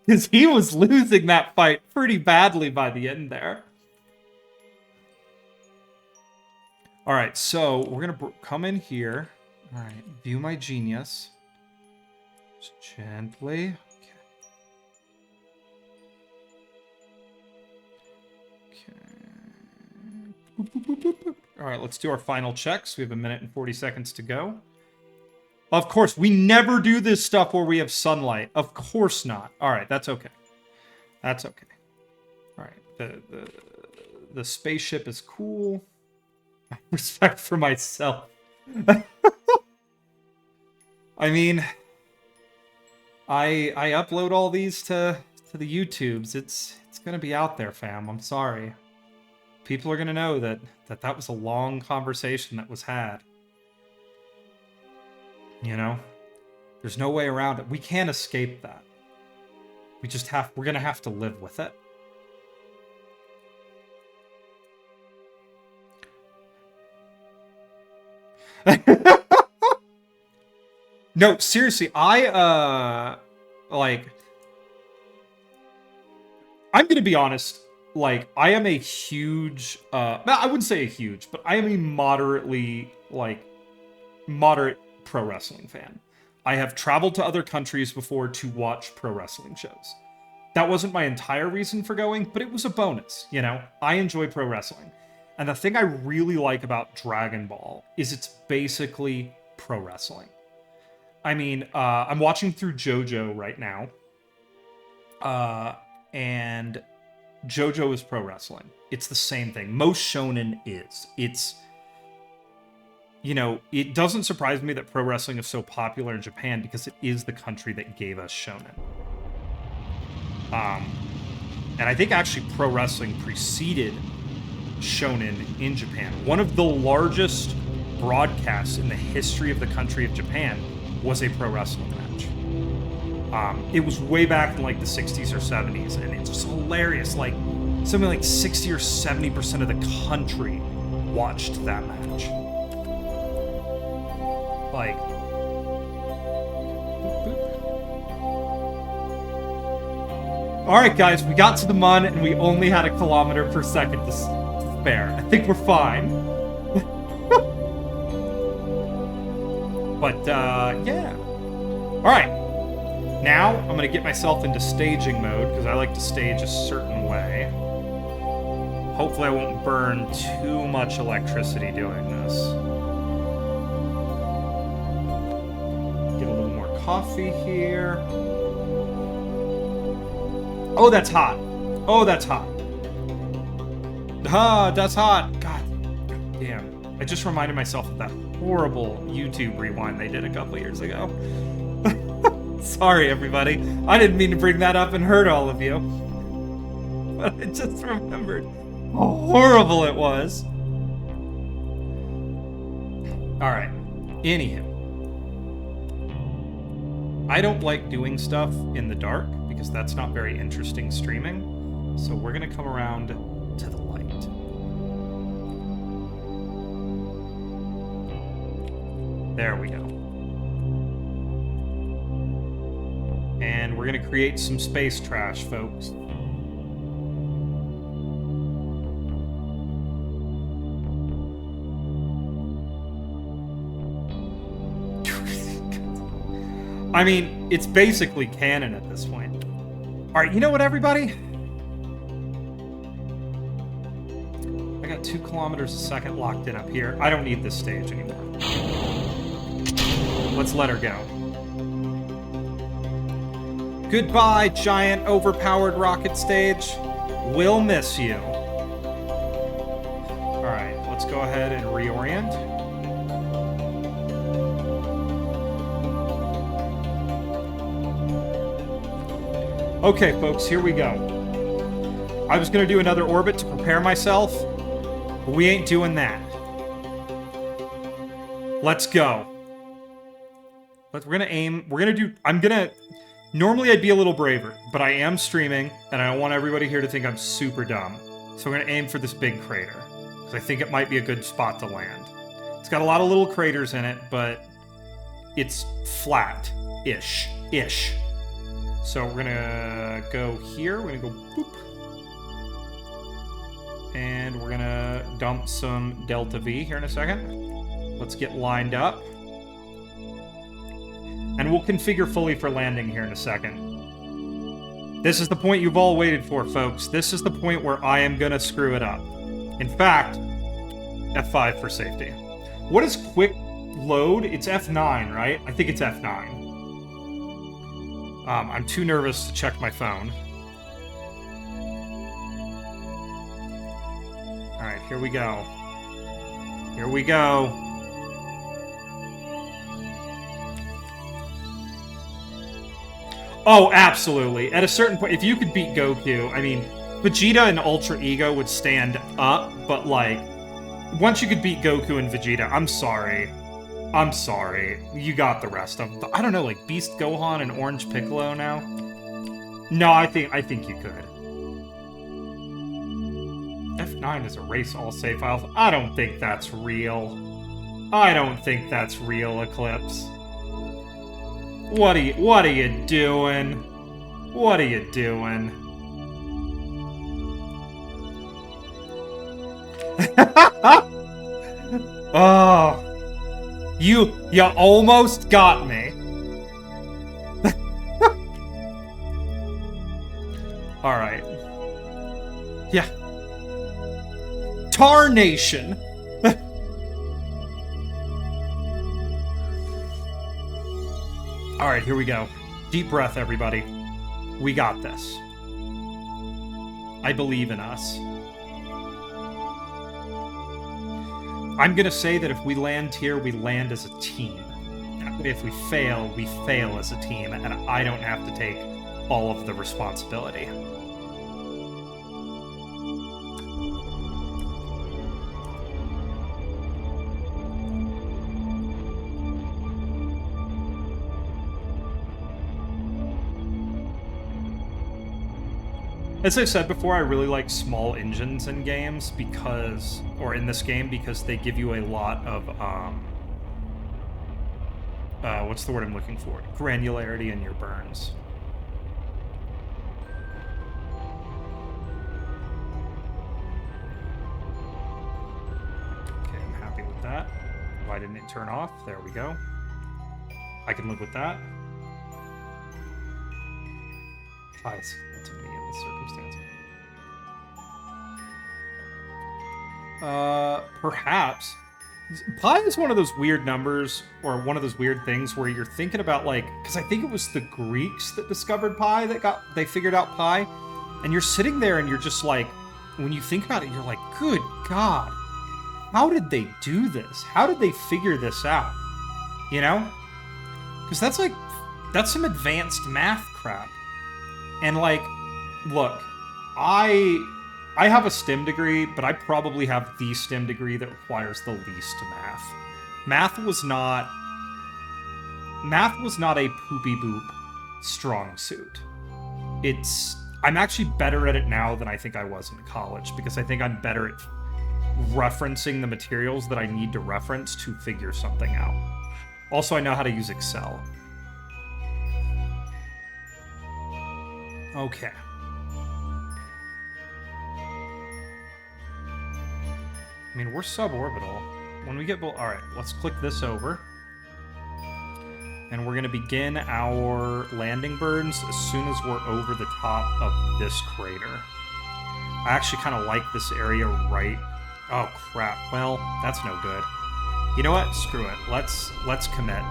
Because he was losing that fight pretty badly by the end there. Alright, so we're going to come in here. Alright, view my genius. Just gently. Okay. Alright, let's do our final checks. We have 1 minute and 40 seconds to go. Of course, we never do this stuff where we have sunlight. Of course not. Alright, that's okay. That's okay. Alright, the spaceship is cool. Respect for myself. I mean, I upload all these to the YouTubes. It's gonna be out there, fam. I'm sorry. People are gonna know that was a long conversation that was had. You know? There's no way around it. We can't escape that. We're gonna have to live with it. No, seriously, I'm gonna be honest, like, I am a huge, I wouldn't say a huge, but I am a moderate pro wrestling fan. I have traveled to other countries before to watch pro wrestling shows. That wasn't my entire reason for going, but it was a bonus, you know? I enjoy pro wrestling. And the thing I really like about Dragon Ball is it's basically pro wrestling. I mean, I'm watching through JoJo right now. And JoJo is pro wrestling. It's the same thing. Most shonen is. It's, you know, it doesn't surprise me that pro wrestling is so popular in Japan because it is the country that gave us shonen. And I think actually pro wrestling preceded shonen in Japan. One of the largest broadcasts in the history of the country of Japan was a pro wrestling match. It was way back in like the 60s or 70s, and it's just hilarious. Like, something like 60 or 70% of the country watched that match. Like, alright guys, we got to the Mun and we only had 1 kilometer per second to spare. I think we're fine. But, yeah. Alright. Now, I'm gonna get myself into staging mode, because I like to stage a certain way. Hopefully I won't burn too much electricity doing this. Get a little more coffee here. Oh, that's hot. Oh, that's hot. Ah, that's hot. God damn. I just reminded myself of that horrible YouTube rewind they did a couple years ago. Sorry, everybody. I didn't mean to bring that up and hurt all of you. But I just remembered how horrible it was. Alright. Anywho. I don't like doing stuff in the dark because that's not very interesting streaming. So we're going to come around to the light. There we go. And we're gonna create some space trash, folks. I mean, it's basically canon at this point. Alright, you know what, everybody? I got 2 kilometers a second locked in up here. I don't need this stage anymore. Let's let her go. Goodbye, giant, overpowered rocket stage. We'll miss you. Alright, let's go ahead and reorient. Okay, folks, here we go. I was going to do another orbit to prepare myself, but we ain't doing that. Let's go. We're going to aim. We're going to do... Normally, I'd be a little braver, but I am streaming, and I don't want everybody here to think I'm super dumb. So we're going to aim for this big crater, because I think it might be a good spot to land. It's got a lot of little craters in it, but it's flat-ish. So we're going to go here. We're going to go boop. And we're going to dump some Delta V here in a second. Let's get lined up. And we'll configure fully for landing here in a second. This is the point you've all waited for, folks. This is the point where I am gonna screw it up. In fact, F5 for safety. What is quick load? It's F9, right? I think it's F9. I'm too nervous to check my phone. Alright, here we go. Here we go. Oh, absolutely. At a certain point, if you could beat Goku, I mean, Vegeta and Ultra Ego would stand up, but, like, once you could beat Goku and Vegeta, I'm sorry. I'm sorry. You got the rest of them. I don't know, like, Beast Gohan and Orange Piccolo now? No, I think you could. F9 is erase all save files. I don't think that's real. I don't think that's real, Eclipse. What are you doing? What are you doing? Oh, you almost got me. All right. Yeah. Tarnation. All right, here we go. Deep breath, everybody. We got this. I believe in us. I'm gonna say that if we land here, we land as a team. If we fail as a team, and I don't have to take all of the responsibility. As I said before, I really like small engines in games because, or in this game, because they give you a lot of, what's the word I'm looking for? Granularity in your burns. Okay, I'm happy with that. Why didn't it turn off? There we go. I can live with that. Pies. To me in this circumstance. Perhaps. Pi is one of those weird numbers, or one of those weird things where you're thinking about, like, because I think it was the Greeks that discovered pi they figured out pi, and you're sitting there and you're just like, when you think about it, you're like, good God, how did they do this? How did they figure this out? You know? Because that's some advanced math crap. And, like, look, I have a STEM degree, but I probably have the STEM degree that requires the least math. Math was not a poopy boop strong suit. I'm actually better at it now than I think I was in college, because I think I'm better at referencing the materials that I need to reference to figure something out. Also, I know how to use Excel. Okay. I mean, we're suborbital. When we get... Alright, let's click this over. And we're going to begin our landing burns as soon as we're over the top of this crater. I actually kind of like this area right... Oh, crap. Well, that's no good. You know what? Screw it. Let's commit.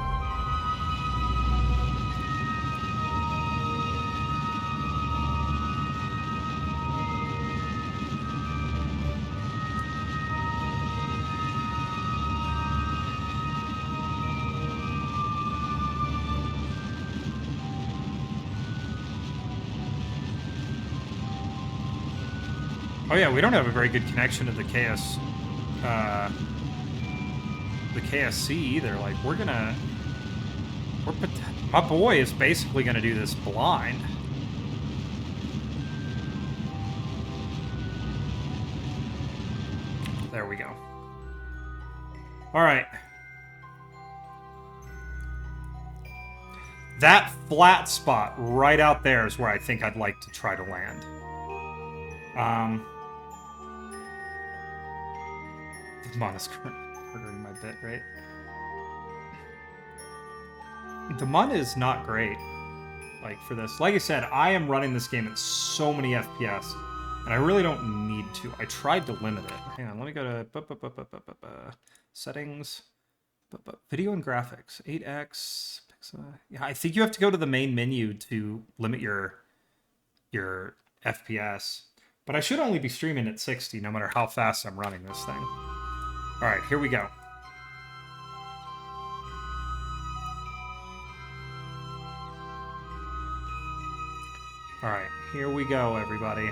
Oh yeah, we don't have a very good connection to the KSC either. Like, my boy is basically gonna do this blind. There we go. All right. That flat spot right out there is where I think I'd like to try to land. The Mun is murdering my bit, right? The Mun is not great, like, for this. Like I said, I am running this game at so many FPS, and I really don't need to. I tried to limit it. Hang on, let me go to settings, video and graphics, 8x. Yeah, I think you have to go to the main menu to limit your FPS. But I should only be streaming at 60, no matter how fast I'm running this thing. All right, here we go. All right, here we go, everybody.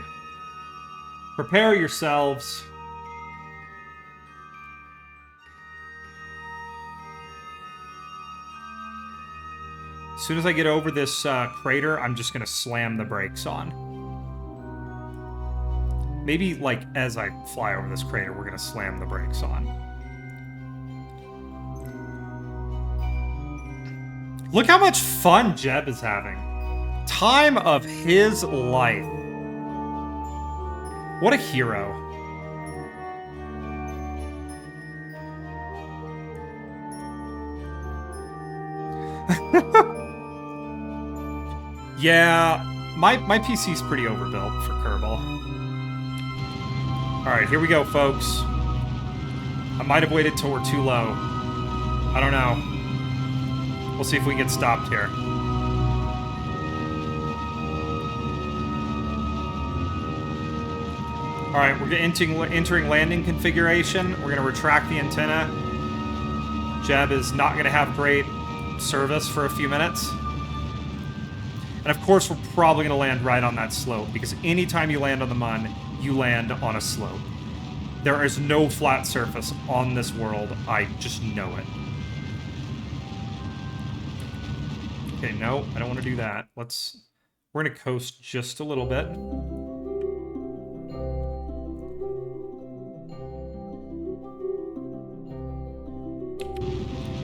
Prepare yourselves. As soon as I get over this crater, I'm just going to slam the brakes on. Maybe, like, as I fly over this crater, we're going to slam the brakes on. Look how much fun Jeb is having. Time of his life. What a hero. Yeah, my PC's pretty overbuilt for Kerbal. Alright, here we go, folks. I might have waited till we're too low. I don't know. We'll see if we get stopped here. Alright, we're entering landing configuration. We're going to retract the antenna. Jeb is not going to have great service for a few minutes. And of course, we're probably going to land right on that slope, because anytime you land on the Mun, you land on a slope. There is no flat surface on this world. I just know it. Okay, no, I don't want to do that. We're going to coast just a little bit.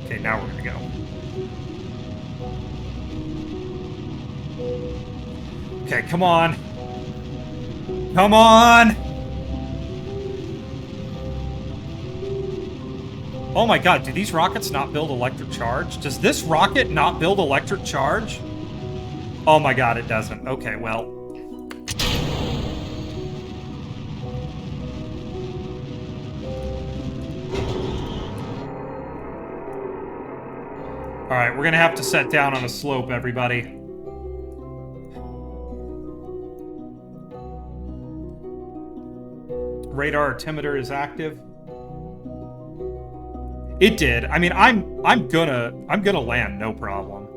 Okay, now we're going to go. Okay, come on. Come on! Oh my god, do these rockets not build electric charge? Does this rocket not build electric charge? Oh my god, it doesn't. Okay, well. Alright, we're gonna have to set down on a slope, everybody. Radar altimeter is active. It did. I mean, I'm gonna land, no problem.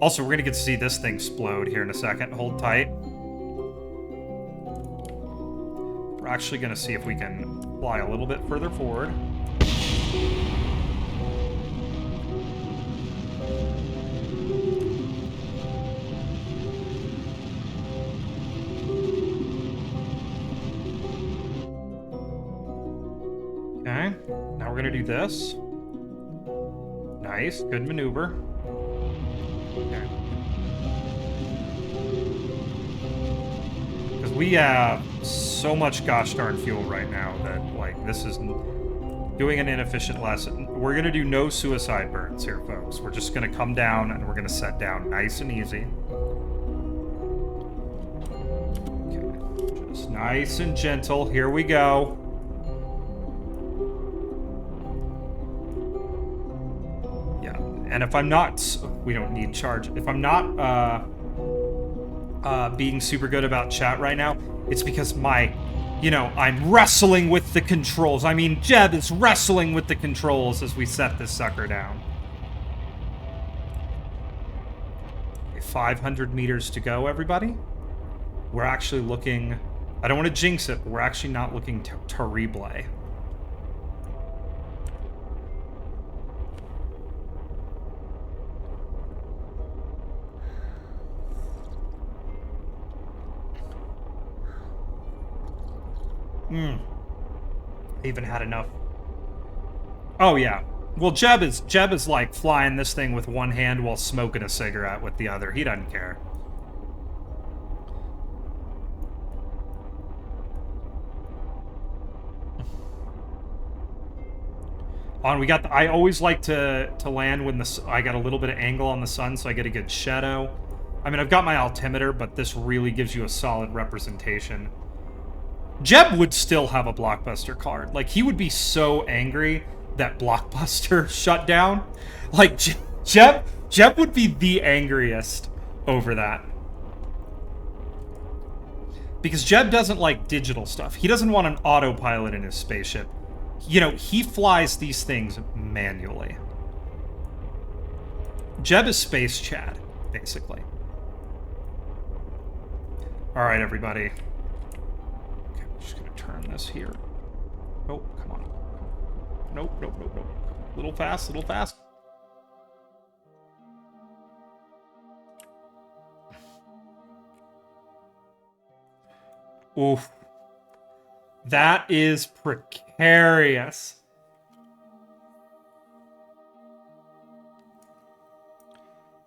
Also, we're gonna get to see this thing explode here in a second. Hold tight. We're actually gonna see if we can fly a little bit further forward. Okay, now we're gonna do this. Nice, good maneuver. Okay. Because we have so much gosh darn fuel right now that, like, this is doing an inefficient lesson. We're going to do no suicide burns here, folks. We're just going to come down and we're going to set down nice and easy. Okay, just nice and gentle. Here we go. Yeah, and if I'm not... We don't need charge. If I'm not being super good about chat right now, it's because my... You know, I'm wrestling with the controls. I mean, Jeb is wrestling with the controls as we set this sucker down. Okay, 500 meters to go, everybody. We're actually looking... I don't want to jinx it, but we're actually not looking terrible. I even had enough. Oh yeah. Well, Jeb is like flying this thing with one hand while smoking a cigarette with the other. He doesn't care. On, we got. I always like to land when I got a little bit of angle on the sun, so I get a good shadow. I mean, I've got my altimeter, but this really gives you a solid representation. Jeb would still have a Blockbuster card. Like, he would be so angry that Blockbuster shut down. Like, Jeb would be the angriest over that. Because Jeb doesn't like digital stuff. He doesn't want an autopilot in his spaceship. You know, he flies these things manually. Jeb is Space Chad, basically. All right, everybody. Just gonna turn this here. Oh, come on. Nope, nope, nope, nope. Little fast, little fast. Oof. That is precarious.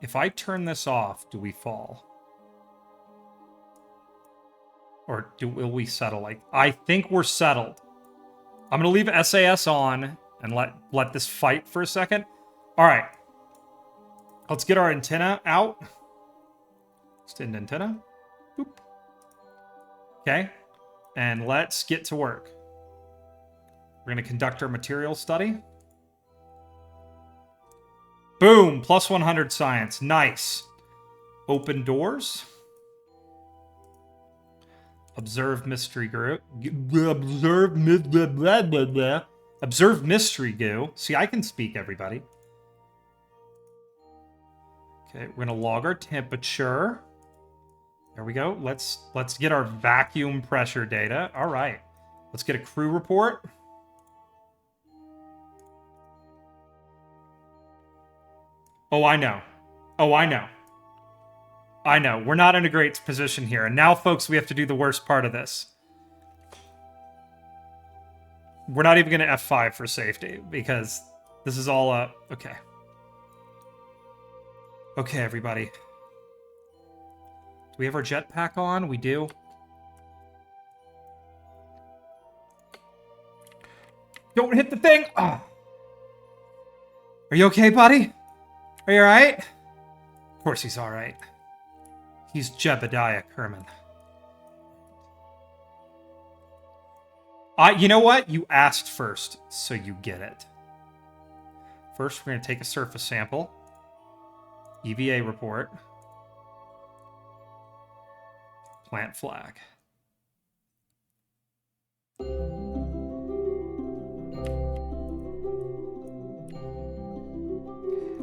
If I turn this off, do we fall? Or will we settle? Like, I think we're settled. I'm gonna leave SAS on and let this fight for a second. All right. Let's get our antenna out. Extend antenna. Boop. Okay. And let's get to work. We're gonna conduct our material study. Boom! Plus 100 science. Nice. Open doors. Observe mystery group. Observe mystery goo. See, I can speak, everybody. Okay, we're gonna log our temperature. There we go. Let's get our vacuum pressure data. All right. Let's get a crew report. Oh, I know. Oh, I know. I know, we're not in a great position here. And now, folks, we have to do the worst part of this. We're not even going to F5 for safety, because this is all okay. Okay, everybody. Do we have our jetpack on? We do. Don't hit the thing! Oh. Are you okay, buddy? Are you alright? Of course he's alright. He's Jebediah Kerman. You know what? You asked first, so you get it. First, we're going to take a surface sample. EVA report. Plant flag.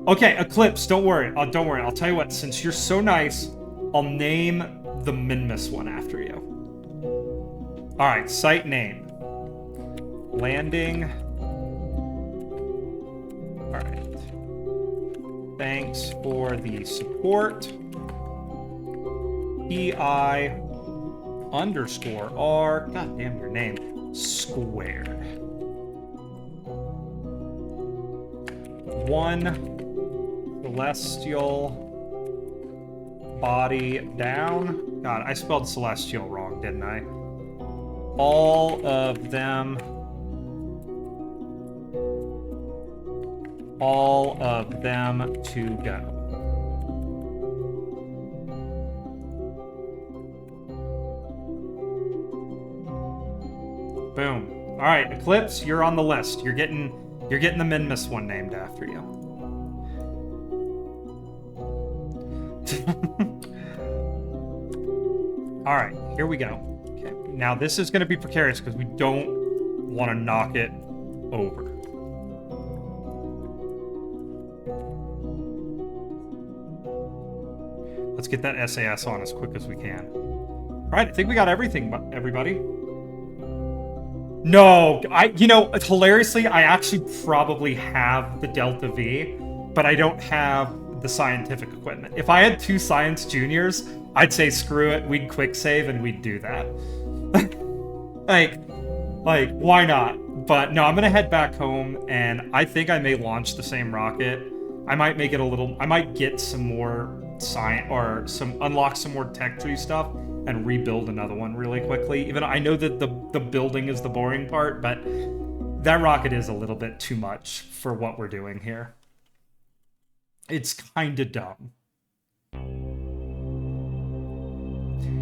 Okay, Eclipse, don't worry. Don't worry. I'll tell you what, since you're so nice, I'll name the Minmus one after you. Alright, site name. Landing. Alright. Thanks for the support. EI_R. God damn your name. Squared. 1 celestial body down. God, I spelled celestial wrong, didn't I? All of them. All of them to go. Boom. All right, Eclipse, you're on the list. You're getting the Minmus one named after you. All right, here we go. Okay, now this is going to be precarious because we don't want to knock it over. Let's get that SAS on as quick as we can. All right, I think we got everything, everybody. No, hilariously, I actually probably have the Delta V, but I don't have the scientific equipment. If I had 2 science juniors, I'd say screw it, we'd quick save and we'd do that. like, why not? But no, I'm gonna head back home, and I think I may launch the same rocket. I might make it a little, I might get some more science, or unlock some more tech tree stuff, and rebuild another one really quickly. Even I know that the building is the boring part, but that rocket is a little bit too much for what we're doing here. It's kind of dumb.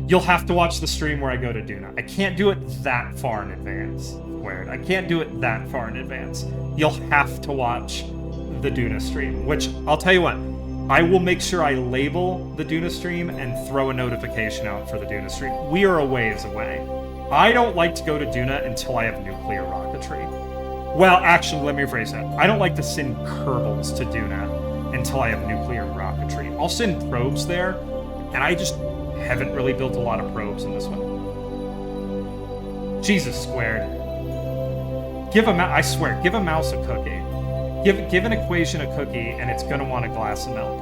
You'll have to watch the stream where I go to Duna. I can't do it that far in advance. Weird. I can't do it that far in advance. You'll have to watch the Duna stream, which I'll tell you what, I will make sure I label the Duna stream and throw a notification out for the Duna stream. We are a ways away. I don't like to go to Duna until I have nuclear rocketry. Well, actually, let me rephrase that. I don't like to send Kerbals to Duna until I have nuclear rocketry. I'll send probes there, and I just haven't really built a lot of probes in this one. Jesus squared. I swear, give a mouse a cookie. Give an equation a cookie, and it's gonna want a glass of milk.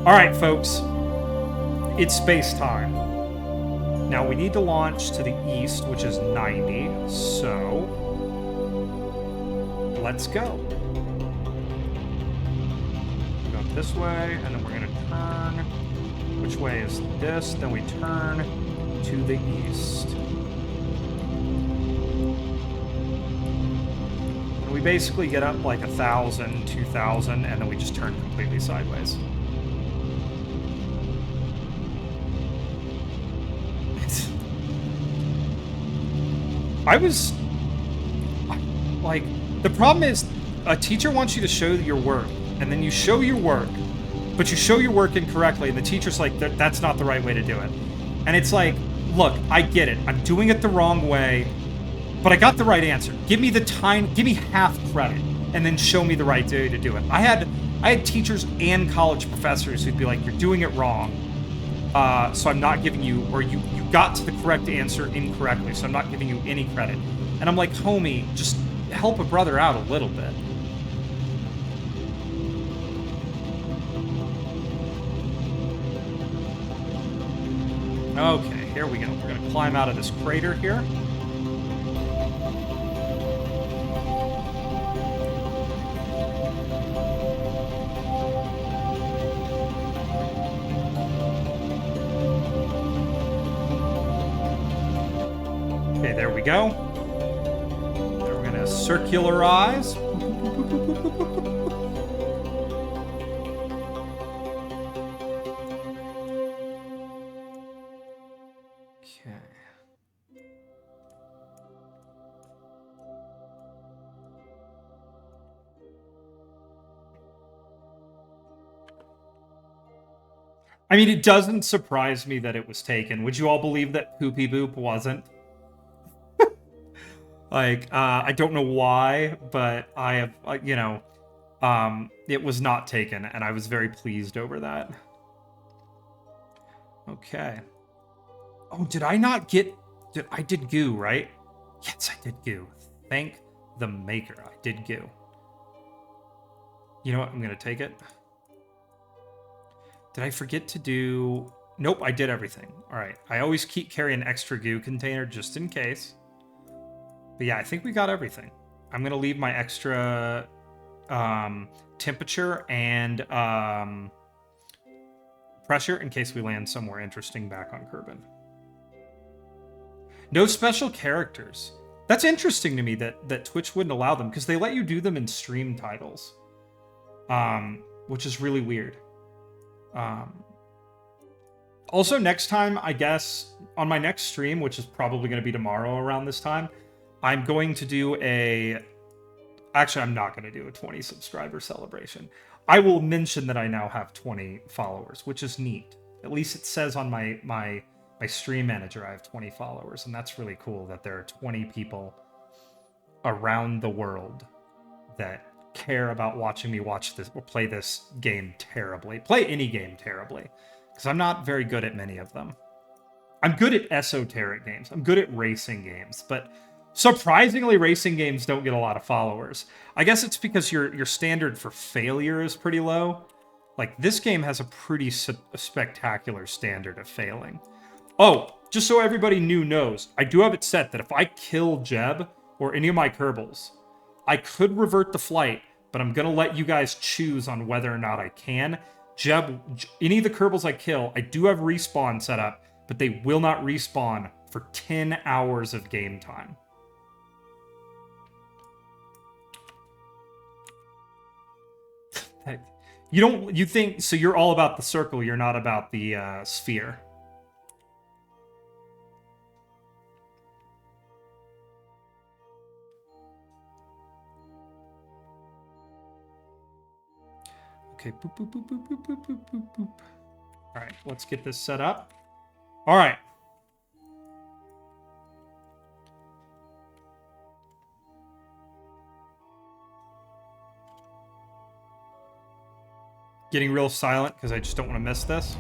All right, folks. It's space time. Now we need to launch to the east, which is 90. So let's go. Go this way, and then we're gonna turn. Which way is this? Then we turn to the east. We basically get up like 1,000, 2,000, and then we just turn completely sideways. The problem is a teacher wants you to show your work, and then you show your work, but you show your work incorrectly, and the teacher's like, that's not the right way to do it. And it's like, look, I get it. I'm doing it the wrong way, but I got the right answer. Give me half credit, and then show me the right way to do it. I had teachers and college professors who'd be like, you're doing it wrong, so I'm not giving you, or you got to the correct answer incorrectly, so I'm not giving you any credit. And I'm like, homie, just help a brother out a little bit. Okay, here we go. We're gonna climb out of this crater here. Okay, there we go. Then we're gonna circularize. Okay. I mean, it doesn't surprise me that it was taken. Would you all believe that Poopy Boop wasn't? I don't know why, but I have, it was not taken, and I was very pleased over that. Okay. Oh, did I not get... I did goo, right? Yes, I did goo. Thank the maker. I did goo. You know what? I'm going to take it. Did I forget to do... Nope, I did everything. All right. I always carry an extra goo container just in case. But yeah, I think we got everything. I'm going to leave my extra temperature and pressure in case we land somewhere interesting back on Kerbin. No special characters. That's interesting to me that Twitch wouldn't allow them, because they let you do them in stream titles, which is really weird. Also, next time, I guess, on my next stream, which is probably going to be tomorrow around this time, I'm going to do a... Actually, I'm not going to do a 20 subscriber celebration. I will mention that I now have 20 followers, which is neat. At least it says on my stream manager I have 20 followers, and that's really cool that there are 20 people around the world that care about watching me watch this or play this game terribly. Play any game terribly, because I'm not very good at many of them. I'm good at esoteric games. I'm good at racing games, but surprisingly, racing games don't get a lot of followers. I guess it's because your standard for failure is pretty low. Like, this game has a pretty spectacular standard of failing. Oh, just so everybody knows, I do have it set that if I kill Jeb or any of my Kerbals, I could revert the flight, but I'm going to let you guys choose on whether or not I can. Jeb, any of the Kerbals I kill, I do have respawn set up, but they will not respawn for 10 hours of game time. You think, so you're all about the circle, you're not about the sphere. Okay, boop, boop, boop, boop, boop, boop, boop, boop, boop. All right, let's get this set up. All right. Getting real silent because I just don't want to miss this.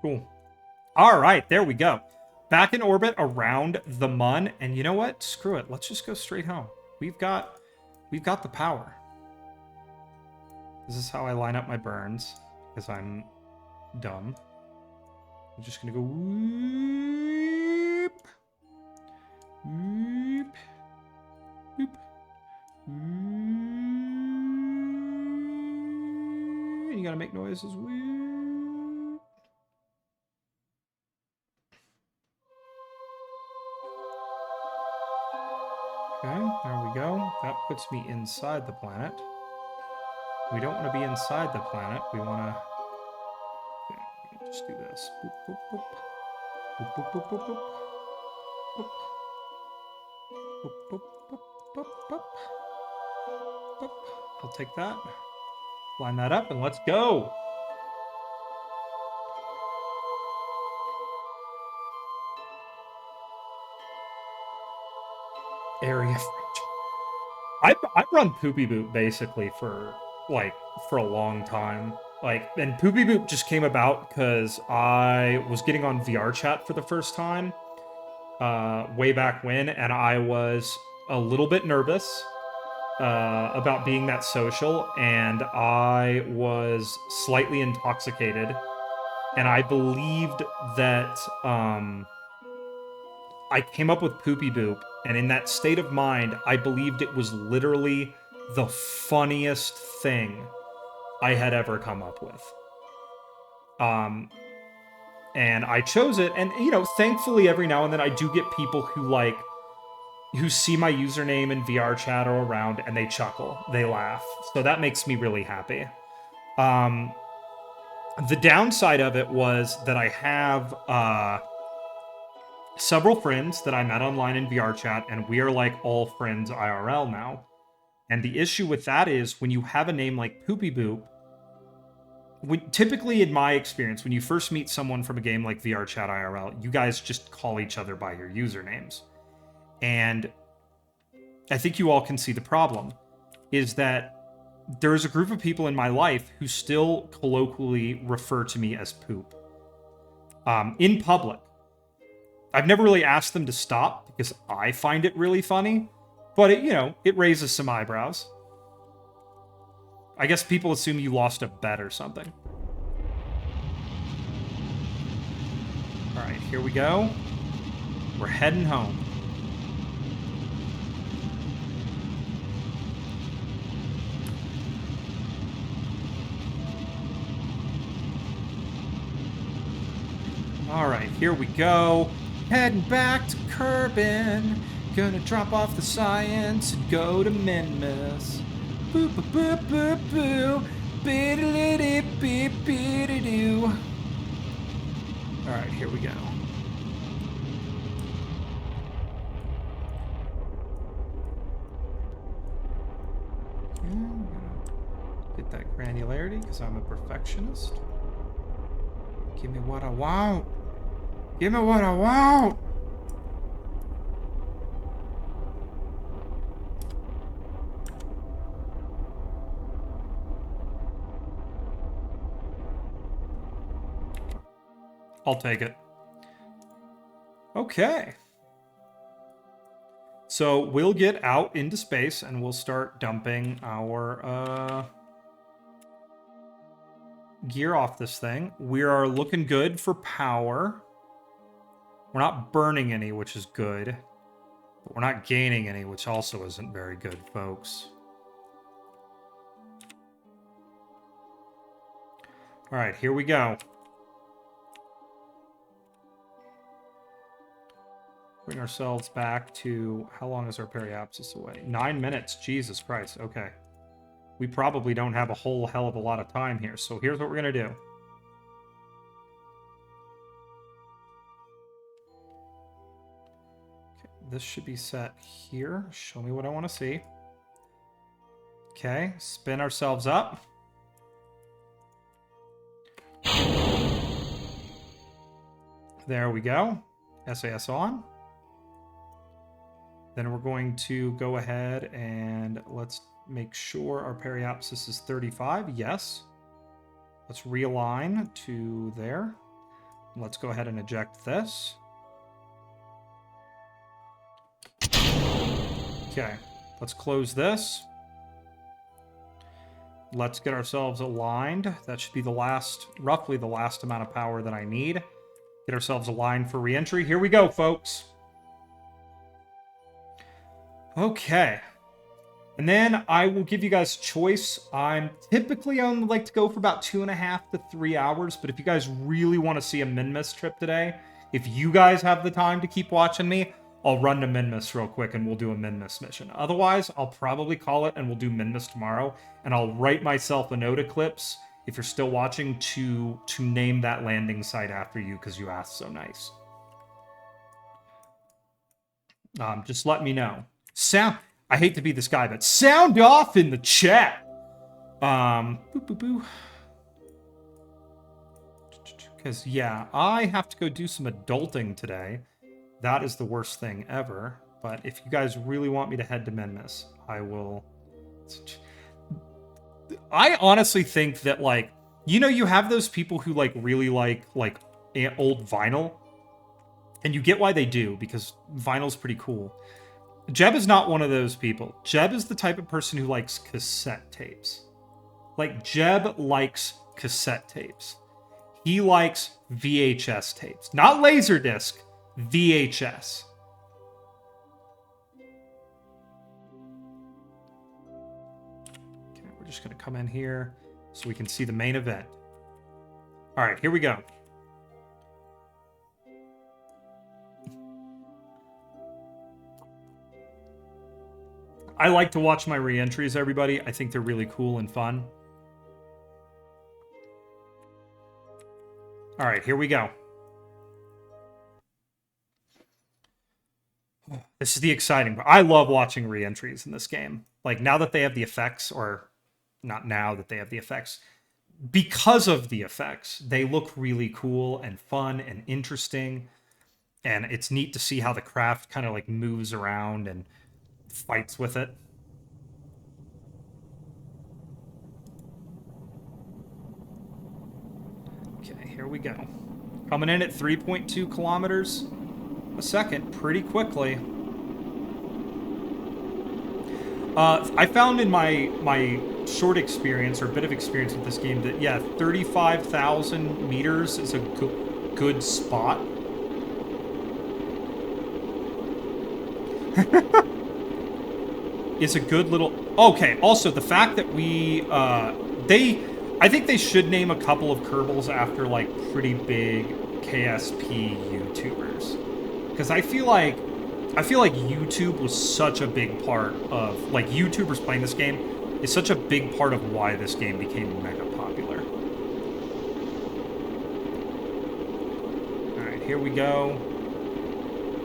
Cool. All right, there we go. Back in orbit around the Mun, and you know what? Screw it. Let's just go straight home. We've got the power. This is how I line up my burns, because I'm dumb. I'm just gonna go whoop, whoop, whoop, whoop. You gotta make noises. Whoop. Okay, there we go. That puts me inside the planet. We don't want to be inside the planet. We want to... Just do this. Boop, boop, boop. Boop, boop, boop, boop, boop. Boop. Boop, boop, boop, boop, boop. Boop. I'll take that. Line that up and let's go. Area French. I've run Poopy Boop basically for a long time. And Poopy Boop just came about because I was getting on VR chat for the first time way back when, and I was a little bit nervous about being that social, and I was slightly intoxicated, and I believed that I came up with Poopy Boop, and in that state of mind, I believed it was literally the funniest thing I had ever come up with. And I chose it, and, you know, thankfully every now and then I do get people who see my username in VR chat or around, and they chuckle, they laugh. So that makes me really happy. The downside of it was that I have several friends that I met online in VR chat, and we are all friends IRL now. And the issue with that is when you have a name like Poopy Boop, typically in my experience, when you first meet someone from a game like VR Chat IRL, you guys just call each other by your usernames. And I think you all can see the problem, is that there's a group of people in my life who still colloquially refer to me as Poop. In public. I've never really asked them to stop because I find it really funny. But, it raises some eyebrows. I guess people assume you lost a bet or something. Alright, here we go. We're heading home. Alright, here we go. Heading back to Kerbin. Gonna drop off the science and go to Minmus. Boop boop boop boop boo. Beep beep beep doo. Alright, here we go. I'm gonna get that granularity because I'm a perfectionist. Give me what I want. Give me what I want. I'll take it. Okay. So we'll get out into space and we'll start dumping our gear off this thing. We are looking good for power. We're not burning any, which is good. But we're not gaining any, which also isn't very good, folks. All right, here we go. Bring ourselves back to... How long is our periapsis away? 9 minutes. Jesus Christ. Okay. We probably don't have a whole hell of a lot of time here. So here's what we're going to do. Okay, this should be set here. Show me what I want to see. Okay. Spin ourselves up. There we go. SAS on. Then we're going to go ahead and let's make sure our periapsis is 35. Yes. Let's realign to there. Let's go ahead and eject this. Okay. Let's close this. Let's get ourselves aligned. That should be the last, roughly the last amount of power that I need. Get ourselves aligned for re-entry. Here we go, folks. Okay. And then I will give you guys choice. I'm typically only like to go for about 2.5 to 3 hours, but if you guys really want to see a Minmus trip today, if you guys have the time to keep watching me, I'll run to Minmus real quick and we'll do a Minmus mission. Otherwise, I'll probably call it and we'll do Minmus tomorrow, and I'll write myself a note eclipse, if you're still watching, to name that landing site after you because you asked so nice. Just let me know. I hate to be this guy, but sound off in the chat. Boo, boo, boo. Because, yeah, I have to go do some adulting today. That is the worst thing ever. But if you guys really want me to head to Minmus, I will. I honestly think that, like, you know, you have those people who, like, really like old vinyl. And you get why they do, because vinyl's pretty cool. Jeb is not one of those people. Jeb is the type of person who likes cassette tapes. Like, Jeb likes cassette tapes. He likes VHS tapes. Not Laserdisc, VHS. Okay, we're just going to come in here so we can see the main event. All right, here we go. I like to watch my re-entries, everybody. I think they're really cool and fun. All right, here we go. This is the exciting part. I love watching re-entries in this game. Like, now that they have the effects, or not now that they have the effects, because of the effects, they look really cool and fun and interesting. And it's neat to see how the craft kind of like moves around and fights with it. Okay, here we go. Coming in at 3.2 kilometers a second pretty quickly. I found in my short experience, or bit of experience with this game, that, yeah, 35,000 meters is a good spot is a good little... Okay, also, the fact that we, I think they should name a couple of Kerbals after, like, pretty big KSP YouTubers. Because I feel like YouTube was such a big part of... Like, YouTubers playing this game is such a big part of why this game became mega popular. Alright, here we go.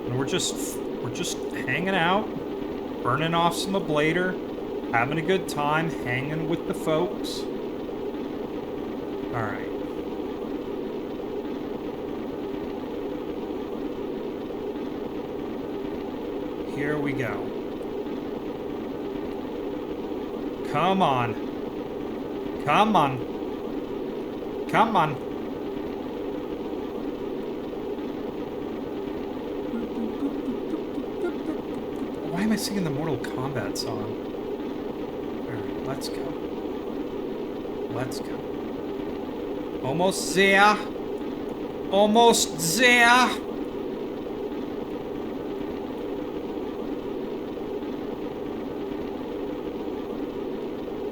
And we're just hanging out. Burning off some ablator, having a good time, hanging with the folks. Alright. Here we go. Come on. Come on. Come on. Why am I singing the Mortal Kombat song? Alright, let's go. Let's go. Almost there. Almost there.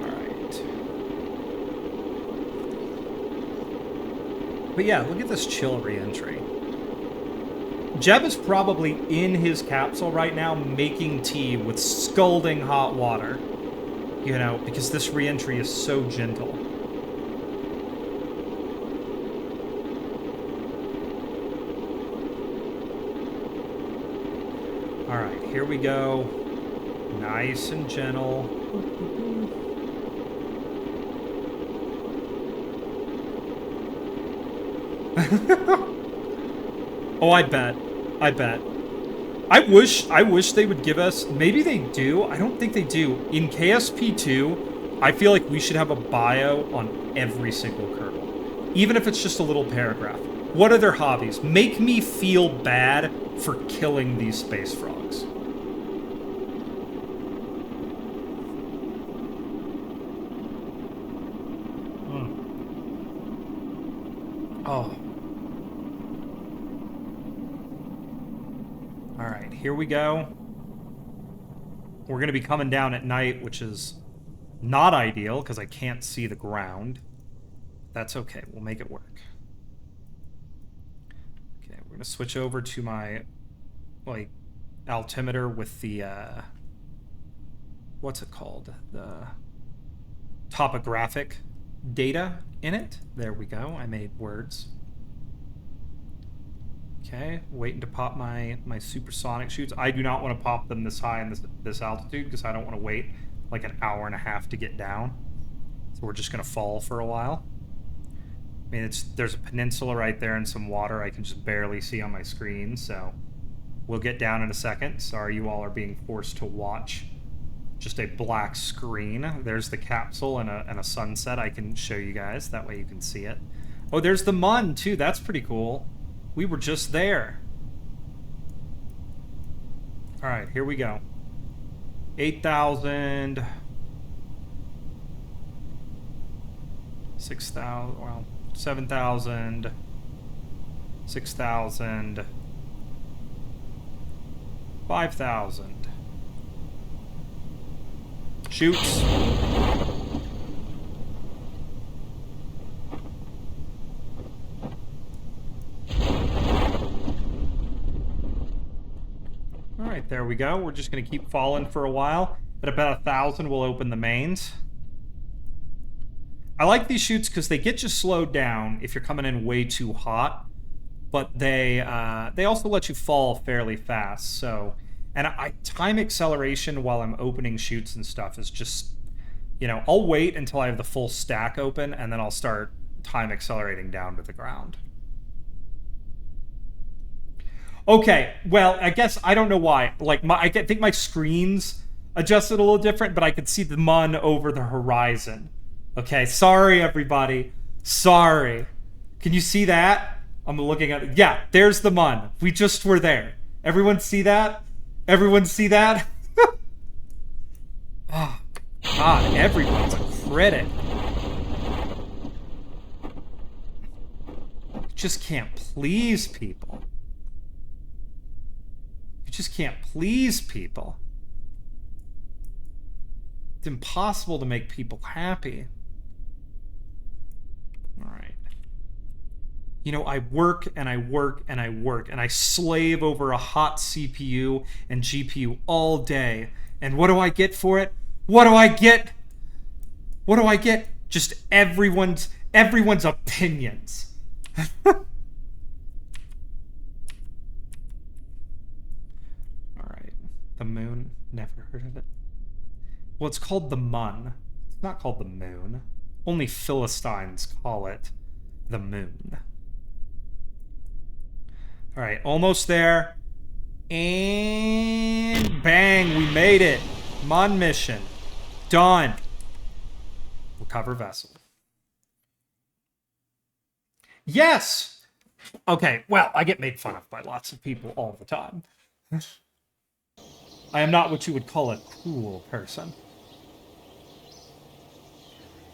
Alright. But yeah, look at this chill re-entry. Jeb is probably in his capsule right now making tea with scalding hot water. You know, because this re-entry is so gentle. Alright, here we go. Nice and gentle. Oh, I bet. I bet. I wish they would give us... Maybe they do. I don't think they do. In KSP 2, I feel like we should have a bio on every single Kerbal. Even if it's just a little paragraph. What are their hobbies? Make me feel bad for killing these space frogs. Oh. Alright, here we go. We're going to be coming down at night, which is not ideal, because I can't see the ground. That's okay, we'll make it work. Okay, we're going to switch over to my, like, altimeter with the, what's it called? The topographic data in it. There we go, I made words. Okay, waiting to pop my supersonic shoots. I do not want to pop them this high in this altitude because I don't want to wait like an hour and a half to get down. So we're just going to fall for a while. I mean, there's a peninsula right there and some water I can just barely see on my screen, so we'll get down in a second. Sorry you all are being forced to watch just a black screen. There's the capsule and a sunset I can show you guys. That way you can see it. Oh, there's the Mun, too. That's pretty cool. We were just there. Alright, here we go. 8,000. 6,000. Well, 7,000. 6,000. 5,000. Shoots. Alright, there we go. We're just going to keep falling for a while. At about 1,000, we'll open the mains. I like these shoots because they get you slowed down if you're coming in way too hot. But they also let you fall fairly fast, so... And time acceleration while I'm opening shoots and stuff is just... You know, I'll wait until I have the full stack open, and then I'll start time accelerating down to the ground. Okay, well, I guess I don't know why. Like, I think my screen's adjusted a little different, but I could see the Mun over the horizon. Okay, sorry, everybody. Sorry. Can you see that? I'm looking at it. Yeah, there's the Mun. We just were there. Everyone see that? Everyone see that? Oh, God, everyone's a critic. Just can't please people. You just can't please people. It's impossible to make people happy. All right. You know, I work and I work and I work and I slave over a hot CPU and GPU all day. And what do I get for it? What do I get? What do I get? Just everyone's opinions. All right. The moon. Never heard of it. Well, it's called the Mun. It's not called the moon. Only Philistines call it the moon. All right, almost there. And bang, we made it. Mun mission. Done. Recover vessel. Yes! Okay, well, I get made fun of by lots of people all the time. I am not what you would call a cool person.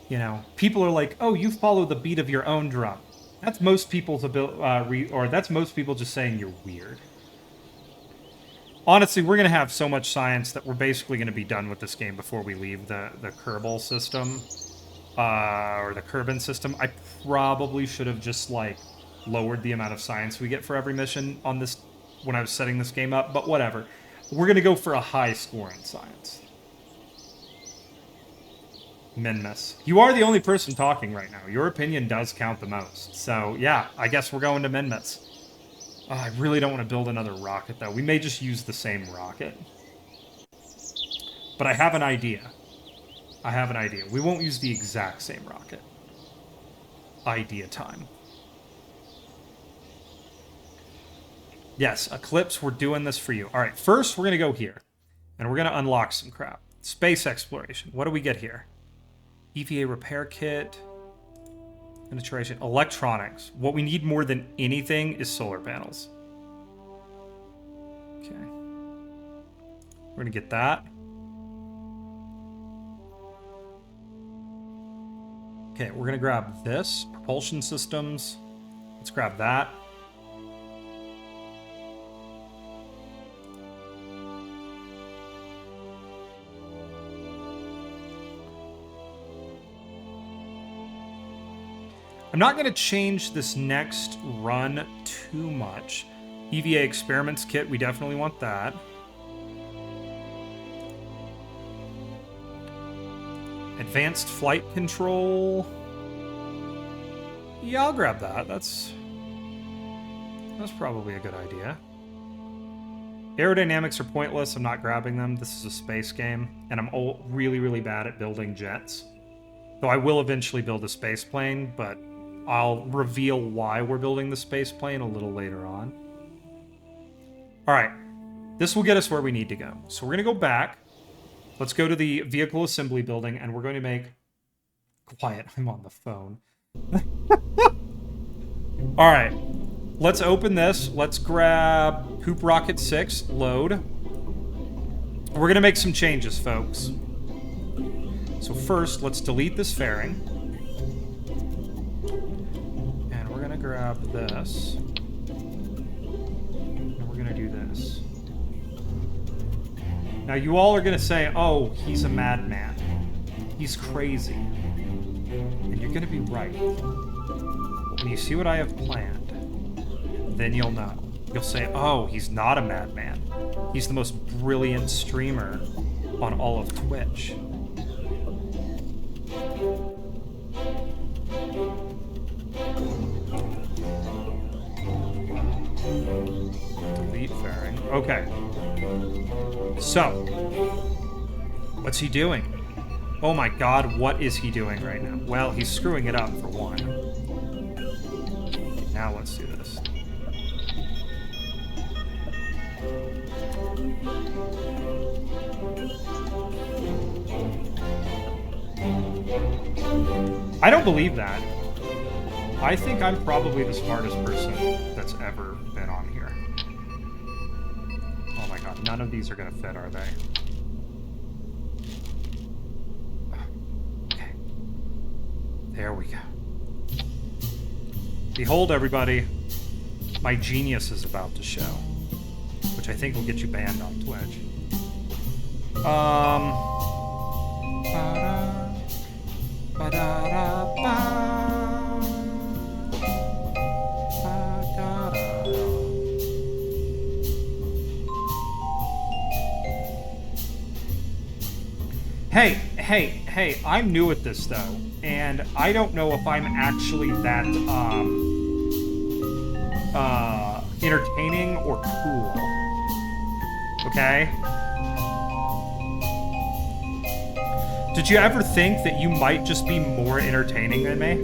You know, people are like, oh, you follow the beat of your own drum. That's most people's or that's most people just saying you're weird. Honestly, we're going to have so much science that we're basically going to be done with this game before we leave the Kerbal system. Or the Kerbin system. I probably should have just, like, lowered the amount of science we get for every mission on this when I was setting this game up, but whatever. We're going to go for a high score in science. Minmus. You are the only person talking right now. Your opinion does count the most. So, yeah, I guess we're going to Minmus. Oh, I really don't want to build another rocket, though. We may just use the same rocket. But I have an idea. I have an idea. We won't use the exact same rocket. Idea time. Yes, Eclipse, we're doing this for you. All right, first we're going to go here. And we're going to unlock some crap. Space exploration. What do we get here? EVA repair kit. Penetration. Electronics. What we need more than anything is solar panels. Okay. We're going to get that. Okay, we're going to grab this. Propulsion systems. Let's grab that. I'm not going to change this next run too much. EVA experiments kit, we definitely want that. Advanced flight control. Yeah, I'll grab that. That's probably a good idea. Aerodynamics are pointless. I'm not grabbing them. This is a space game, and I'm really, really bad at building jets. Though I will eventually build a space plane, but I'll reveal why we're building the space plane a little later on. All right. This will get us where we need to go. So we're going to go back. Let's go to the vehicle assembly building, and we're going to make... Quiet, I'm on the phone. All right. Let's open this. Let's grab Poop Rocket 6, load. We're going to make some changes, folks. So first, let's delete this fairing. And we're going to grab this. And we're going to do this. Now, you all are going to say, oh, he's a madman. He's crazy. And you're going to be right. When you see what I have planned, then you'll know. You'll say, oh, he's not a madman. He's the most brilliant streamer on all of Twitch. Delete fairing. Okay. So, what's he doing? Oh my god, what is he doing right now? Well, he's screwing it up, for one. Now let's do this. I don't believe that. I think I'm probably the smartest person that's ever been on here. Oh my god, none of these are gonna fit, are they? Okay. There we go. Behold, everybody. My genius is about to show. which I think will get you banned on Twitch. Hey, I'm new at this though, and I don't know if I'm actually that, entertaining or cool. Okay? Did you ever think that you might just be more entertaining than me?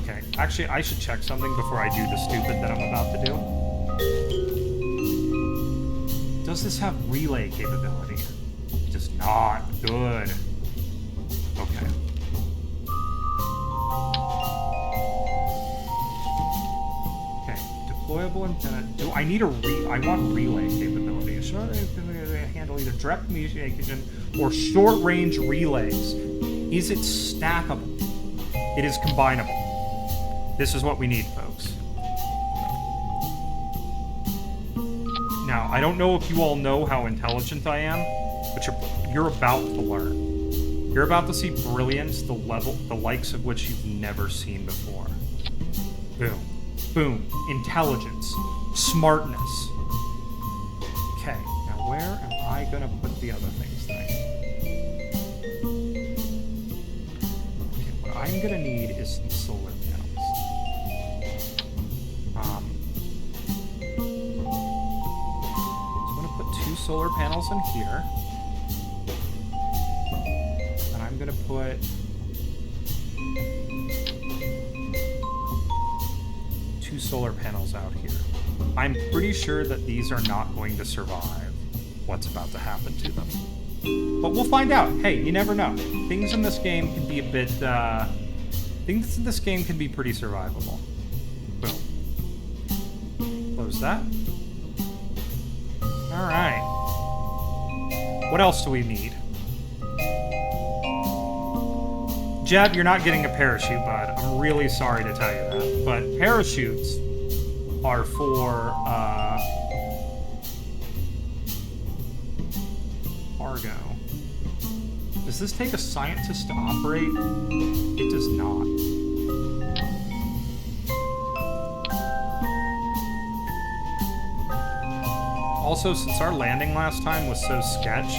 Okay, actually, I should check something before I do the stupid that I'm about to do. Does this have relay capability? It does not. Good. Okay. Okay, deployable antenna. Do I need a I want relay capability. Short handle either direct communication or short-range relays. Is it stackable? It is combinable. This is what we need, folks. Now, I don't know if you all know how intelligent I am, but you're about to learn. You're about to see brilliance, the likes of which you've never seen before. Boom. Boom. Intelligence. Smartness. Okay, now where am I gonna put the other things that I need? Okay, what I'm gonna need is some solar panels. So I'm gonna put 2 solar panels in here. And I'm gonna put solar panels out here. I'm pretty sure that these are not going to survive what's about to happen to them. But we'll find out. Hey, you never know. Things in this game can be a bit, things in this game can be pretty survivable. Boom. Close that. Alright. What else do we need? Jeb, you're not getting a parachute, bud. I'm really sorry to tell you that. But parachutes are for, cargo. Does this take a scientist to operate? It does not. Also, since our landing last time was so sketch,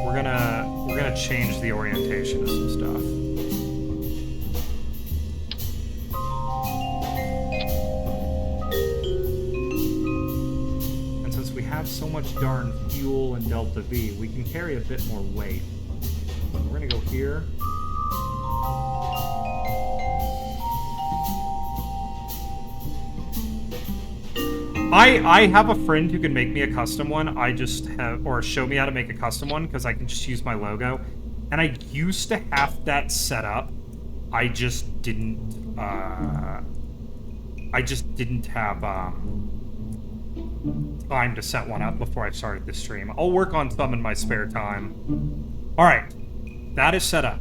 we're gonna change the orientation of some stuff. So much darn fuel and Delta V, we can carry a bit more weight. We're gonna go here. I have a friend who can make me a custom one. I just have, or show me how to make a custom one, because I can just use my logo. And I used to have that set up. I just didn't have time to set one up before I started the stream. I'll work on some in my spare time. Alright, that is set up.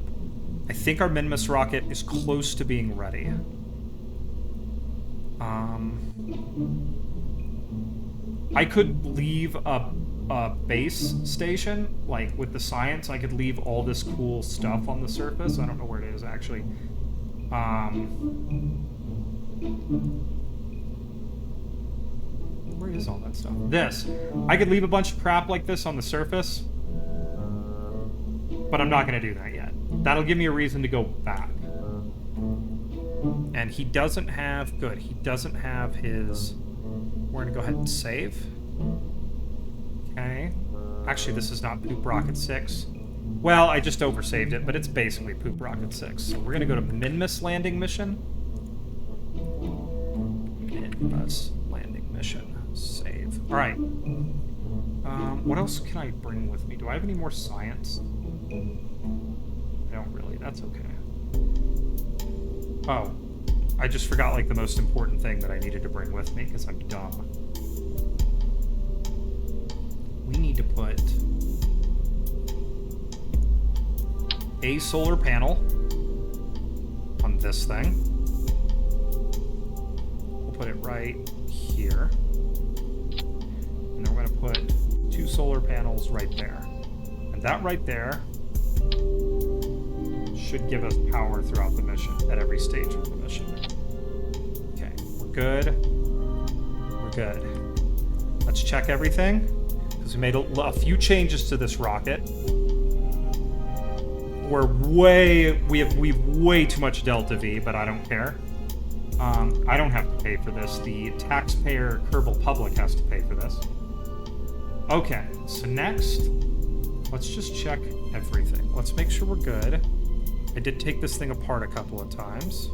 I think our Minmus rocket is close to being ready. I could leave a base station, like with the science. I could leave all this cool stuff on the surface. I don't know where it is, actually. Where is all that stuff? This. I could leave a bunch of crap like this on the surface, but I'm not going to do that yet. That'll give me a reason to go back. And he doesn't have... Good. He doesn't have his... We're going to go ahead and save. Okay. Actually, this is not Poop Rocket 6. Well, I just oversaved it, but it's basically Poop Rocket 6. So we're going to go to Minmus landing mission. Minmus landing mission. Save. Alright. What else can I bring with me? Do I have any more science? I don't really. That's okay. Oh. I just forgot, like, the most important thing that I needed to bring with me, because I'm dumb. We need to put a solar panel on this thing. We'll put it right here. solar panels right there. And that right there should give us power throughout the mission, at every stage of the mission. Okay, we're good. We're good. Let's check everything, because we made a few changes to this rocket. We have way too much Delta V, but I don't care. I don't have to pay for this. The taxpayer Kerbal public has to pay for this. Okay, so next, let's just check everything. Let's make sure we're good. I did take this thing apart a couple of times.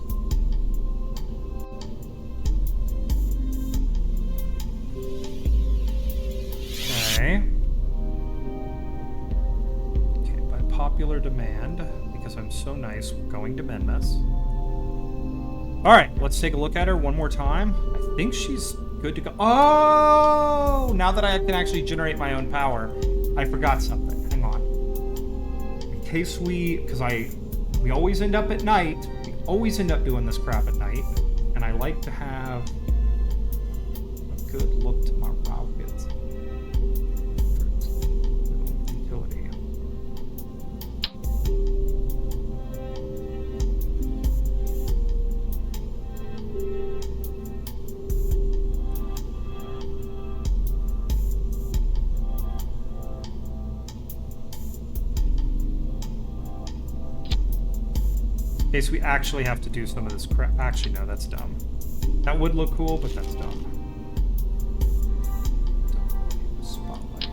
Okay. Okay, by popular demand, because I'm so nice, we're going to Minmus. Alright, let's take a look at her one more time. I think she's good to go. Oh! Now that I can actually generate my own power, I forgot something. Hang on. In case because we always end up at night. We always end up doing this crap at night. And I like to have a good look to my rockets. Utility. In case we actually have to do some of this crap. Actually, no, that's dumb. That would look cool, but that's dumb. Spotlight.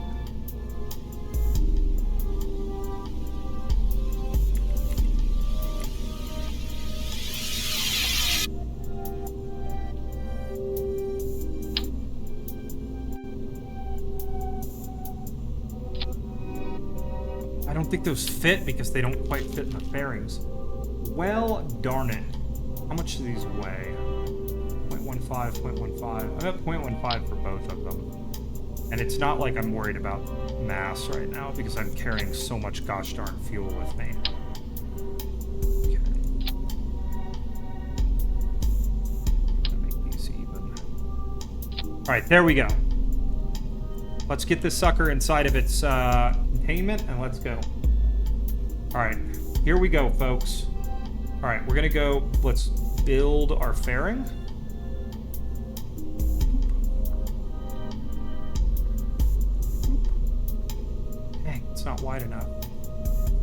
I don't think those fit because they don't quite fit in the fairings. Well, darn it. How much do these weigh? 0.15, 0.15. I'm at 0.15 for both of them. And it's not like I'm worried about mass right now because I'm carrying so much gosh darn fuel with me. Okay. Make these even. Alright, there we go. Let's get this sucker inside of its containment and let's go. Alright, here we go, folks. Alright, we're gonna go, let's build our fairing. Dang, it's not wide enough.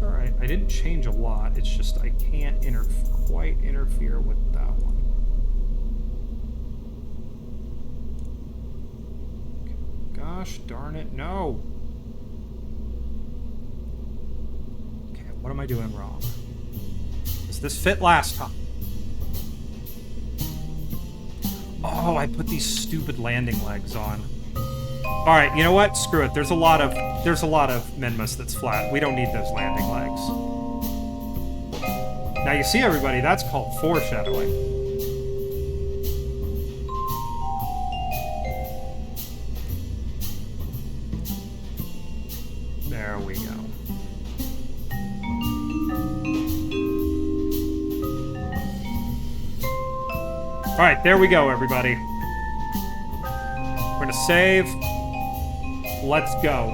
Alright, I didn't change a lot, it's just I can't quite interfere with that one. Okay. Gosh darn it, no! Okay, what am I doing wrong? This fit last time. Oh, I put these stupid landing legs on. All right, you know what? Screw it. There's a lot of Minmus that's flat. We don't need those landing legs. Now you see, everybody, that's called foreshadowing. There we go. All right, there we go, everybody. We're gonna save. Let's go.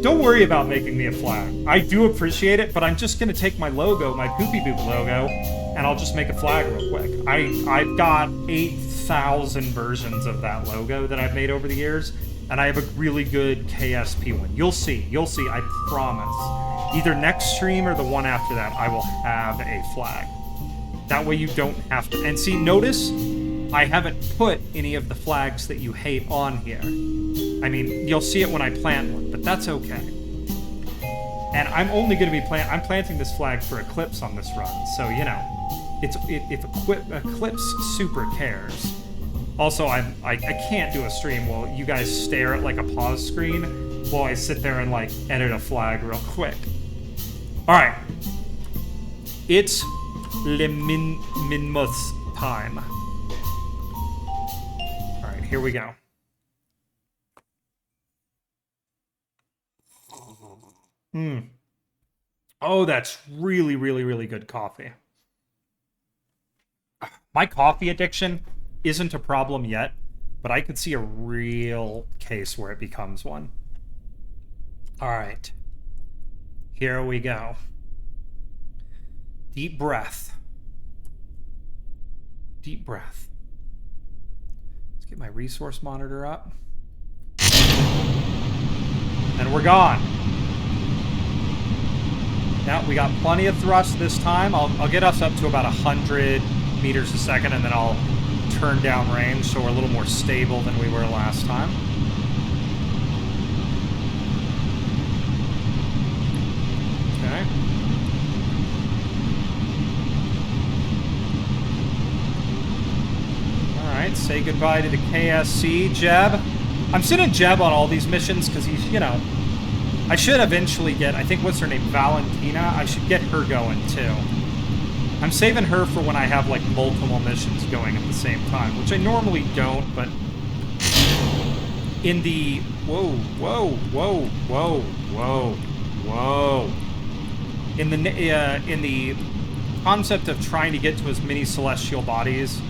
Don't worry about making me a flag. I do appreciate it, but I'm just gonna take my logo, my Poopy Boop logo, and I'll just make a flag real quick. I've got 8,000 versions of that logo that I've made over the years, and I have a really good KSP one. You'll see, I promise. Either next stream or the one after that, I will have a flag. That way you don't have to. And see, notice I haven't put any of the flags that you hate on here. I mean, you'll see it when I plant one, but that's okay. And I'm only going to be I'm planting this flag for Eclipse on this run, so you know, if Eclipse super cares. Also, I can't do a stream while you guys stare at like a pause screen while I sit there and like edit a flag real quick. All right, it's Minmus time. All right, here we go. Oh, that's really, really, really good coffee. My coffee addiction isn't a problem yet, but I could see a real case where it becomes one. All right. Here we go. Deep breath. Deep breath. Let's get my resource monitor up. And we're gone. Now we got plenty of thrust this time. I'll get us up to about 100 meters a second, and then I'll turn down range so we're a little more stable than we were last time. Okay. Alright, say goodbye to the KSC, Jeb. I'm sending Jeb on all these missions because he's, you know, I should eventually get, I think, what's her name, Valentina? I should get her going, too. I'm saving her for when I have, like, multiple missions going at the same time, which I normally don't, but in the... Whoa. In the concept of trying to get to as many celestial bodies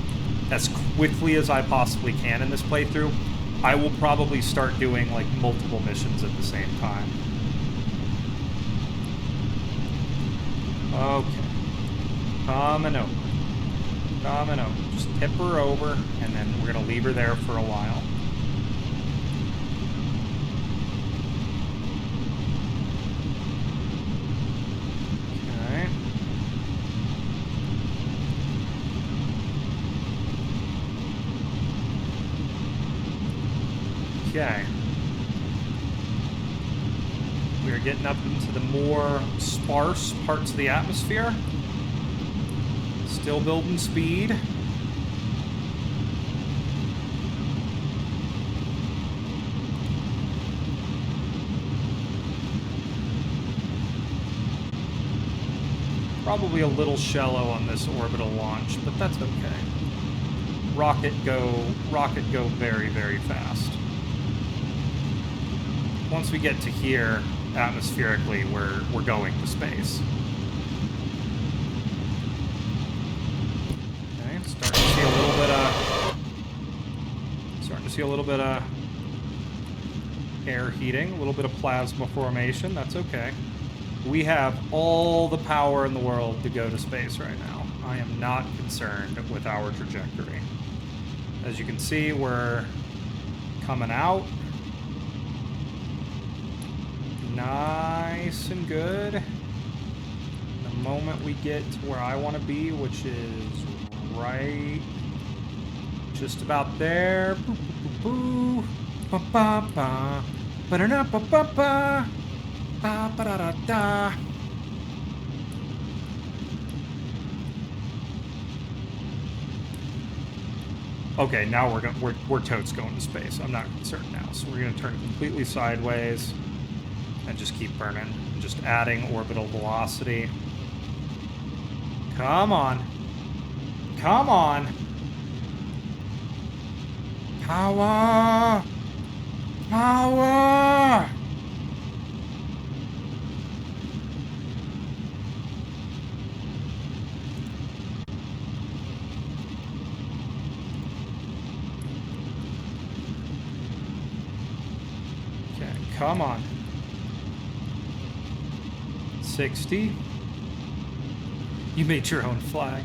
as quickly as I possibly can in this playthrough, I will probably start doing, like, multiple missions at the same time. Okay. Coming over. Just tip her over, and then we're going to leave her there for a while. Okay. Okay. We are getting up into the more sparse parts of the atmosphere. Still building speed. Probably a little shallow on this orbital launch, but that's okay. Rocket go very, very fast. Once we get to here, atmospherically, we're going to space. Okay, starting to see a little bit of air heating, a little bit of plasma formation. That's okay. We have all the power in the world to go to space right now. I am not concerned with our trajectory. As you can see, we're coming out. Nice and good. The moment we get to where I want to be, which is right just about there. Boo, boo, boo, boo. Ba ba ba. Ba da ba ba ba. Ba ba da da da. Okay, now we're totes going to space. I'm not concerned now. So we're gonna turn completely sideways and just keep burning. Just adding orbital velocity. Come on. Come on. Power! Power! Okay, come on. 60. You made your own flag.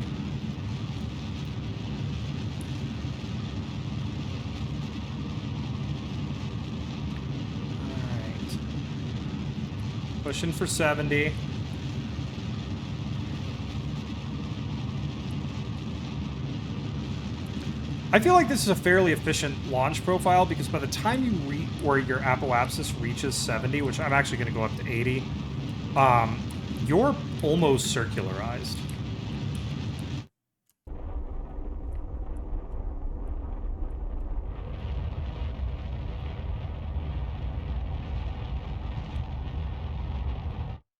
Alright. Pushing for 70. I feel like this is a fairly efficient launch profile because by the time you or your apoapsis reaches 70, which I'm actually going to go up to 80, you're almost circularized.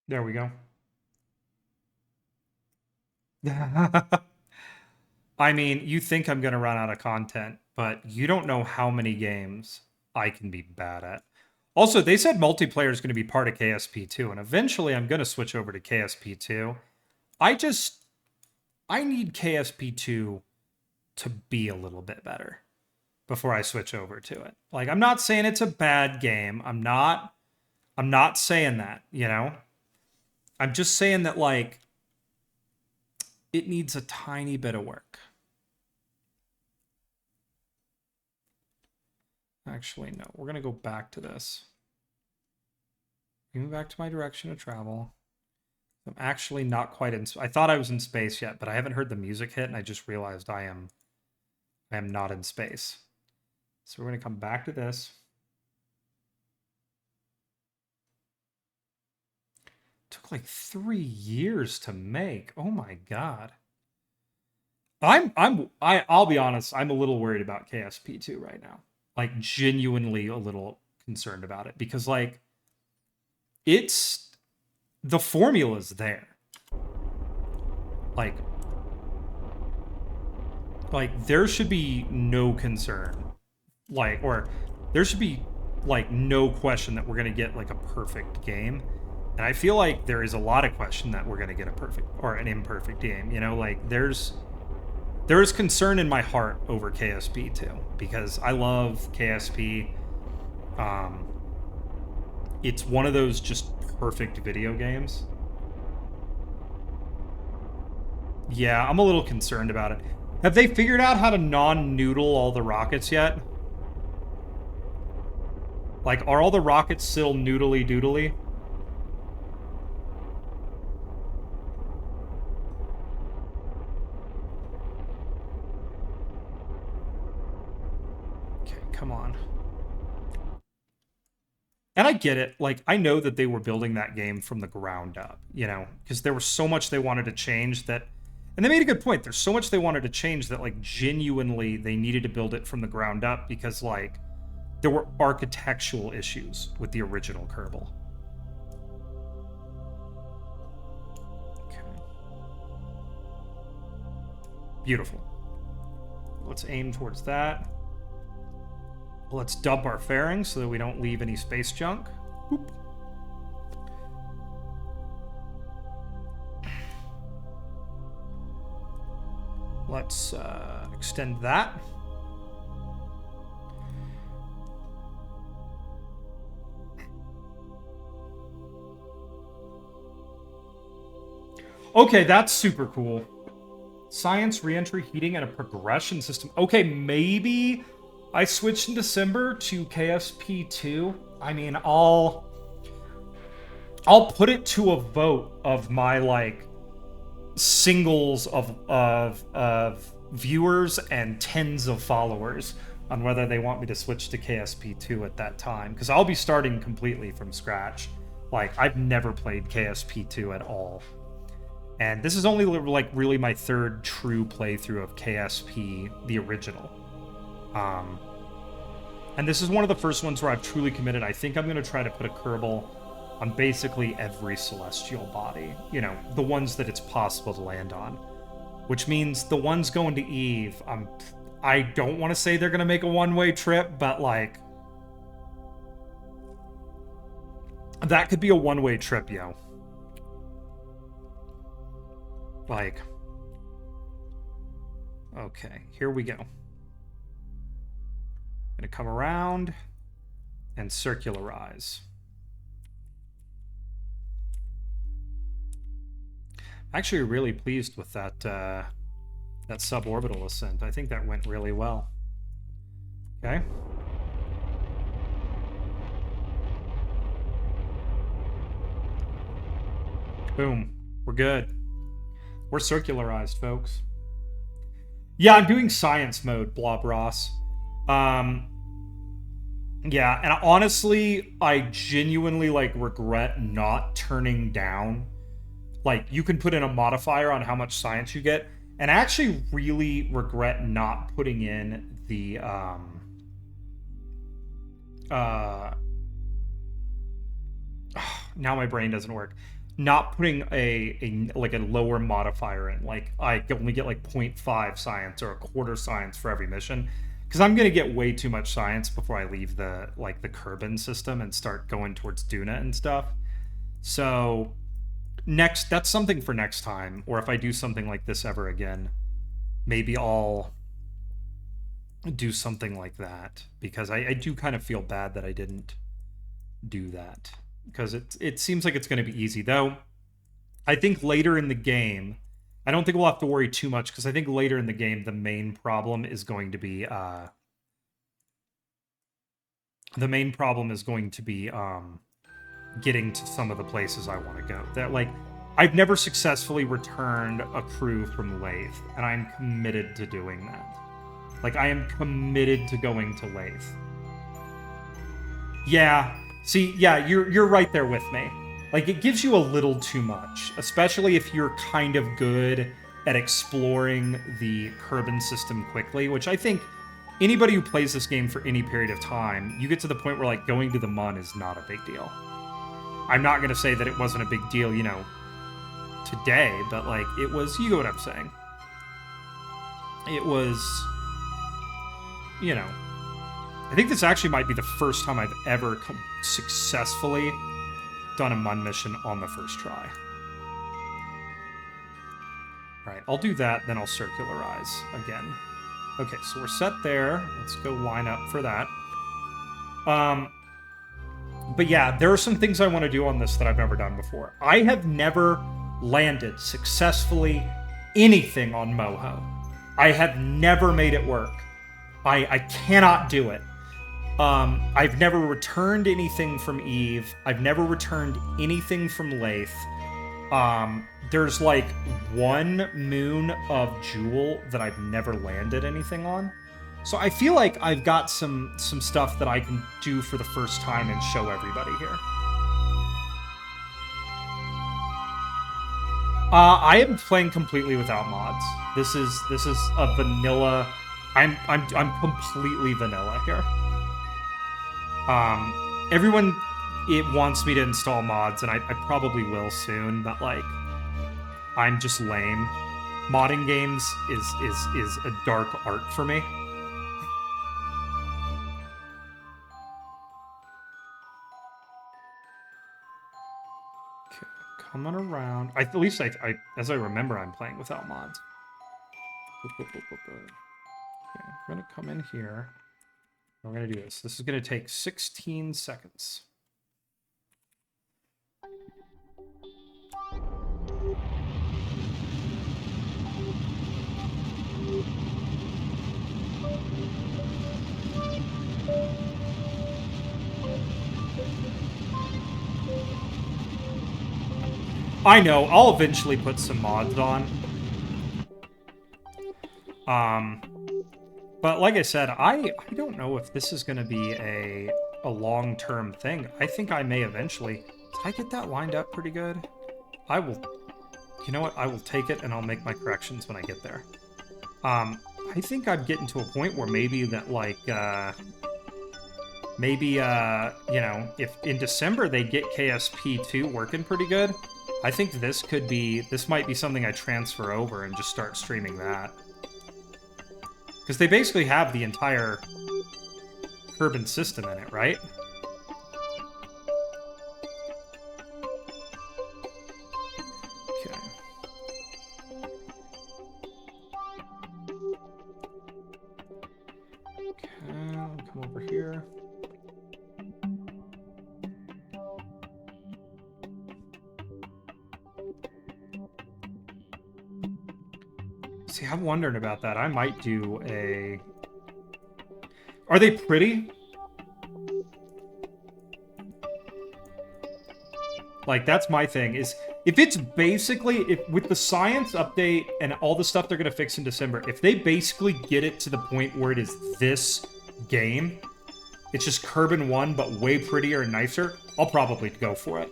There we go. I mean, you think I'm going to run out of content, but you don't know how many games I can be bad at. Also, they said multiplayer is going to be part of KSP 2, and eventually I'm going to switch over to KSP 2. I need KSP 2 to be a little bit better. before I switch over to it. Like, I'm not saying it's a bad game. I'm not saying that, you know? I'm just saying that, like, it needs a tiny bit of work. Actually, no. We're going to go back to this. Moving back to my direction of travel. I'm actually not quite in... I thought I was in space yet, but I haven't heard the music hit, and I just realized I am not in space. So we're going to come back to this. Took like 3 years to make. Oh my god. I'll be honest, I'm a little worried about KSP2 right now. Like, genuinely a little concerned about it, because like the formula's there. Like there should be no concern. Like, or there should be like no question that we're gonna get like a perfect game. And I feel like there is a lot of question that we're gonna get a perfect or an imperfect game. You know, like there is concern in my heart over KSP too, because I love KSP. It's one of those just perfect video games. Yeah, I'm a little concerned about it. Have they figured out how to non-noodle all the rockets yet? Like, are all the rockets still noodly doodly? Okay, come on. And I get it. Like, I know that they were building that game from the ground up, you know, because there was so much they wanted to change that... And they made a good point. There's so much they wanted to change that, like, genuinely they needed to build it from the ground up because, like, there were architectural issues with the original Kerbal. Okay. Beautiful. Let's aim towards that. Let's dump our fairings so that we don't leave any space junk. Boop. Let's extend that. Okay, that's super cool. Science, reentry, heating, and a progression system. Okay, maybe I switched in December to KSP2. I mean, I'll put it to a vote of my, like, singles of viewers and tens of followers on whether they want me to switch to KSP2 at that time, because I'll be starting completely from scratch. Like, I've never played KSP2 at all, and this is only like really my third true playthrough of KSP, the original. And this is one of the first ones where I've truly committed. I think I'm going to try to put a Kerbal on basically every celestial body. You know, the ones that it's possible to land on. Which means the ones going to Eve, I don't want to say they're going to make a one-way trip, but, like, that could be a one-way trip, yo. Like, okay, here we go. Gonna come around and circularize. I'm actually really pleased with that that suborbital ascent. I think that went really well. Okay. Boom. We're good. We're circularized, folks. Yeah, I'm doing science mode, Blob Ross. Yeah, and honestly, I genuinely, like, regret not turning down... Like, you can put in a modifier on how much science you get, and I actually really regret not putting in the, now my brain doesn't work. Not putting a lower modifier in. Like, I only get, like, 0.5 science or a quarter science for every mission. Because I'm going to get way too much science before I leave the Kerbin system and start going towards Duna and stuff. So... that's something for next time, or if I do something like this ever again, maybe I'll do something like that, because I do kind of feel bad that I didn't do that, because it seems like it's going to be easy. Though I think later in the game, I don't think we'll have to worry too much, because I think later in the game the main problem is going to be getting to some of the places I want to go. That, like, I've never successfully returned a crew from Lathe, and I'm committed to doing that. Like, I am committed to going to Lathe. Yeah. See, yeah, you're right there with me. Like, it gives you a little too much, especially if you're kind of good at exploring the Kerbin system quickly, which I think anybody who plays this game for any period of time, you get to the point where, like, going to the Mun is not a big deal. I'm not going to say that it wasn't a big deal, you know, today, but, like, it was, you know what I'm saying. It was, you know, I think this actually might be the first time I've ever successfully done a Mun mission on the first try. All right, I'll do that, then I'll circularize again. Okay, so we're set there. Let's go line up for that. But yeah, there are some things I want to do on this that I've never done before. I have never landed successfully anything on Moho. I have never made it work. I cannot do it. I've never returned anything from Eve. I've never returned anything from Lathe. There's like one moon of Jewel that I've never landed anything on. So I feel like I've got some stuff that I can do for the first time and show everybody here. I am playing completely without mods. This is a vanilla. I'm completely vanilla here. Everyone wants me to install mods, and I probably will soon, but like, I'm just lame. Modding games is a dark art for me. Okay, coming around. At least as I remember, I'm playing without mods. Okay, we're gonna come in here. We're gonna do this. This is gonna take 16 seconds. I know, I'll eventually put some mods on. But like I said, I don't know if this is going to be a long-term thing. I think I may eventually... Did I get that lined up pretty good? I will... You know what? I will take it, and I'll make my corrections when I get there. I think I'm getting to a point where maybe that, like, you know, if in December they get KSP 2 working pretty good, I think this might be something I transfer over and just start streaming that. Because they basically have the entire Kerbin system in it, right? Okay. Okay, I'll come over here. See, I'm wondering about that. I might do a... Are they pretty? Like, that's my thing, is if it's basically... with the science update and all the stuff they're going to fix in December, if they basically get it to the point where it is this game, it's just Kerbin 1, but way prettier and nicer, I'll probably go for it.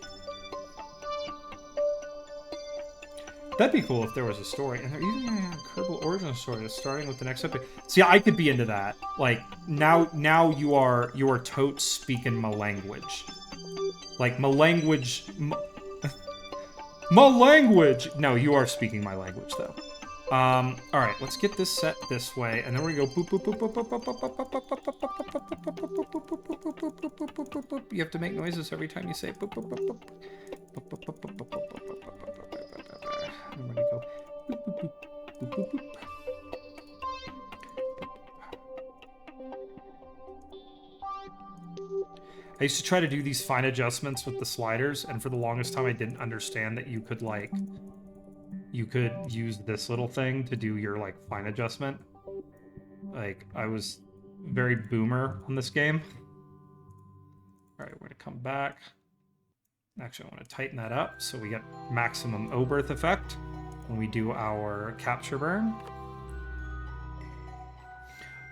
That'd be cool if there was a story. And they're using a Kerbal origin story that's starting with the next episode. See, I could be into that. Like, now you are totes speaking my language. Like, my language... My language! No, you are speaking my language, though. Alright, let's get this set this way, and then we're gonna go boop boop boop boop boop boop boop boop boop boop boop. You have to make noises every time you say boop boop boop boop. Boop boop boop boop boop boop boop boop boop boop. I'm gonna go boop boop boop boop boop boop. I used to try to do these fine adjustments with the sliders, and for the longest time I didn't understand that you could use this little thing to do your like fine adjustment. Like, I was very boomer on this game. All right, we're gonna come back. Actually, I want to tighten that up so we get maximum O-berth effect when we do our capture burn.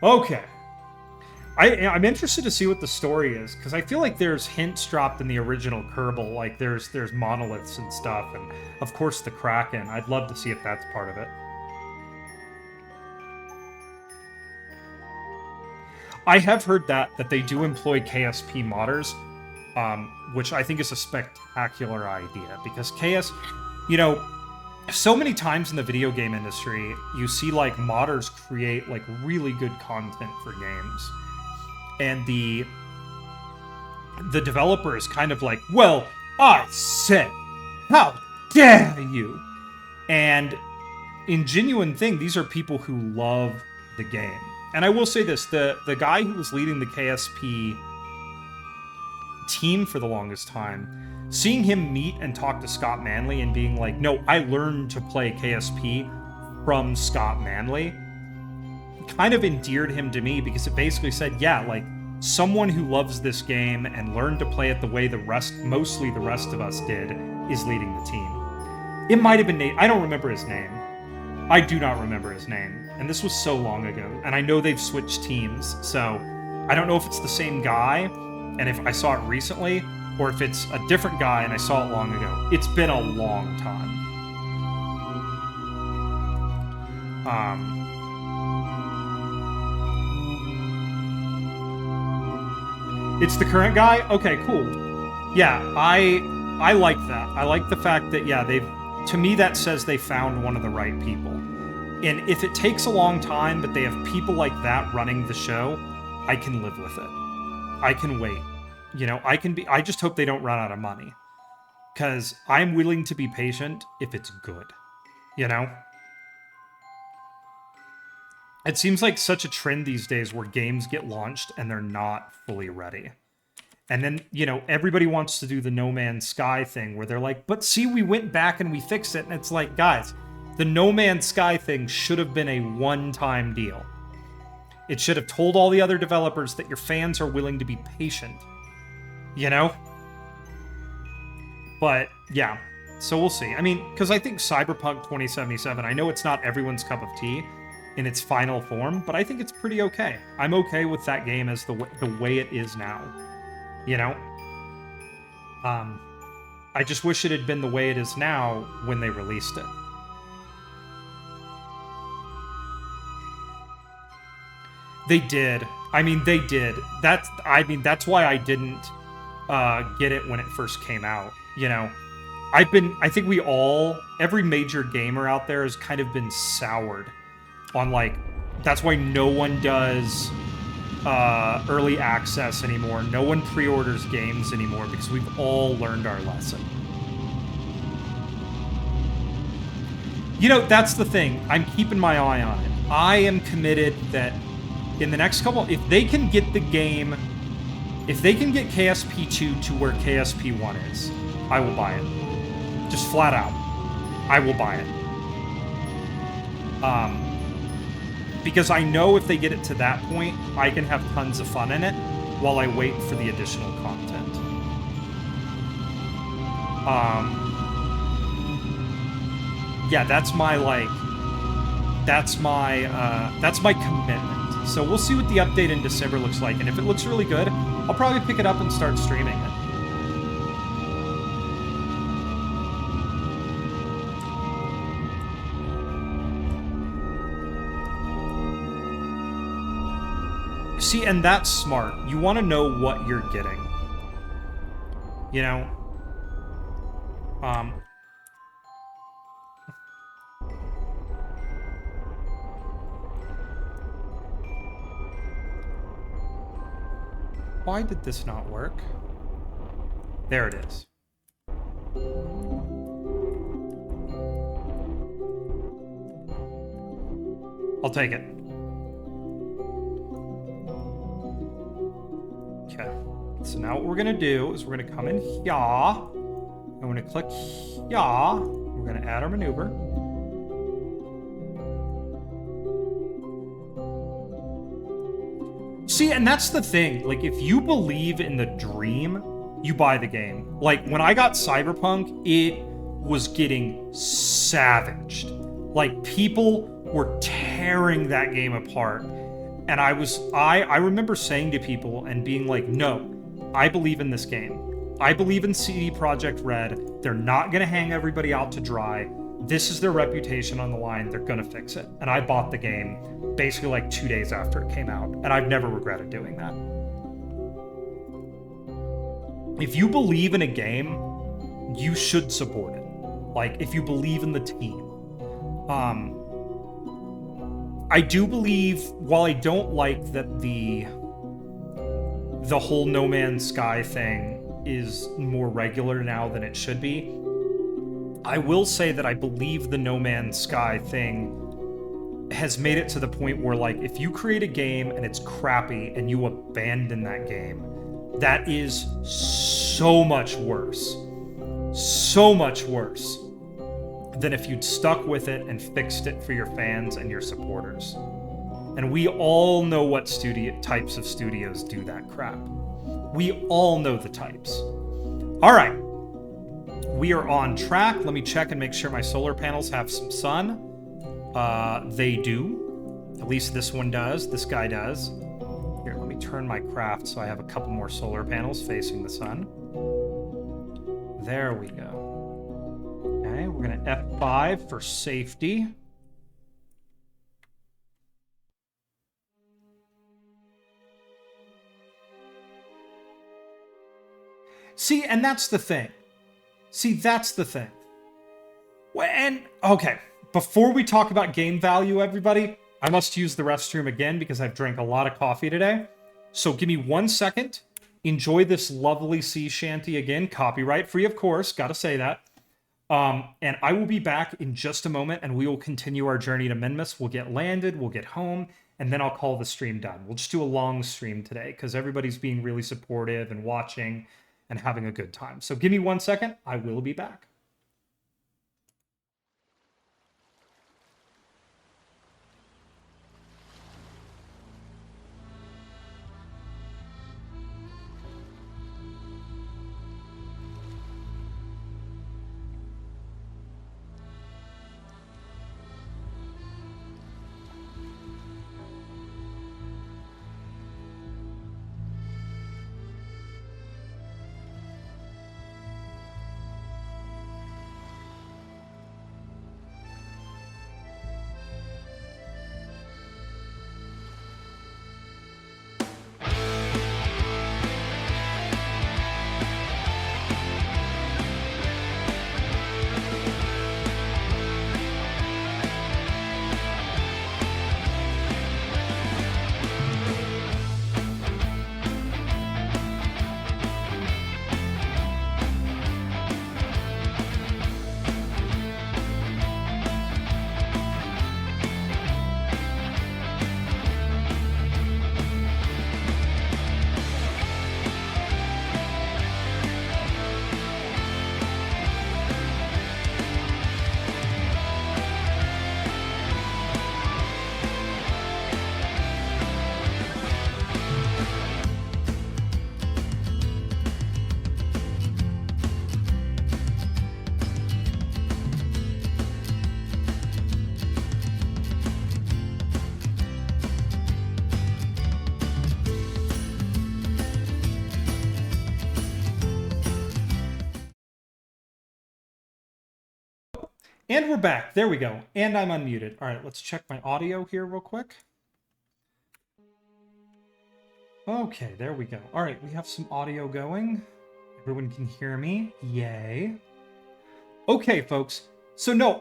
Okay. I'm interested to see what the story is, because I feel like there's hints dropped in the original Kerbal, like there's monoliths and stuff, and of course the Kraken. I'd love to see if that's part of it. I have heard that they do employ KSP modders, which I think is a spectacular idea, because you know, so many times in the video game industry, you see like modders create like really good content for games. And the developer is kind of like, well, I said, how dare you? And in genuine thing, these are people who love the game. And I will say this, the guy who was leading the KSP team for the longest time, seeing him meet and talk to Scott Manley and being like, no, I learned to play KSP from Scott Manley, kind of endeared him to me, because it basically said, yeah, like, someone who loves this game and learned to play it the way mostly the rest of us did, is leading the team. It might have been Nate. I don't remember his name. I do not remember his name. And this was so long ago. And I know they've switched teams, so I don't know if it's the same guy, and if I saw it recently, or if it's a different guy and I saw it long ago. It's been a long time. It's the current guy? Okay, cool. Yeah, I like that. I like the fact that, yeah, to me that says they found one of the right people. And if it takes a long time, but they have people like that running the show, I can live with it. I can wait. You know, I just hope they don't run out of money. Because I'm willing to be patient if it's good. You know? It seems like such a trend these days where games get launched and they're not fully ready. And then, you know, everybody wants to do the No Man's Sky thing where they're like, but see, we went back and we fixed it. And it's like, guys, the No Man's Sky thing should have been a one-time deal. It should have told all the other developers that your fans are willing to be patient. You know? But, yeah. So we'll see. I mean, because I think Cyberpunk 2077, I know it's not everyone's cup of tea in its final form, but I think it's pretty okay. I'm okay with that game as the way it is now. You know? I just wish it had been the way it is now when they released it. They did. I mean, they did. That's why I didn't get it when it first came out. You know? I think every major gamer out there has kind of been soured on, like, that's why no one does early access anymore. No one pre-orders games anymore, because we've all learned our lesson. You know, that's the thing. I'm keeping my eye on it. I am committed that in the next couple, if they can get KSP 2 to where KSP 1 is, I will buy it. Just flat out. I will buy it. Because I know if they get it to that point, I can have tons of fun in it while I wait for the additional content. Yeah, that's my commitment. So we'll see what the update in December looks like, and if it looks really good, I'll probably pick it up and start streaming it. See, and that's smart. You want to know what you're getting. You know? Why did this not work? There it is. I'll take it. Okay. So now what we're going to do is we're going to come in here. I'm going to click here. We're going to add our maneuver. See, and that's the thing. Like, if you believe in the dream, you buy the game. Like, when I got Cyberpunk, it was getting savaged. Like, people were tearing that game apart. And I remember saying to people and being like, no, I believe in this game. I believe in CD Projekt Red. They're not going to hang everybody out to dry. This is their reputation on the line. They're going to fix it. And I bought the game basically like 2 days after it came out. And I've never regretted doing that. If you believe in a game, you should support it. Like, if you believe in the team. I do believe, while I don't like that the whole No Man's Sky thing is more regular now than it should be, I will say that I believe the No Man's Sky thing has made it to the point where, like, if you create a game and it's crappy and you abandon that game, that is so much worse. So much worse than if you'd stuck with it and fixed it for your fans and your supporters. And we all know what types of studios do that crap. We all know the types. All right. We are on track. Let me check and make sure my solar panels have some sun. They do. At least this one does. This guy does. Here, let me turn my craft so I have a couple more solar panels facing the sun. There we go. Okay, we're going to F5 for safety. See, and that's the thing. And, okay, before we talk about game value, everybody, I must use the restroom again because I've drank a lot of coffee today. So give me 1 second. Enjoy this lovely sea shanty again. Copyright free, of course. Gotta say that. And I will be back in just a moment, and we will continue our journey to Minmus. We'll get landed, we'll get home, and then I'll call the stream done. We'll just do a long stream today because everybody's being really supportive and watching and having a good time. So give me 1 second. I will be back. And we're back. There we go. And I'm unmuted. All right, let's check my audio here real quick. Okay, there we go. All right, we have some audio going. Everyone can hear me. Yay. Okay, folks. So no,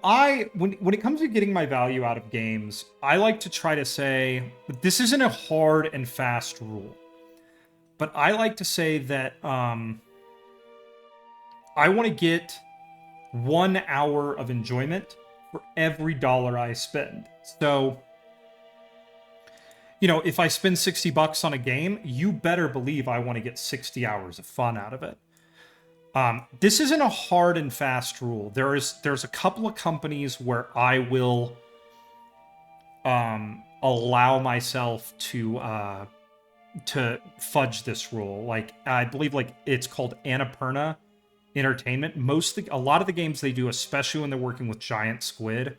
when it comes to getting my value out of games, I like to try to say, this isn't a hard and fast rule. But I like to say that I want to get 1 hour of enjoyment for every dollar I spend. So you know, if I spend $60 on a game, you better believe I want to get 60 hours of fun out of it. This isn't a hard and fast rule. There's a couple of companies where I will allow myself to fudge this rule. Like, I believe like it's called Annapurna Entertainment. A lot of the games they do, especially when they're working with giant squid,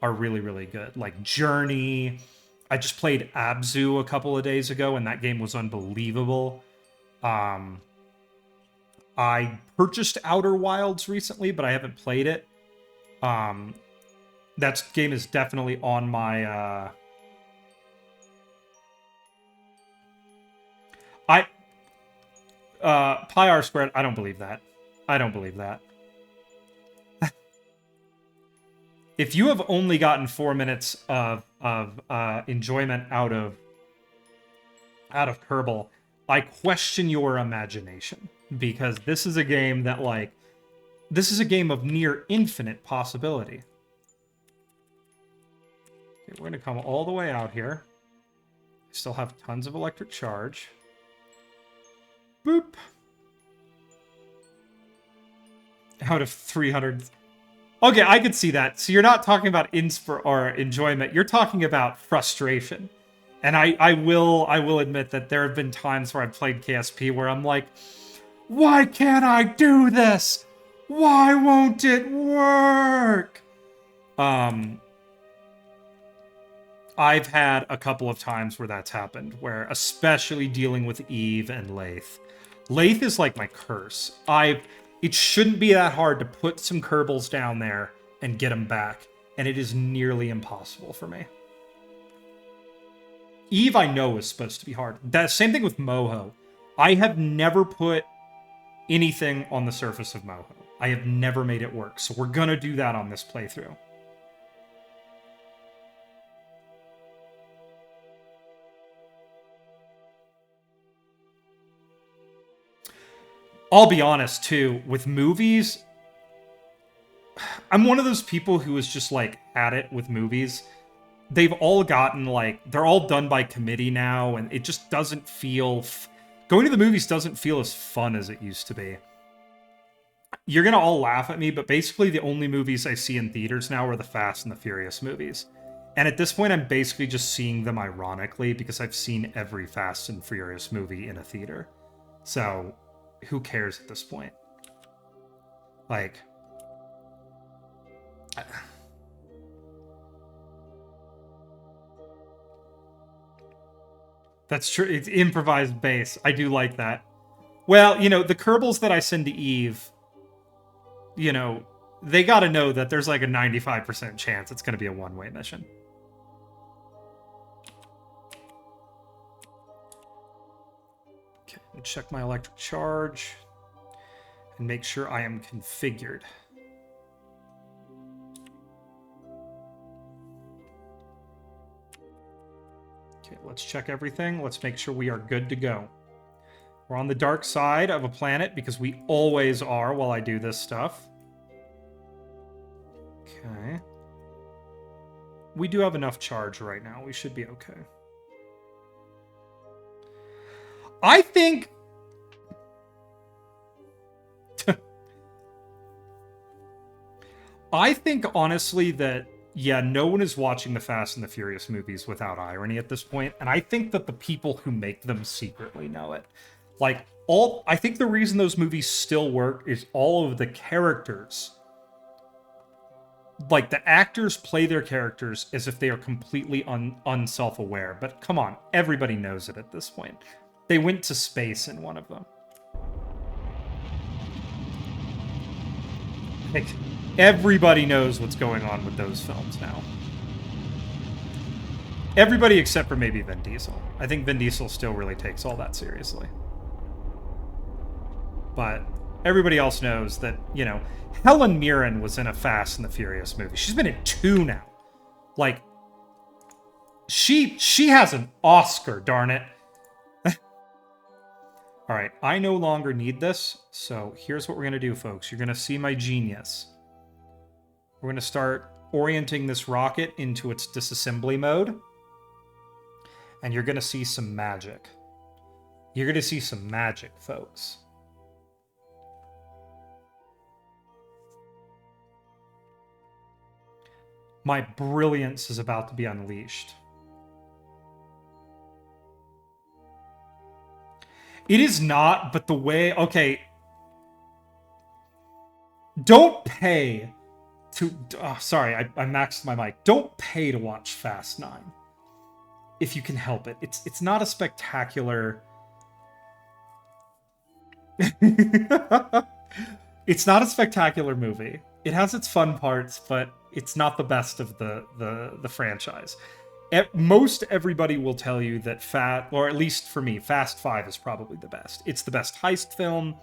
are really, really good. Like Journey. I just played Abzu a couple of days ago, and that game was unbelievable. I purchased Outer Wilds recently, but I haven't played it. That game is definitely on my... Pi R squared, I don't believe that. I don't believe that. If you have only gotten 4 minutes of enjoyment out of Kerbal, I question your imagination, because this is a game that, like, this is a game of near infinite possibility. Okay, we're gonna come all the way out here. Still have tons of electric charge. Boop. Out of 300. Okay, I could see that. So you're not talking about or enjoyment. You're talking about frustration. And I will admit that there have been times where I've played KSP where I'm like, why can't I do this? Why won't it work? I've had a couple of times where that's happened, where especially dealing with Eve and Lathe. Lathe is like my curse. It shouldn't be that hard to put some Kerbals down there and get them back, and it is nearly impossible for me. Eve, I know, is supposed to be hard. That same thing with Moho. I have never put anything on the surface of Moho. I have never made it work, so we're gonna do that on this playthrough. I'll be honest, too, with movies, I'm one of those people who is just, like, at it with movies. They've all gotten, like, they're all done by committee now, and it just doesn't feel... Going to the movies doesn't feel as fun as it used to be. You're gonna all laugh at me, but basically the only movies I see in theaters now are the Fast and the Furious movies. And at this point, I'm basically just seeing them ironically, because I've seen every Fast and Furious movie in a theater. So... who cares at this point? Like... That's true. It's improvised bass. I do like that. Well, you know, the Kerbals that I send to Eve, you know, they gotta know that there's like a 95% chance it's gonna be a one-way mission. Okay, let me check my electric charge and make sure I am configured. Okay, let's check everything. Let's make sure we are good to go. We're on the dark side of a planet because we always are while I do this stuff. Okay. We do have enough charge right now. We should be okay. I think... I think, honestly, that, yeah, no one is watching the Fast and the Furious movies without irony at this point, and I think that the people who make them secretly know it. Like, I think the reason those movies still work is all of the characters. Like, the actors play their characters as if they are completely unself-aware. But come on, everybody knows it at this point. They went to space in one of them. Like, everybody knows what's going on with those films now. Everybody except for maybe Vin Diesel. I think Vin Diesel still really takes all that seriously. But everybody else knows that, you know, Helen Mirren was in a Fast and the Furious movie. She's been in 2 now. Like, she has an Oscar, darn it. All right, I no longer need this, so here's what we're going to do, folks. You're going to see my genius. We're going to start orienting this rocket into its disassembly mode. and you're going to see some magic. You're going to see some magic, folks. My brilliance is about to be unleashed. It is not, but the way... Okay. Don't pay to... Oh, sorry, I maxed my mic. Don't pay to watch Fast 9. If you can help it. It's not a spectacular... It's not a spectacular movie. It has its fun parts, but it's not the best of the franchise. Most everybody will tell you that or at least for me, Fast 5 is probably the best. It's the best heist film.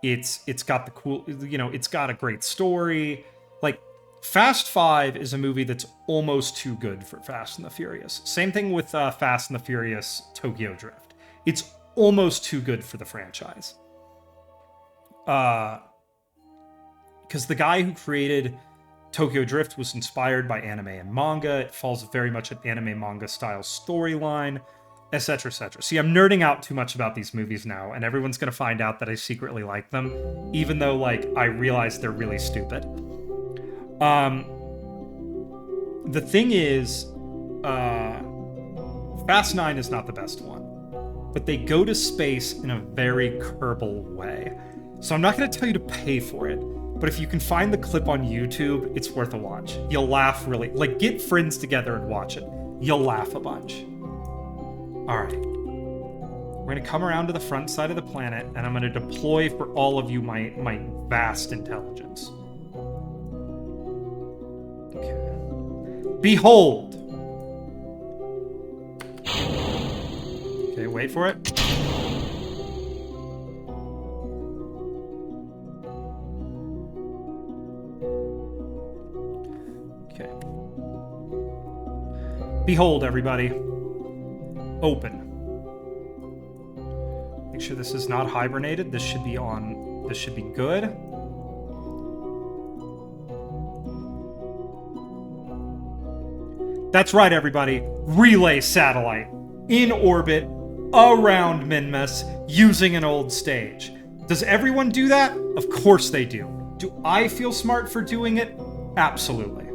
It's got the cool, it's got a great story. Like, Fast 5 is a movie that's almost too good for Fast and the Furious. Same thing with Fast and the Furious Tokyo Drift. It's almost too good for the franchise. Because the guy who created Tokyo Drift was inspired by anime and manga. It follows very much an anime manga style storyline, etc., etc. See, I'm nerding out too much about these movies now, and everyone's gonna find out that I secretly like them, even though, like, I realize they're really stupid. The thing is, Fast 9 is not the best one, but they go to space in a very Kerbal way. So I'm not gonna tell you to pay for it, but if you can find the clip on YouTube, it's worth a watch. You'll laugh really... Like, get friends together and watch it. You'll laugh a bunch. Alright. We're going to come around to the front side of the planet, and I'm going to deploy for all of you my vast intelligence. Okay. Behold! Okay, wait for it. Behold, everybody. Open. Make sure this is not hibernated. This should be on. This should be good. That's right, everybody. Relay satellite. In orbit. Around Minmus. Using an old stage. Does everyone do that? Of course they do. Do I feel smart for doing it? Absolutely.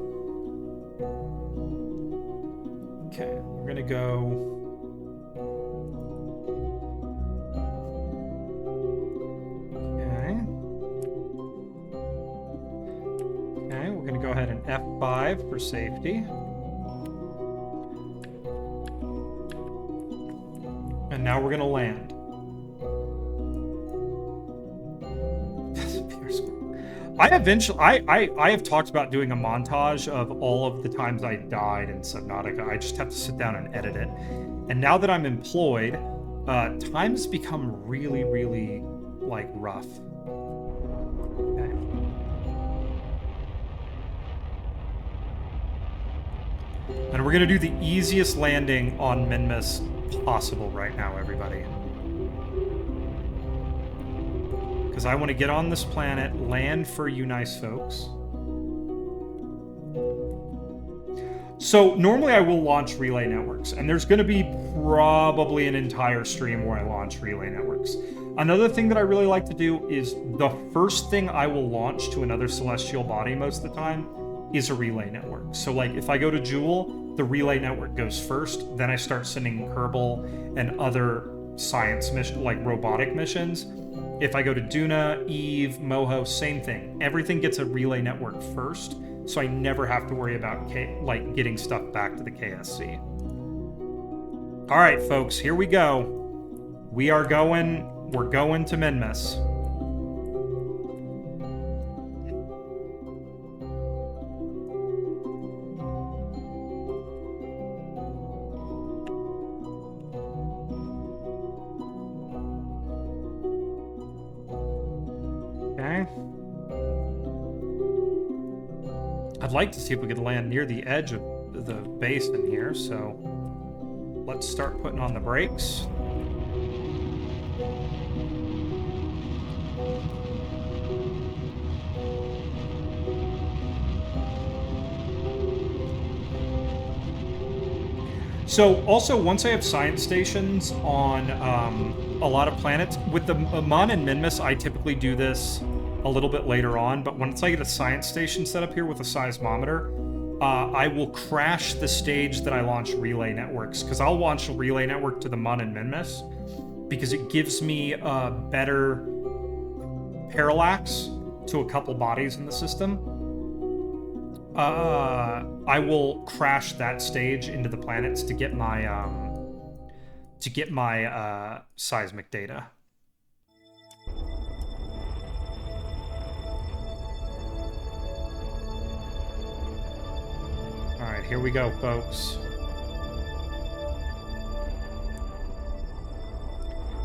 Okay, we're gonna go... Okay, we're gonna go ahead and F5 for safety. And now we're gonna land. I have talked about doing a montage of all of the times I died in Subnautica. I just have to sit down and edit it. And now that I'm employed, times become really, really, like, rough. Okay. And we're gonna do the easiest landing on Minmus possible right now, everybody. Because I want to get on this planet, land for you nice folks. So, normally I will launch relay networks, and there's going to be probably an entire stream where I launch relay networks. Another thing that I really like to do is the first thing I will launch to another celestial body most of the time is a relay network. So, like, if I go to Jewel, the relay network goes first, then I start sending Kerbal and other science missions, like robotic missions. If I go to Duna, Eve, Moho, same thing. Everything gets a relay network first, so I never have to worry about getting stuff back to the KSC. All right, folks, here we go. We're going to Minmus. I'd like to see if we could land near the edge of the basin here, so let's start putting on the brakes. So, also, once I have science stations on a lot of planets, with the Mun and Minmus, I typically do this a little bit later on, but once I get a science station set up here with a seismometer, I will crash the stage that I launch relay networks, because I'll launch a relay network to the Mun and Minmus, because it gives me a better parallax to a couple bodies in the system. I will crash that stage into the planets to get my seismic data. All right, here we go, folks.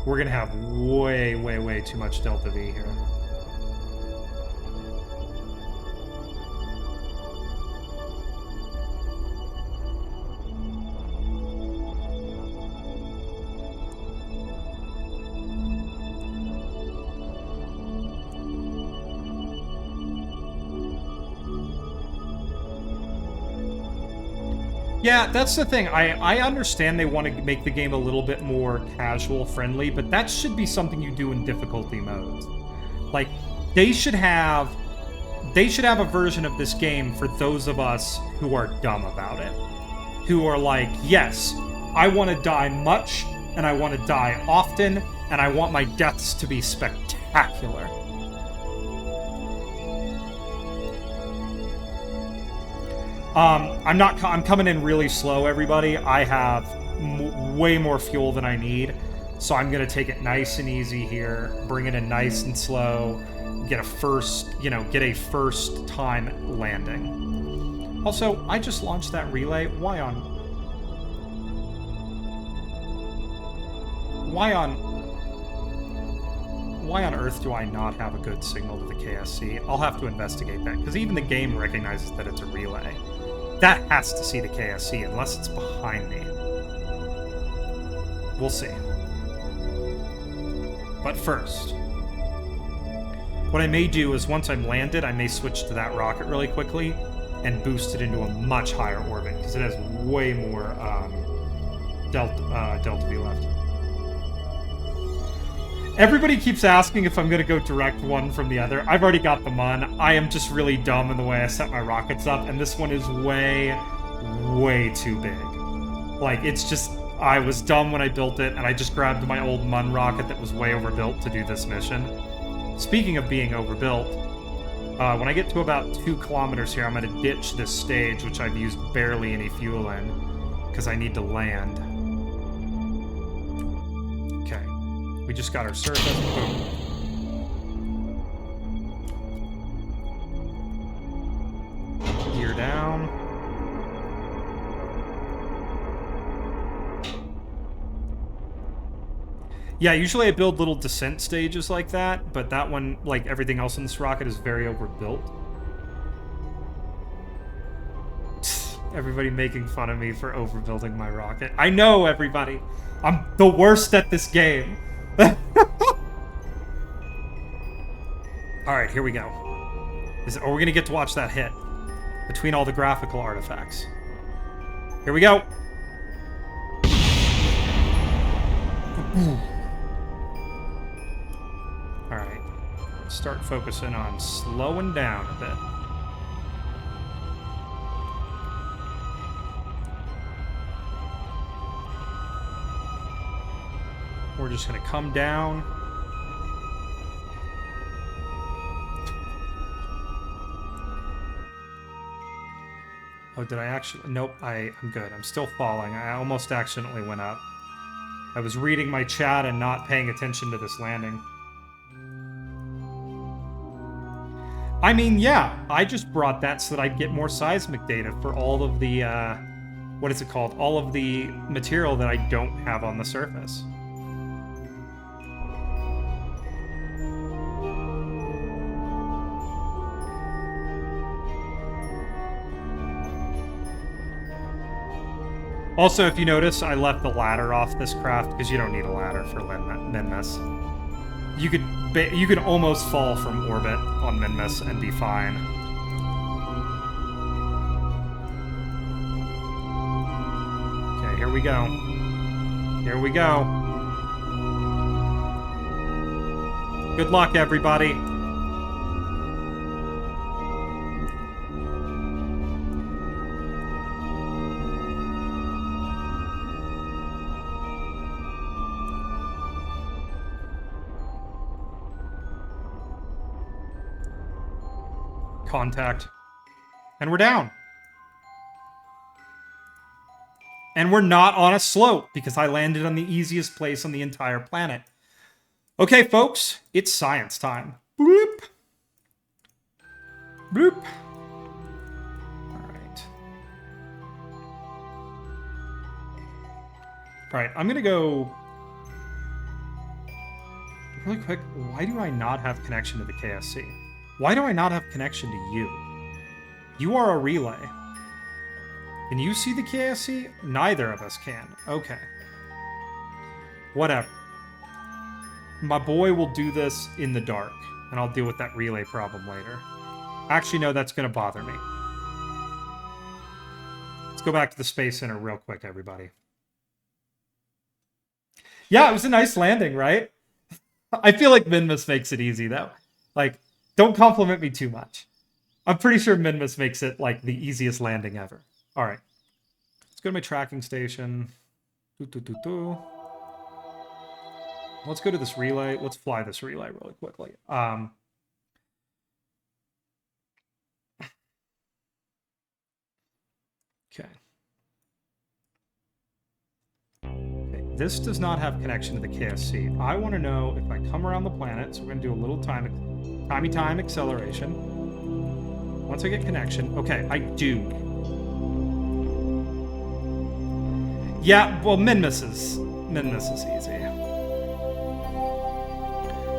We're gonna have way, way, way too much delta V here. Yeah, that's the thing. I understand they want to make the game a little bit more casual friendly, but that should be something you do in difficulty modes. Like, they should have a version of this game for those of us who are dumb about it. Who are like, yes, I want to die much, and I want to die often, and I want my deaths to be spectacular. I'm coming in really slow, everybody. I have way more fuel than I need, so I'm gonna take it nice and easy here, bring it in nice and slow, get a first time landing. Also, I just launched that relay. Why on earth do I not have a good signal to the KSC? I'll have to investigate that, because even the game recognizes that it's a relay. That has to see the KSC, unless it's behind me. We'll see. But first, what I may do is once I'm landed, I may switch to that rocket really quickly and boost it into a much higher orbit, because it has way more delta V left. Everybody keeps asking if I'm going to go direct one from the other. I've already got the Mun. I am just really dumb in the way I set my rockets up, and this one is way, way too big. Like, it's just... I was dumb when I built it, and I just grabbed my old Mun rocket that was way overbuilt to do this mission. Speaking of being overbuilt, when I get to about 2 kilometers here, I'm going to ditch this stage, which I've used barely any fuel in, because I need to land. Okay. We just got our surface. Boom. Gear down. Yeah, usually I build little descent stages like that, but that one, like everything else in this rocket, is very overbuilt. Everybody making fun of me for overbuilding my rocket. I know, everybody! I'm the worst at this game! Alright, here we go. Are we gonna get to watch that hit? Between all the graphical artifacts. Here we go! Alright. Start focusing on slowing down a bit. We're just gonna come down. Oh, did I actually? Nope, I'm good. I'm still falling. I almost accidentally went up. I was reading my chat and not paying attention to this landing. I mean, yeah, I just brought that so that I'd get more seismic data for all of the, what is it called? All of the material that I don't have on the surface. Also, if you notice, I left the ladder off this craft because you don't need a ladder for Minmus. You could almost fall from orbit on Minmus and be fine. Okay, here we we go. Here we go. Good luck, everybody. Contact. And we're down. And we're not on a slope because I landed on the easiest place on the entire planet. Okay, folks, it's science time. Bloop. Bloop. All right, I'm going to go really quick. Why do I not have connection to the KSC? Why do I not have connection to you? You are a relay. Can you see the KSC? Neither of us can. Okay. Whatever. My boy will do this in the dark, and I'll deal with that relay problem later. Actually, no, that's going to bother me. Let's go back to the Space Center real quick, everybody. Yeah, it was a nice landing, right? I feel like Minmus makes it easy, though. Like, don't compliment me too much. I'm pretty sure Minmus makes it, like, the easiest landing ever. All right. Let's go to my tracking station. Let's go to this relay. Let's fly this relay really quickly. Okay. This does not have connection to the KSC. I want to know if I come around the planet, so we're going to do a little time acceleration. Once I get connection. Okay, I do. Yeah, well, Minmus is easy.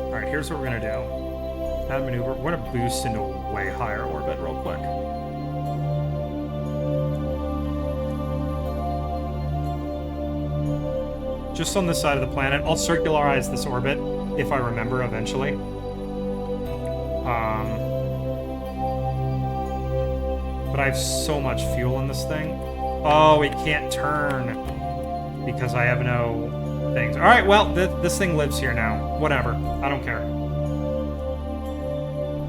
Alright, here's what we're going to do. Add maneuver. We're going to boost into a way higher orbit real quick. Just on this side of the planet. I'll circularize this orbit, if I remember eventually. But I have so much fuel in this thing. Oh, it can't turn because I have no things. All right, well, this thing lives here now. Whatever. I don't care.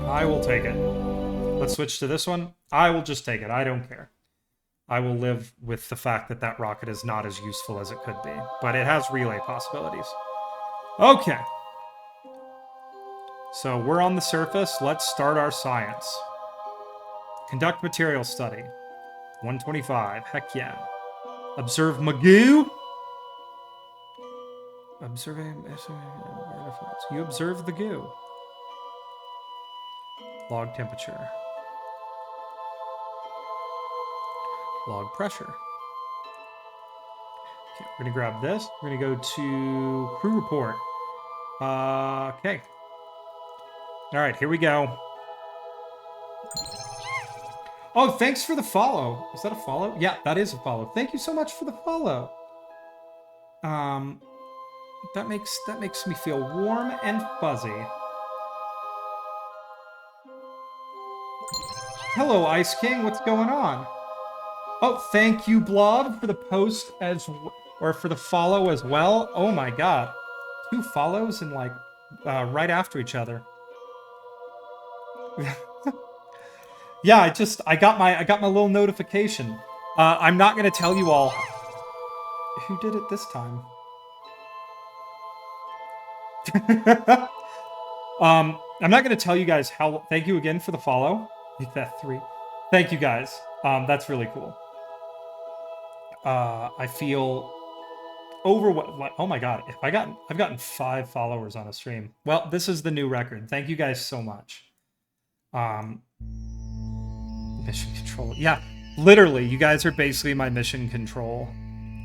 I will take it. Let's switch to this one. I will just take it. I don't care. I will live with the fact that that rocket is not as useful as it could be. But it has relay possibilities. Okay. So we're on the surface. Let's start our science. Conduct material study. 125. Heck yeah. Observe Magoo. You observe the goo. Log temperature. Log pressure. Okay, we're gonna grab this. We're gonna go to crew report. Okay. All right, here we go. Oh, thanks for the follow. Is that a follow? Yeah, that is a follow. Thank you so much for the follow. That makes me feel warm and fuzzy. Hello, Ice King. What's going on? Oh, thank you, Blob, for the post or for the follow as well. Oh my god. 2 follows and like right after each other. Yeah, I got my little notification. I'm not gonna tell you all who did it this time. I'm not gonna tell you guys how. Thank you again for the follow. Make that 3. Thank you guys. That's really cool. I feel overwhelmed. Oh my god! I've gotten 5 followers on a stream. Well, this is the new record. Thank you guys so much. Mission control. Yeah, literally, you guys are basically my mission control.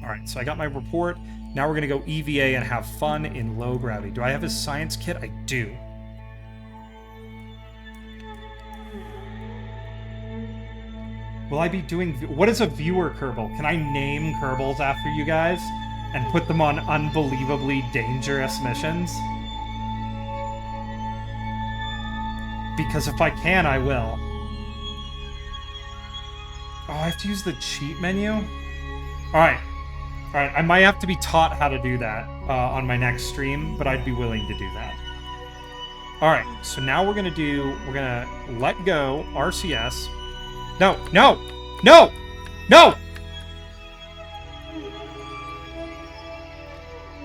All right, so I got my report. Now we're gonna go EVA and have fun in low gravity. Do I have his science kit? I do. Will I be doing... What is a viewer Kerbal? Can I name Kerbals after you guys and put them on unbelievably dangerous missions? Because if I can, I will. Oh, I have to use the cheat menu? Alright. All right, I might have to be taught how to do that on my next stream, but I'd be willing to do that. All right, so now we're gonna let go RCS. No, no, no, no!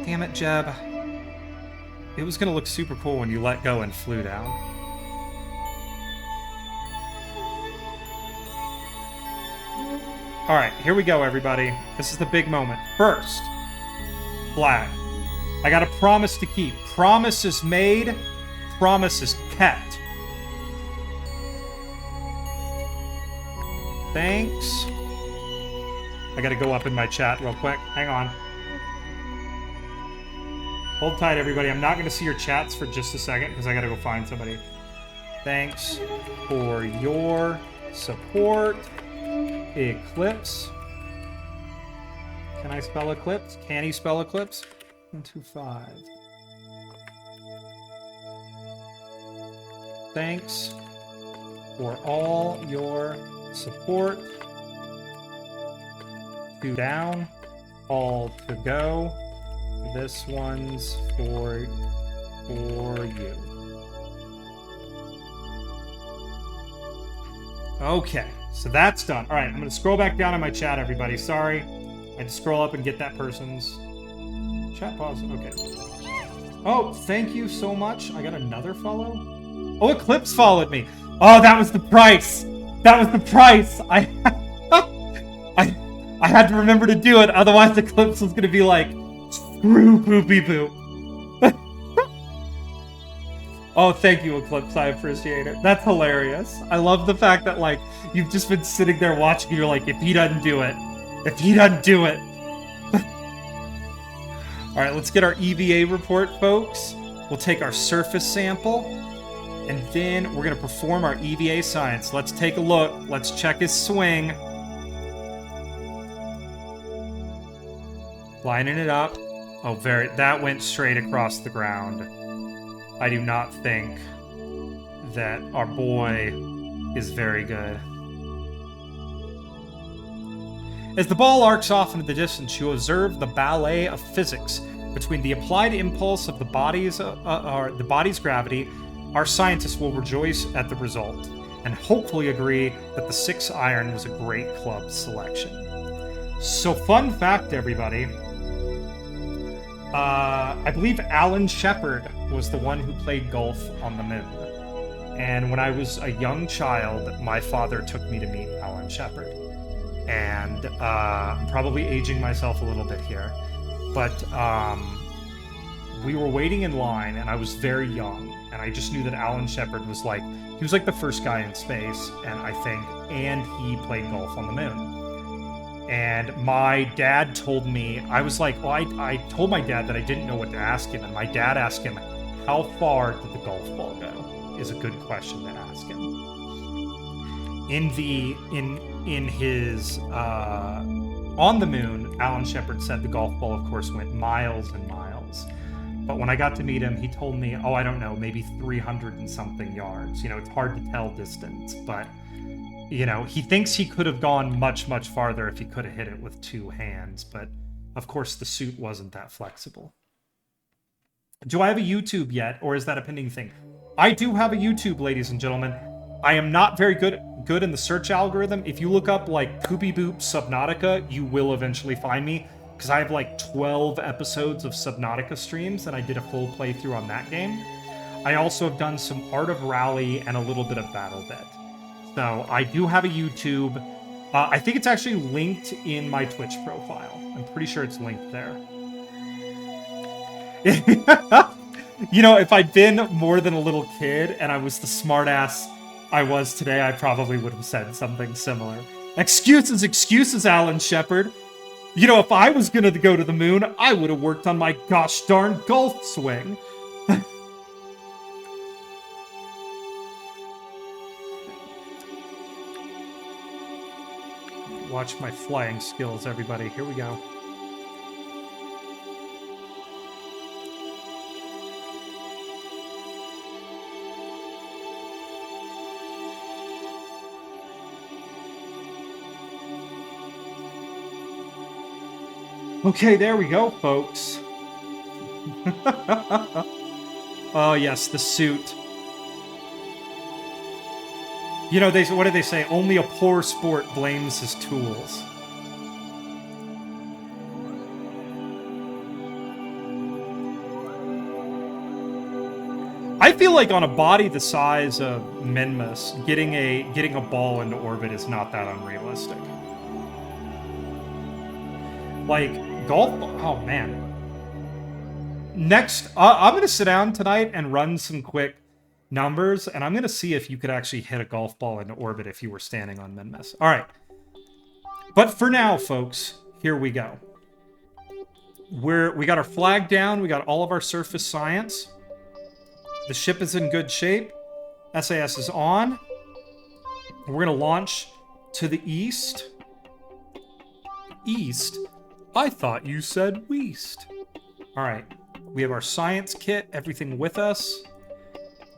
Damn it, Jeb. It was gonna look super cool when you let go and flew down. All right, here we go, everybody. This is the big moment. First, flag. I got a promise to keep. Promise is made. Promise is kept. Thanks. I gotta go up in my chat real quick. Hang on. Hold tight, everybody. I'm not gonna see your chats for just a second because I gotta go find somebody. Thanks for your support. Eclipse. Can I spell Eclipse? Can he spell Eclipse? 125. Thanks for all your support. 2 down, all to go. This one's for you. Okay, so that's done. All right, I'm gonna scroll back down in my chat, everybody. Sorry, I had to scroll up and get that person's chat pause. Okay. Oh, thank you so much. I got another follow. Oh, Eclipse followed me. Oh, that was the price. That was the price. I had to remember to do it. Otherwise, Eclipse was gonna be like, screw poopy poop. Oh, thank you, Eclipse. I appreciate it. That's hilarious. I love the fact that, like, you've just been sitting there watching and you're like, if he doesn't do it. If he doesn't do it. All right, let's get our EVA report, folks. We'll take our surface sample, and then we're going to perform our EVA science. Let's take a look. Let's check his swing. Lining it up. Oh, that went straight across the ground. I do not think that our boy is very good. As the ball arcs off into the distance, you observe the ballet of physics between the applied impulse of the body's gravity. Our scientists will rejoice at the result and hopefully agree that the 6 iron was a great club selection. So, fun fact, everybody. I believe Alan Shepard was the one who played golf on the moon. And when I was a young child, my father took me to meet Alan Shepard. And I'm probably aging myself a little bit here. But we were waiting in line, and I was very young. And I just knew that Alan Shepard was like, he was like the first guy in space, and he played golf on the moon. And my dad told me, I was like, well, I told my dad that I didn't know what to ask him. And my dad asked him, how far did the golf ball go? Is a good question to ask him. In his, on the moon, Alan Shepard said the golf ball, of course, went miles and miles. But when I got to meet him, he told me, oh, I don't know, maybe 300 and something yards. You know, it's hard to tell distance, but you know, he thinks he could have gone much, much farther if he could have hit it with 2 hands, but of course the suit wasn't that flexible. Do I have a YouTube yet, or is that a pending thing? I do have a YouTube, ladies and gentlemen. I am not very good in the search algorithm. If you look up, like, Poopy Boop Subnautica, you will eventually find me, because I have, like, 12 episodes of Subnautica streams, and I did a full playthrough on that game. I also have done some Art of Rally and a little bit of BattleBet. So, I do have a YouTube. I think it's actually linked in my Twitch profile. I'm pretty sure it's linked there. You know, if I'd been more than a little kid and I was the smartass I was today, I probably would have said something similar. Excuses, Alan Shepard. You know, if I was gonna go to the moon, I would have worked on my gosh darn golf swing. Watch my flying skills, everybody. Here we go. Okay, there we go, folks. Oh, yes, the suit. You know, what do they say? Only a poor sport blames his tools. I feel like on a body the size of Minmus, getting a ball into orbit is not that unrealistic. Like golf. Oh man. Next, I'm gonna sit down tonight and run some quick numbers, and I'm gonna see if you could actually hit a golf ball into orbit if you were standing on Minmus. All right. But for now, folks, here we go. We got our flag down. We got all of our surface science. The ship is in good shape. SAS is on. We're going to launch to the east. East? I thought you said west. All right. We have our science kit, everything with us.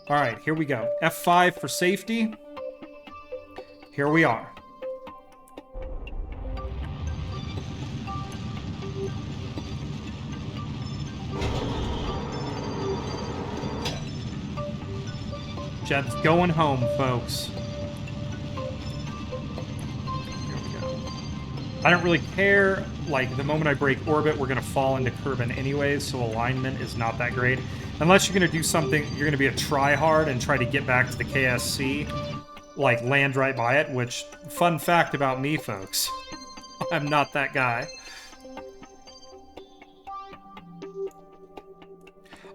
All right, here we go. F5 for safety. Here we are. Jet's going home, folks. Here we go. I don't really care. Like, the moment I break orbit, we're going to fall into Kerbin anyways, so alignment is not that great. Unless you're going to do something, you're going to be a try-hard and try to get back to the KSC. Like, land right by it, which, fun fact about me, folks. I'm not that guy.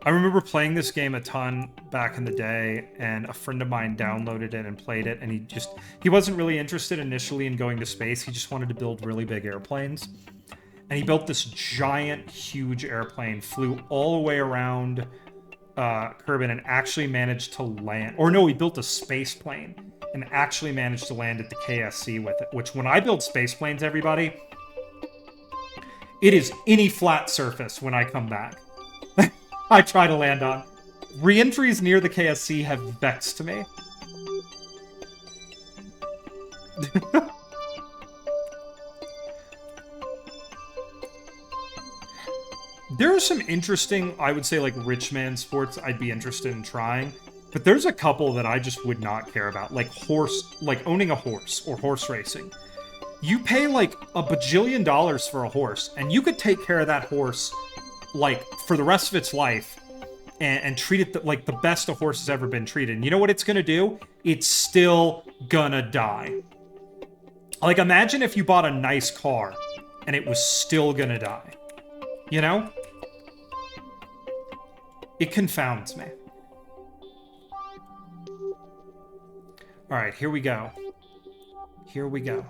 I remember playing this game a ton back in the day, and a friend of mine downloaded it and played it, and he wasn't really interested initially in going to space. He just wanted to build really big airplanes. And he built this giant, huge airplane, flew all the way around Kerbin, and actually managed to land. Or no, he built a space plane and actually managed to land at the KSC with it. Which, when I build space planes, everybody, it is any flat surface when I come back. I try to land on. Re-entries near the KSC have vexed me. There are some interesting, I would say, like, rich man sports I'd be interested in trying. But there's a couple that I just would not care about. Like owning a horse or horse racing. You pay, like, a bajillion dollars for a horse, and you could take care of that horse, like, for the rest of its life, and treat it like the best a horse has ever been treated. And you know what it's gonna do? It's still gonna die. Like, imagine if you bought a nice car, and it was still gonna die. You know? It confounds me. Alright, here we go. Here we go.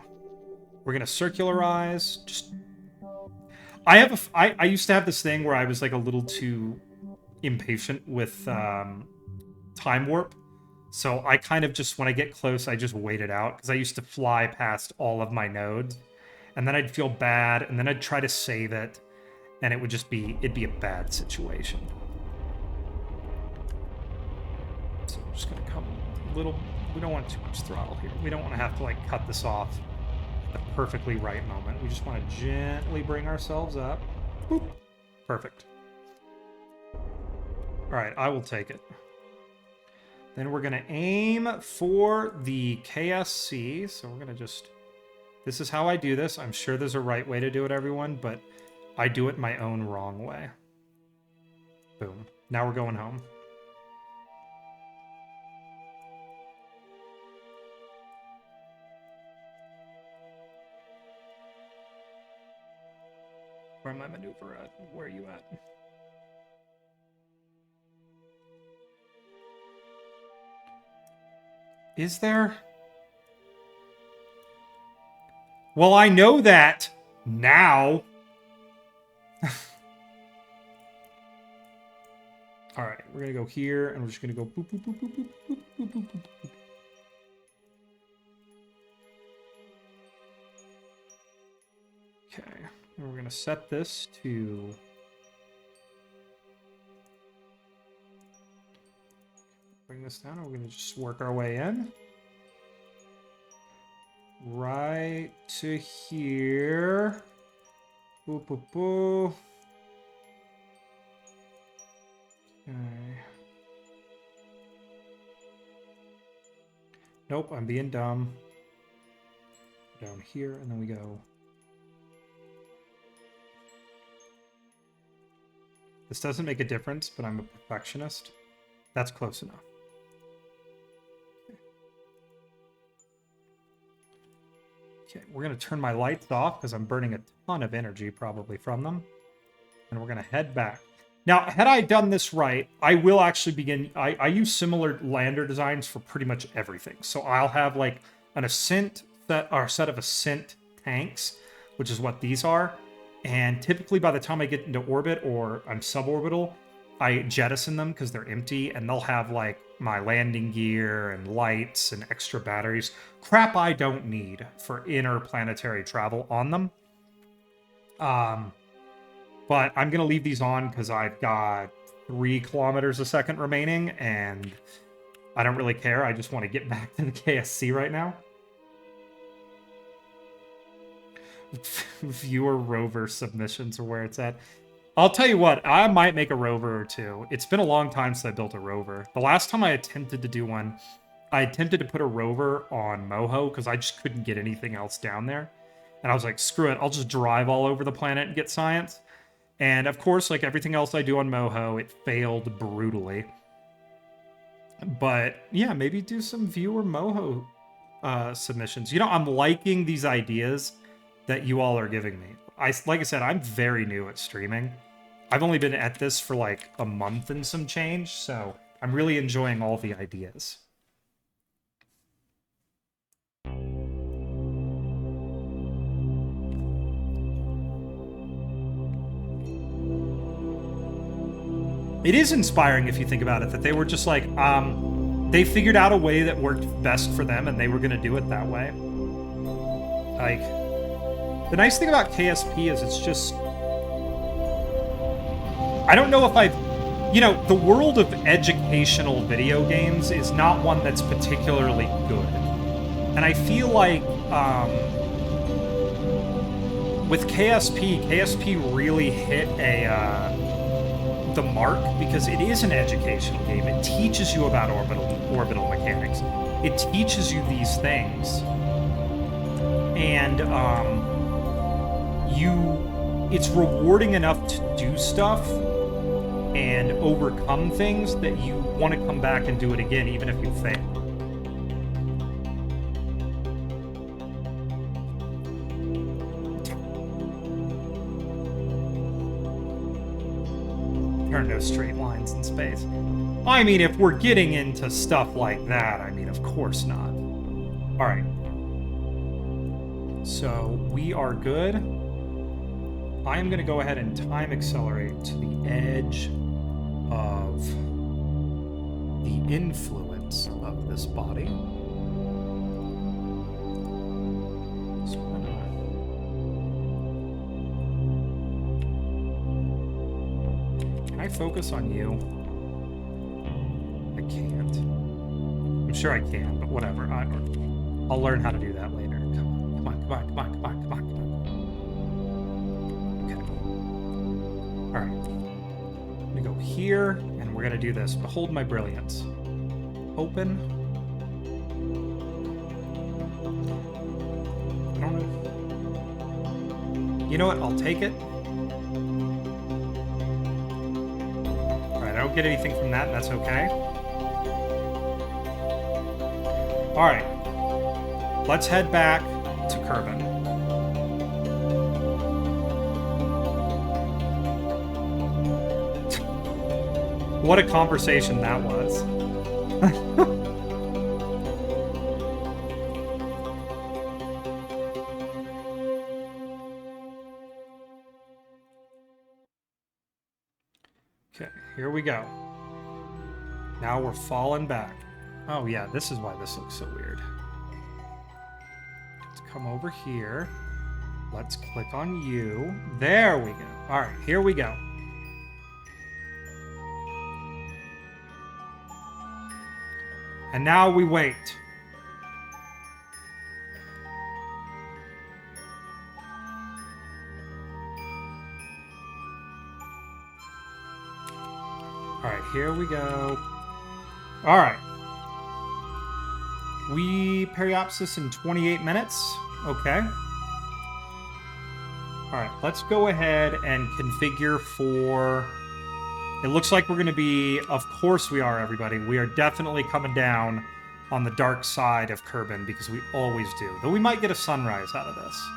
We're gonna circularize. Just... I used to have this thing where I was, like, a little too impatient with time warp. So I kind of just, when I get close, I just wait it out. Because I used to fly past all of my nodes. And then I'd feel bad. And then I'd try to save it. And it would just be, it'd be a bad situation. So I'm just going to come a little, we don't want too much throttle here. We don't want to have to, like, cut this off at the perfectly right moment. We just want to gently bring ourselves up. Boop. Perfect. All right, I will take it. Then we're going to aim for the KSC. So we're going to just... This is how I do this. I'm sure there's a right way to do it, everyone, but I do it my own wrong way. Boom. Now we're going home. Where am I maneuver at? Where are you at? Is there? Well, I know that now. All right, we're gonna go here, and we're just gonna go boop, boop, boop, boop, boop, boop, boop, boop, boop, boop. Okay, and we're gonna set this to... Bring this down, and we're gonna just work our way in. Right to here. Boo, boo, boo. Okay. Nope, I'm being dumb. Down here, and then we go. This doesn't make a difference, but I'm a perfectionist. That's close enough. Okay, we're going to turn my lights off because I'm burning a ton of energy probably from them. And we're going to head back. Now, had I done this right, I will actually begin... I use similar lander designs for pretty much everything. So I'll have like an ascent set, or a set of ascent tanks, which is what these are. And typically by the time I get into orbit or I'm suborbital, I jettison them because they're empty, and they'll have like my landing gear and lights and extra batteries. Crap I don't need for interplanetary travel on them. But I'm going to leave these on because I've got 3 kilometers a second remaining, and I don't really care. I just want to get back to the KSC right now. Viewer rover submissions are where it's at. I'll tell you what, I might make a rover or two. It's been a long time since I built a rover. The last time I attempted to do one, I attempted to put a rover on Moho because I just couldn't get anything else down there. And I was like, screw it, I'll just drive all over the planet and get science. And of course, like everything else I do on Moho, it failed brutally. But yeah, maybe do some viewer Moho submissions. You know, I'm liking these ideas that you all are giving me. Like I said, I'm very new at streaming. I've only been at this for like a month and some change, so I'm really enjoying all the ideas. It is inspiring if you think about it, that they were just like, they figured out a way that worked best for them and they were going to do it that way. Like, the nice thing about KSP is it's just... I don't know if I've... You know, the world of educational video games is not one that's particularly good. And I feel like, with KSP really hit the mark, because it is an educational game. It teaches you about orbital mechanics. It teaches you these things. And, it's rewarding enough to do stuff and overcome things that you want to come back and do it again, even if you fail. There are no straight lines in space. I mean, if we're getting into stuff like that, I mean, of course not. All right. So we are good. I am going to go ahead and time accelerate to the edge of the influence of this body. So can I focus on you? I can't. I'm sure I can, but whatever. I'll learn how to do that later. Come on. All right, I'm gonna go here, and we're gonna do this. Behold my brilliance. Open. I don't know. You know what? I'll take it. All right, I don't get anything from that, and that's okay. All right, let's head back to Kerbin. What a conversation that was. Okay, here we go. Now we're falling back. Oh yeah, this is why this looks so weird. Let's come over here. Let's click on you. There we go. All right, here we go. And now we wait. here we go. All right. We periopsis in 28 minutes. Okay. All right, let's go ahead and configure for... It looks like we're going to be... Of course we are, everybody. We are definitely coming down on the dark side of Kerbin, because we always do. Though we might get a sunrise out of this.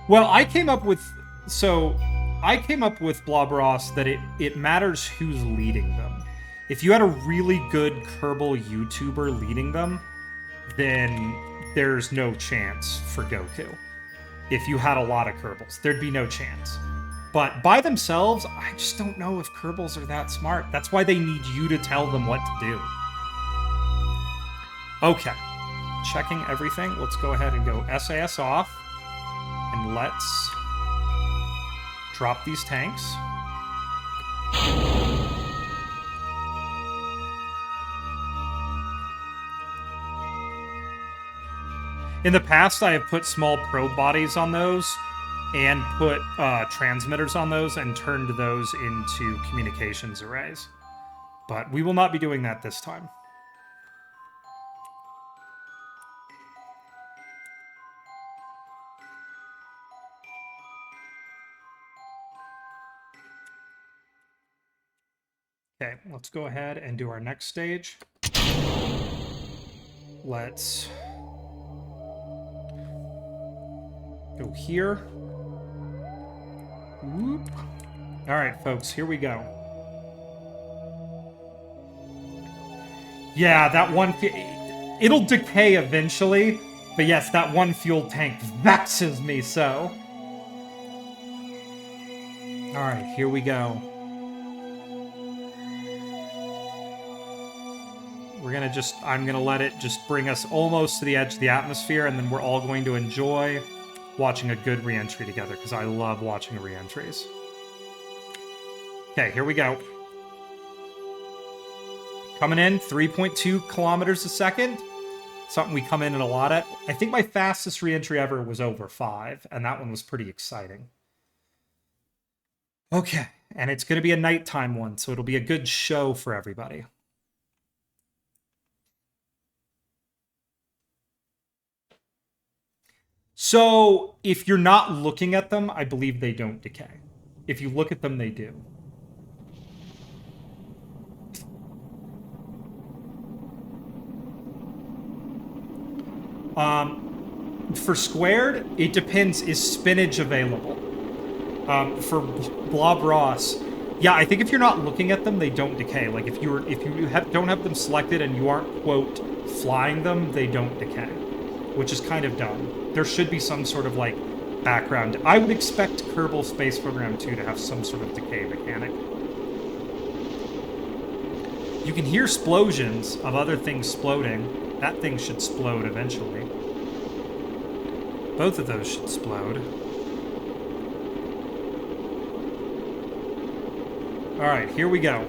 Well, I came up with... So, I came up with Blobross that it matters who's leading them. If you had a really good Kerbal YouTuber leading them, then there's no chance for Goku. If you had a lot of Kerbals, there'd be no chance. But by themselves, I just don't know if Kerbals are that smart. That's why they need you to tell them what to do. Okay. Checking everything. Let's go ahead and go SAS off. And let's drop these tanks. In the past, I have put small probe bodies on those and put transmitters on those and turned those into communications arrays. But we will not be doing that this time. Okay, let's go ahead and do our next stage. Let's go here. Whoop. All right, folks, here we go. Yeah, that one... It'll decay eventually, but yes, that one fuel tank vexes me so. All right, here we go. I'm gonna let it just bring us almost to the edge of the atmosphere, and then we're all going to enjoy watching a good re-entry together, because I love watching re-entries. Okay, here we go. Coming in, 3.2 kilometers a second. Something we come in a lot at. I think my fastest re-entry ever was over 5, and that one was pretty exciting. Okay, and it's going to be a nighttime one, so it'll be a good show for everybody. So, if you're not looking at them, I believe they don't decay. If you look at them, they do. For squared, it depends. Is spinach available? For Blobross, yeah, I think if you're not looking at them, they don't decay. Like if you don't have them selected and you aren't, quote, flying them, they don't decay, which is kind of dumb. There should be some sort of, like, background. I would expect Kerbal Space Program 2 to have some sort of decay mechanic. You can hear explosions of other things exploding. That thing should explode eventually. Both of those should explode. Alright, here we go.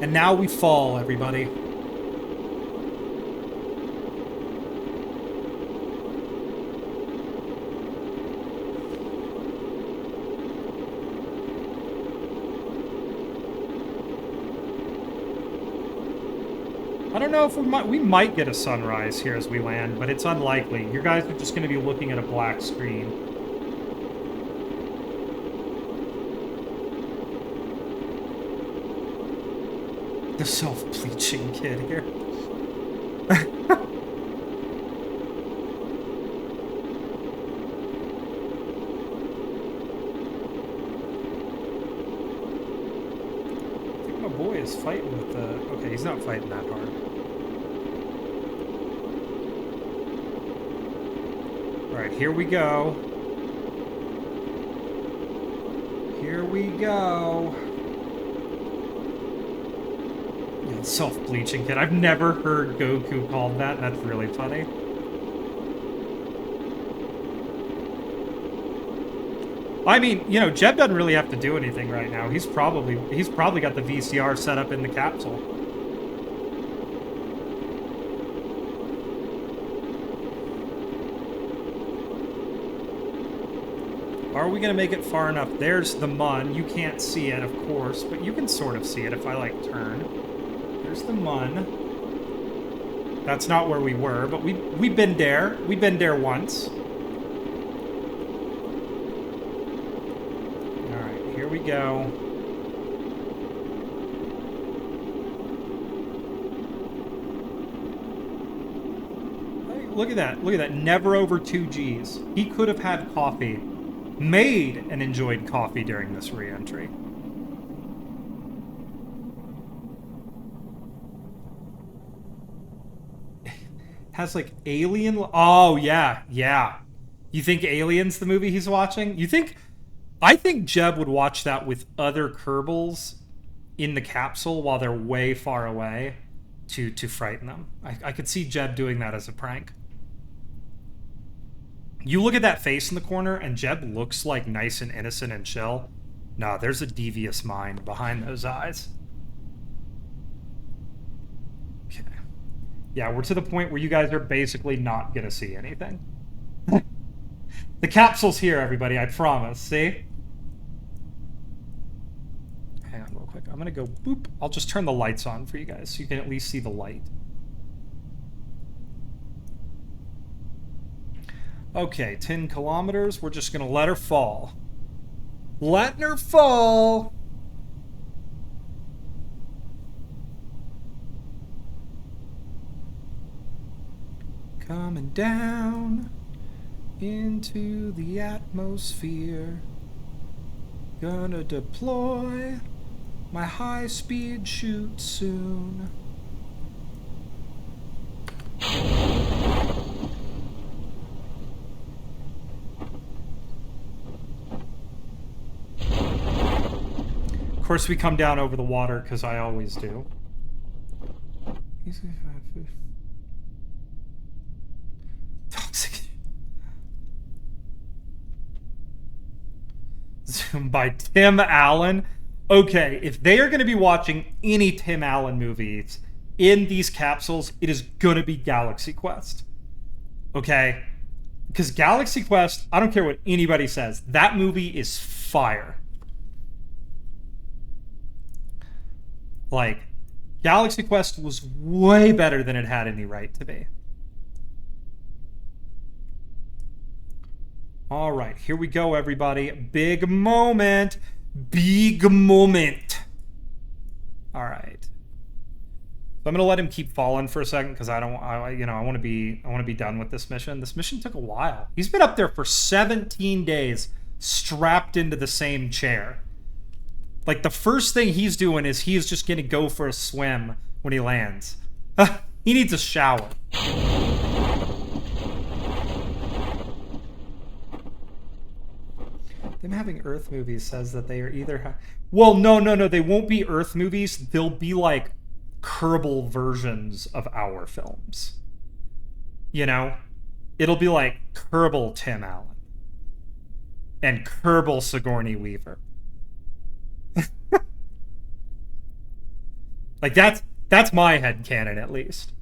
And now we fall, everybody. I don't know if we might get a sunrise here as we land, but it's unlikely. You guys are just going to be looking at a black screen. The self-bleaching kid here. I think my boy is fighting with the... Okay, he's not fighting that hard. Alright, here we go. Here we go. Yeah, self-bleaching kid. I've never heard Goku called that. That's really funny. I mean, you know, Jeb doesn't really have to do anything right now. He's probably got the VCR set up in the capsule. Are we gonna make it far enough? There's the Mun. You can't see it, of course, but you can sort of see it if I like turn. There's the Mun. That's not where we were, but we've been there. We've been there once. Alright, here we go. Hey, look at that. Look at that. Never over 2 Gs. He could have had coffee. Made and enjoyed coffee during this re-entry. Has like Alien. Oh yeah, yeah. You think Alien's the movie he's watching? You think? I think Jeb would watch that with other Kerbals in the capsule while they're way far away to frighten them. I could see Jeb doing that as a prank. You look at that face in the corner, and Jeb looks like nice and innocent and chill. Nah, there's a devious mind behind those eyes. Okay. Yeah, we're to the point where you guys are basically not gonna see anything. The capsule's here, everybody, I promise. See? Hang on real quick. I'm gonna go boop. I'll just turn the lights on for you guys so you can at least see the light. Okay, 10 kilometers. We're just gonna let her fall. Letting her fall! Coming down into the atmosphere. Gonna deploy my high-speed shoot soon. Of course, we come down over the water, because I always do. Toxic. Zoom by Tim Allen. Okay, if they are going to be watching any Tim Allen movies in these capsules, it is going to be Galaxy Quest. Okay? Because Galaxy Quest, I don't care what anybody says, that movie is fire. Like, Galaxy Quest was way better than it had any right to be. All right, here we go, everybody. Big moment. Big moment. All right. So I'm gonna let him keep falling for a second because I want to be done with this mission. This mission took a while. He's been up there for 17 days, strapped into the same chair. Like, the first thing he's doing is he's just gonna go for a swim when he lands. He needs a shower. Them having Earth movies says that they are either... Well, no, they won't be Earth movies. They'll be like Kerbal versions of our films. You know? It'll be like Kerbal Tim Allen. And Kerbal Sigourney Weaver. Like, that's my headcanon, at least.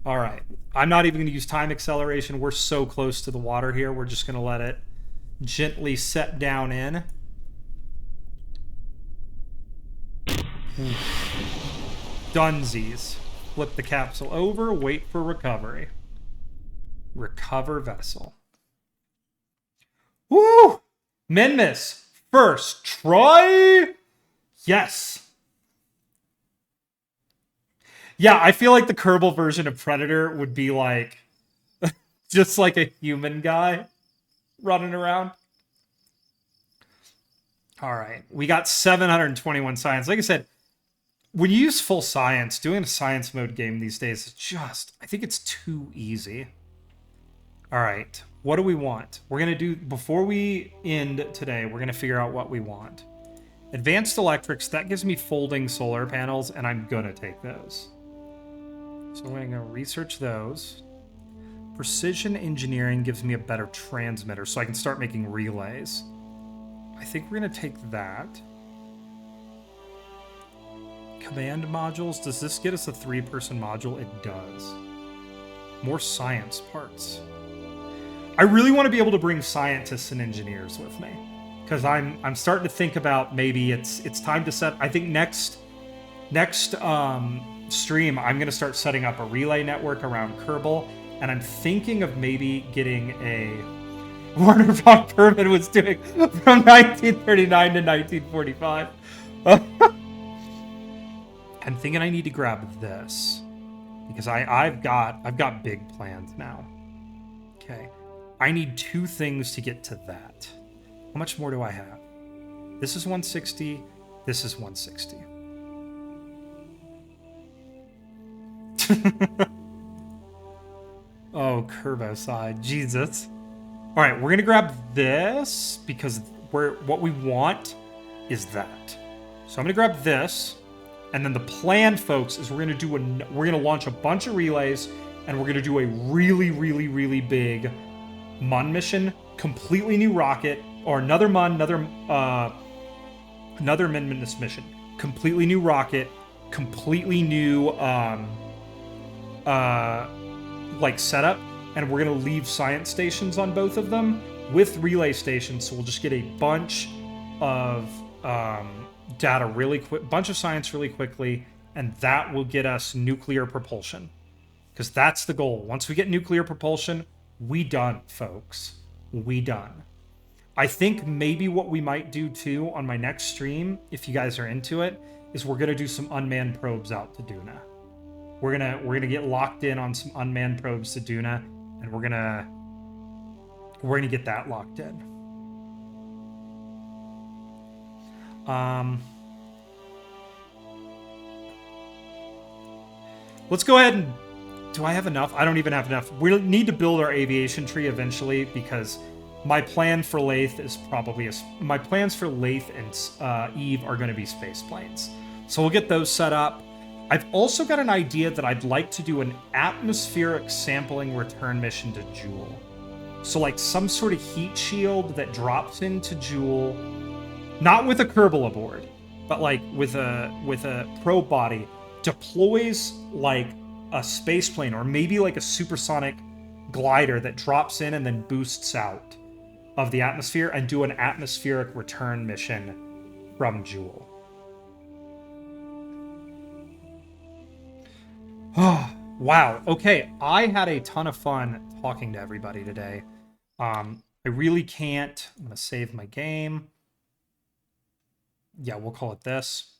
All right. I'm not even going to use time acceleration. We're so close to the water here. We're just going to let it gently set down in. Dunsies. Flip the capsule over. Wait for recovery. Recover vessel. Woo! Minmus. First try. Yes. Yeah, I feel like the Kerbal version of Predator would be like just like a human guy running around. All right, we got 721 science. Like I said, when you use full science, doing a science mode game these days is just, I think it's too easy. All right, what do we want? We're going to do, before we end today, we're going to figure out what we want. Advanced electrics, that gives me folding solar panels, and I'm going to take those. So we're going to research those. Precision engineering gives me a better transmitter, so I can start making relays. I think we're going to take that. Command modules. Does this get us a 3-person module? It does. More science parts. I really want to be able to bring scientists and engineers with me, because I'm starting to think about maybe it's time to set. I think next stream I'm going to start setting up a relay network around Kerbal, and I'm thinking of maybe getting a Werner von Braun was doing from 1939 to 1945. I'm thinking I need to grab this because I've got big plans now. Okay. I need 2 things to get to that. How much more do I have? This is 160. This is 160. Oh, Curvo side. Jesus. All right, we're going to grab this because what we want is that. So I'm going to grab this. And then the plan, folks, is we're going to launch a bunch of relays, and we're going to do a really, really, really big Mun mission, completely new rocket, or another Mun, another Minmus mission, completely new rocket, completely new like setup, and we're going to leave science stations on both of them with relay stations. So we'll just get a bunch of data really quick, bunch of science really quickly, and that will get us nuclear propulsion, because that's the goal. Once we get nuclear propulsion, we done, folks. We done. I think maybe what we might do too on my next stream, if you guys are into it, is we're gonna do some unmanned probes out to Duna. We're gonna get locked in on some unmanned probes to Duna, and we're gonna get that locked in. Let's go ahead and... Do I have enough? I don't even have enough. We need to build our aviation tree eventually, because my plan for Lathe is probably... My plans for Lathe and Eve are going to be space planes. So we'll get those set up. I've also got an idea that I'd like to do an atmospheric sampling return mission to Jool. So like some sort of heat shield that drops into Jool, not with a Kerbal aboard, but like with a probe body, deploys like a space plane, or maybe like a supersonic glider that drops in and then boosts out of the atmosphere, and do an atmospheric return mission from Jool. Oh, wow. Okay, I had a ton of fun talking to everybody today. I really can't... I'm going to save my game. Yeah, we'll call it this.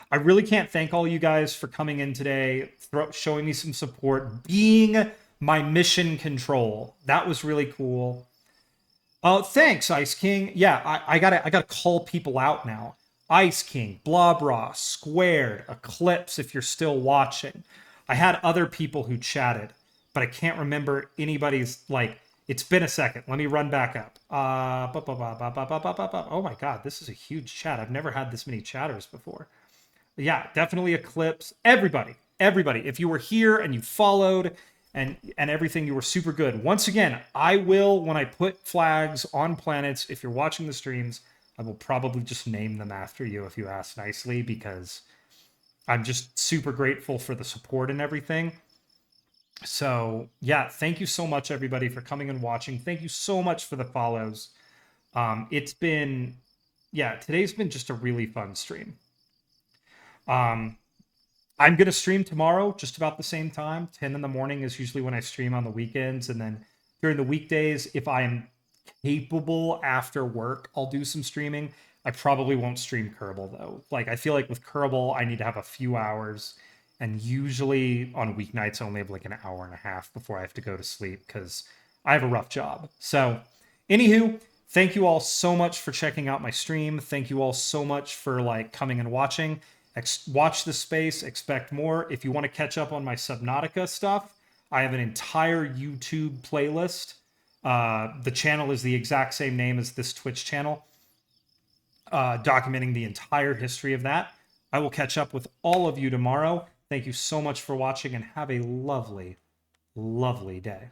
I really can't thank all you guys for coming in today, showing me some support, being my mission control. That was really cool. Thanks, Ice King. Yeah, I gotta call people out now. Ice King, Blobra, Squared, Eclipse, if you're still watching. I had other people who chatted, but I can't remember anybody's, like, it's been a second. Let me run back up. Oh my god, this is a huge chat. I've never had this many chatters before. Yeah, definitely Eclipse. Everybody. If you were here and you followed and everything, you were super good. Once again, I will, when I put flags on planets, if you're watching the streams, I will probably just name them after you if you ask nicely, because I'm just super grateful for the support and everything. So, yeah, thank you so much, everybody, for coming and watching. Thank you so much for the follows. It's been, yeah, today's been just a really fun stream. I'm going to stream tomorrow just about the same time. 10 in the morning is usually when I stream on the weekends. And then during the weekdays, if I'm capable after work, I'll do some streaming. I probably won't stream Kerbal, though. Like, I feel like with Kerbal, I need to have a few hours. And usually on weeknights, I only have like an hour and a half before I have to go to sleep, because I have a rough job. So, anywho, thank you all so much for checking out my stream. Thank you all so much for like coming and watching. Watch the space, expect more. If you want to catch up on my Subnautica stuff, I have an entire YouTube playlist. The channel is the exact same name as this Twitch channel, documenting the entire history of that. I will catch up with all of you tomorrow. Thank you so much for watching, and have a lovely, lovely day.